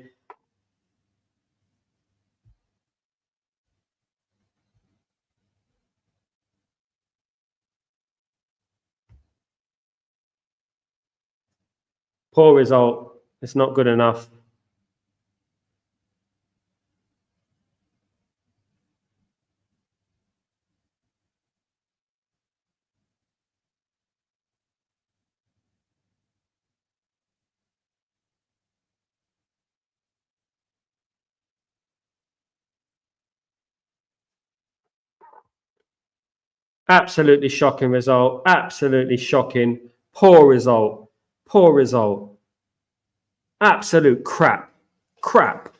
Poor result. It's not good enough. Absolutely shocking result. Absolutely shocking. Poor result. Poor result. Absolute crap. Crap.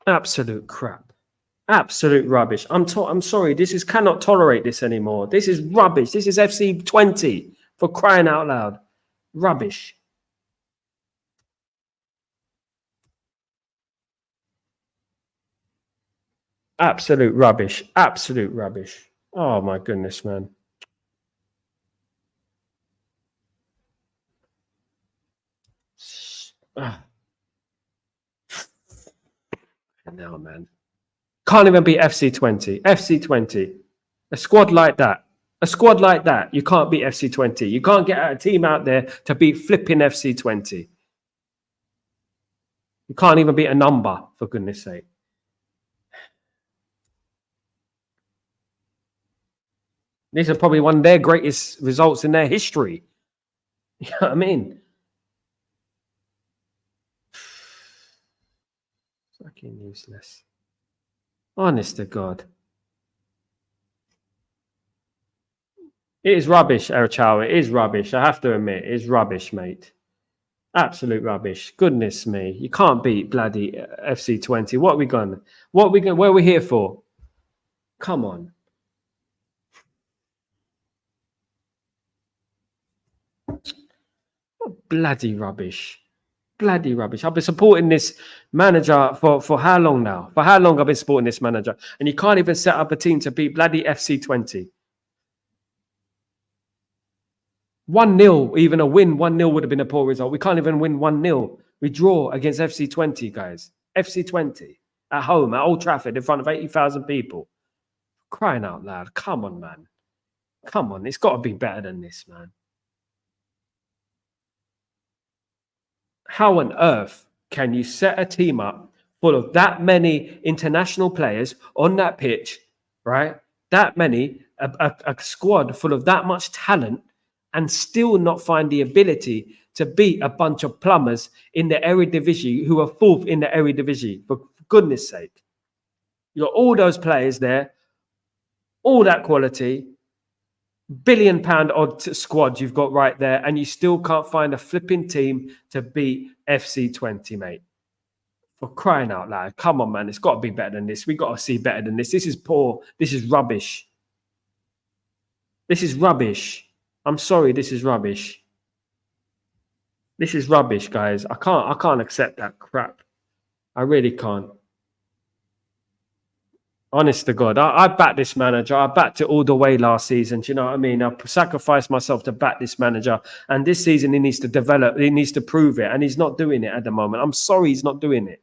Absolute crap. Absolute rubbish. I'm sorry. This cannot tolerate this anymore. This is rubbish. This is FC Twente, for crying out loud. Rubbish. Absolute rubbish. Absolute rubbish. Oh my goodness, man. No, man. Can't even beat FC Twente. FC Twente. A squad like that. A squad like that. You can't beat FC Twente. You can't get a team out there to beat flipping FC Twente. You can't even beat a number, for goodness sake. These are probably one of their greatest results in their history. You know what I mean? Fucking useless. Honest to God. It is rubbish, Erachao. It is rubbish. I have to admit, it is rubbish, mate. Absolute rubbish. Goodness me. You can't beat bloody FC Twente. What are we going? What are we going? Where are we here for? Come on. Bloody rubbish. Bloody rubbish. I've been supporting this manager for how long now? For how long I've been supporting this manager? And you can't even set up a team to beat bloody FC Twente. 1-0, even a win, 1-0 would have been a poor result. We can't even win 1-0. We draw against FC Twente, guys. FC Twente at home, at Old Trafford, in front of 80,000 people. Crying out loud. Come on, man. Come on. It's got to be better than this, man. How on earth can you set a team up full of that many international players on that pitch, right? That many, a squad full of that much talent, and still not find the ability to beat a bunch of plumbers in the Eredivisie who are fourth in the Eredivisie, for goodness sake. You got all those players there, all that quality, £1 billion odd squad you've got right there, and you still can't find a flipping team to beat FC Twente, mate. For crying out loud. Come on, man. It's got to be better than this. We got to see better than this. This is poor. This is rubbish. This is rubbish. I'm sorry, this is rubbish. This is rubbish, guys. I can't accept that crap. I really can't. Honest to God, I backed this manager. I backed it all the way last season. Do you know what I mean? I sacrificed myself to back this manager. And this season, he needs to develop. He needs to prove it. And he's not doing it at the moment. I'm sorry he's not doing it.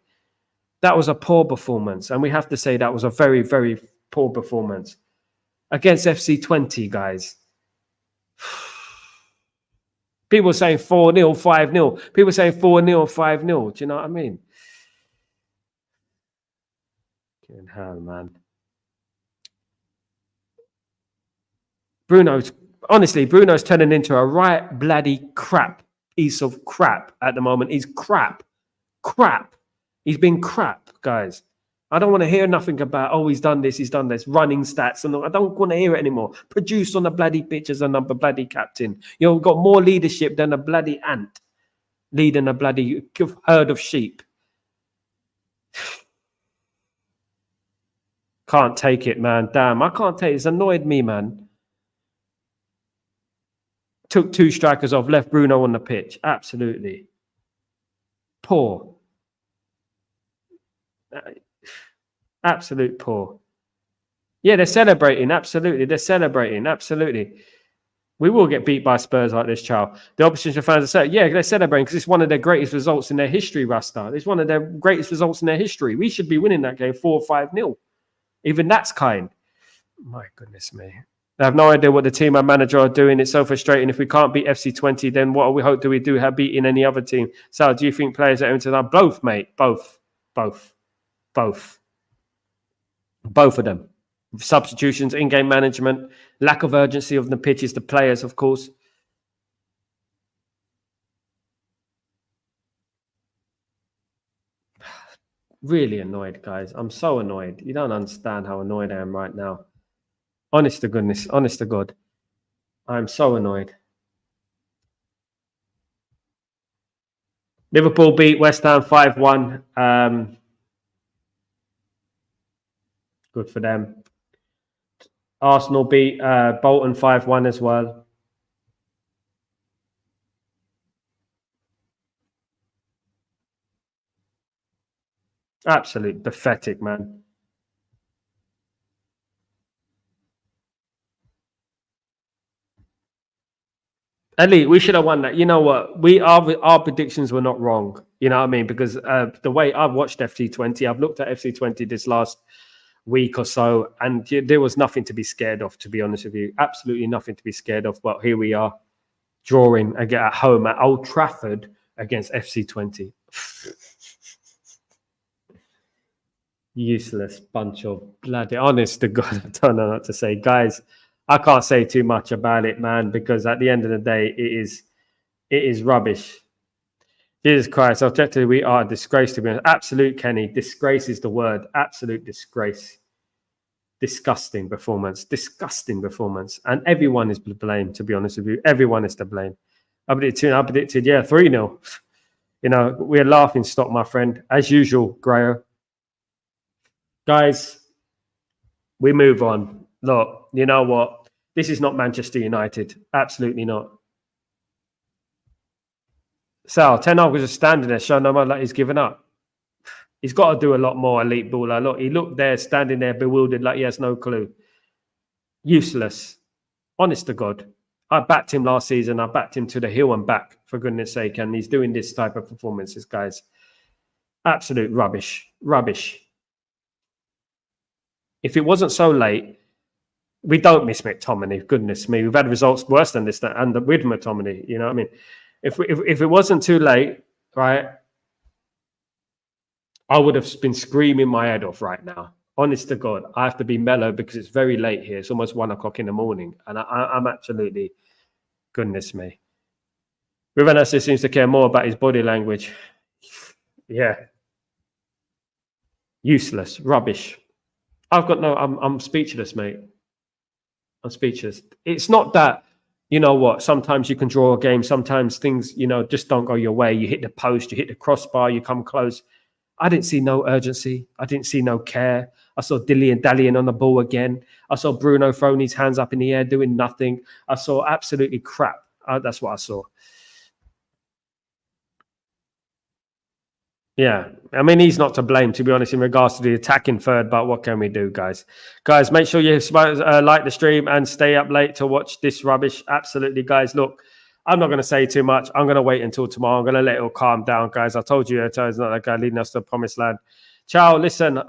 That was a poor performance. And we have to say that was a very, very poor performance. Against FC Twente, guys. People saying 4-0, 5-0. People saying 4-0, 5-0. Do you know what I mean? Fucking hell, man. Bruno's turning into a right bloody crap piece of crap at the moment. He's crap. Crap. He's been crap, guys. I don't want to hear nothing about, oh, he's done this, running stats. And I don't want to hear it anymore. Produce on the bloody pitch as a number bloody captain. You've got more leadership than a bloody ant leading a bloody herd of sheep. Can't take it, man. Damn, I can't take it. It's annoyed me, man. Took 2 strikers off, left Bruno on the pitch. Absolutely. Poor. Absolute poor. Yeah, they're celebrating. Absolutely. They're celebrating. Absolutely. We will get beat by Spurs like this, child. The opposition fans are saying, yeah, they're celebrating because it's one of their greatest results in their history, Rasta. It's one of their greatest results in their history. We should be winning that game 4 or 5-0. Even that's kind. My goodness me. I have no idea what the team and manager are doing. It's so frustrating. If we can't beat FC Twente, then what we hope do we do have beating any other team? Sal, do you think players at Everton are both, mate? Both of them. Substitutions, in-game management, lack of urgency of the pitches, the players, of course. Really annoyed, guys. I'm so annoyed. You don't understand how annoyed I am right now. Honest to goodness, honest to God. I'm so annoyed. Liverpool beat West Ham 5-1. Good for them. Arsenal beat Bolton 5-1 as well. Absolute pathetic, man. Ellie, we should have won that. You know what? Our predictions were not wrong. You know what I mean? Because the way I've watched FC Twente, I've looked at FC Twente this last week or so, and there was nothing to be scared of, to be honest with you. Absolutely nothing to be scared of. But here we are, drawing again at home at Old Trafford against FC Twente. Useless bunch of bloody, honest to God, I don't know what to say. Guys, I can't say too much about it, man, because at the end of the day, it is rubbish. Jesus Christ, objectively, we are a disgrace to be honest. Absolute, Kenny. Disgrace is the word. Absolute disgrace. Disgusting performance. Disgusting performance. And everyone is to blame, to be honest with you. Everyone is to blame. I predicted, yeah, 3-0. You know, we're laughing stock, my friend. As usual, Grayo. Guys, we move on. Look, you know what? This is not Manchester United. Absolutely not. Sal, Ten Hag was just standing there, showing no man like he's given up. He's got to do a lot more, elite baller. Look, he looked there, standing there, bewildered, like he has no clue. Useless. Honest to God. I backed him last season. I backed him to the hill and back, for goodness sake. And he's doing this type of performances, guys. Absolute rubbish. Rubbish. If it wasn't so late, we don't miss McTominay. Goodness me. We've had results worse than this and with McTominay. You know what I mean? If it wasn't too late, right, I would have been screaming my head off right now. Honest to God, I have to be mellow because it's very late here. It's almost 1 o'clock in the morning. And I'm absolutely, goodness me. Ruben Assis seems to care more about his body language. Yeah. Useless. Rubbish. I'm speechless, mate. I'm speechless. It's not that, you know what, sometimes you can draw a game. Sometimes things, you know, just don't go your way. You hit the post, you hit the crossbar, you come close. I didn't see no urgency. I didn't see no care. I saw dallying on the ball again. I saw Bruno throwing his hands up in the air, doing nothing. I saw absolutely crap. That's what I saw. Yeah, I mean, he's not to blame, to be honest, in regards to the attacking third, but what can we do, guys? Guys, make sure you like the stream and stay up late to watch this rubbish. Absolutely, guys. Look, I'm not going to say too much. I'm going to wait until tomorrow. I'm going to let it all calm down, guys. I told you, it's not that guy leading us to the promised land. Ciao, listen,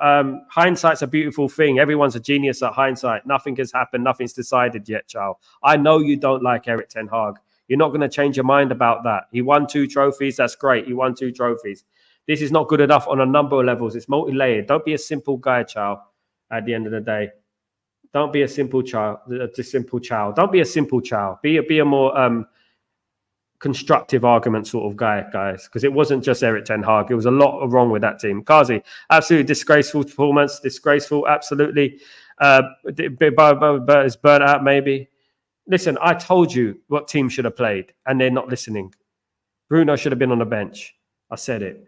hindsight's a beautiful thing. Everyone's a genius at hindsight. Nothing has happened. Nothing's decided yet, Ciao. I know you don't like Erik ten Hag. You're not going to change your mind about that. He won 2 trophies. That's great. He won 2 trophies. This is not good enough on a number of levels. It's multi-layered. Don't be a simple guy, child, at the end of the day. Don't be a simple child. Don't be a simple child. Be a more constructive argument sort of guy, guys, because it wasn't just Erik ten Hag. It was a lot wrong with that team. Kazi, absolutely disgraceful performance. Disgraceful, absolutely. But it's burnt out, maybe. Listen, I told you what team should have played, and they're not listening. Bruno should have been on the bench. I said it.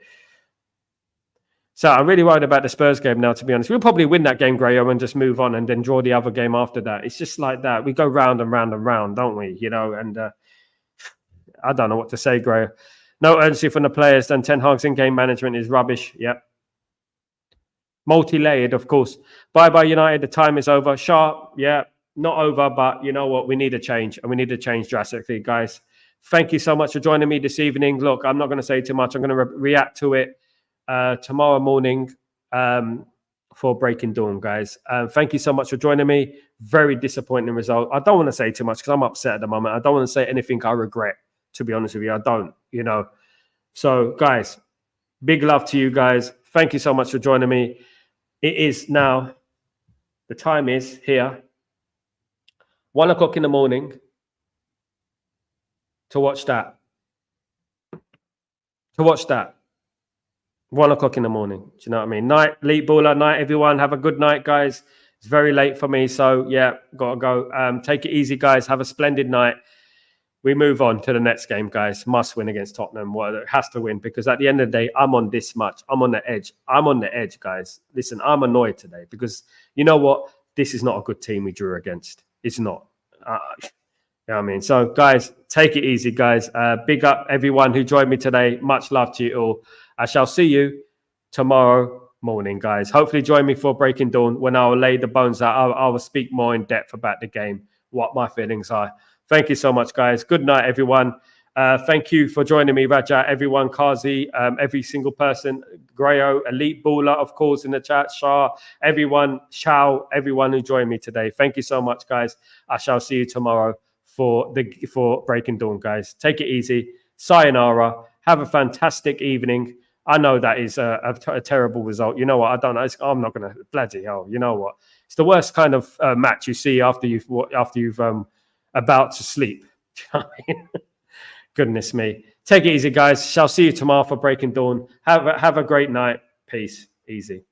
So I'm really worried about the Spurs game now, to be honest. We'll probably win that game, Grayo, and just move on and then draw the other game after that. It's just like that. We go round and round and round, don't we? You know, and I don't know what to say, Grayo. No urgency from the players. Then Ten Hag's in-game management is rubbish. Yep. Multi-layered, of course. Bye-bye, United. The time is over. Sharp, yeah. Not over, but you know what? We need a change, and we need to change drastically, guys. Thank you so much for joining me this evening. Look, I'm not going to say too much. I'm going to react to it tomorrow morning for Breaking Dawn, guys. Thank you so much for joining me. Very disappointing result. I don't want to say too much because I'm upset at the moment. I don't want to say anything I regret, to be honest with you. I don't, you know. So, guys, big love to you guys. Thank you so much for joining me. It is now, the time is here, 1 o'clock in the morning to watch that. To watch that. 1 o'clock in the morning. Do you know what I mean? Night, Elite Baller, night, everyone. Have a good night, guys. It's very late for me. So, yeah, got to go. Take it easy, guys. Have a splendid night. We move on to the next game, guys. Must win against Tottenham. Well, it has to win because at the end of the day, I'm on this much. I'm on the edge. I'm on the edge, guys. Listen, I'm annoyed today because you know what? This is not a good team we drew against. It's not. You know what I mean? So, guys, take it easy, guys. Big up everyone who joined me today. Much love to you all. I shall see you tomorrow morning, guys. Hopefully join me for Breaking Dawn when I'll lay the bones out. I will speak more in depth about the game, what my feelings are. Thank you so much, guys. Good night, everyone. Thank you for joining me, Raja, everyone, Kazi, every single person, Grayo, Elite Baller, of course, in the chat, Shah, everyone, Shao, everyone who joined me today. Thank you so much, guys. I shall see you tomorrow for Breaking Dawn, guys. Take it easy. Sayonara. Have a fantastic evening. I know that is a terrible result. You know what? I don't know. I'm not going to bloody hell. You know what? It's the worst kind of match you see after you've about to sleep. Goodness me. Take it easy, guys. Shall see you tomorrow for Breaking Dawn. Have a great night. Peace. Easy.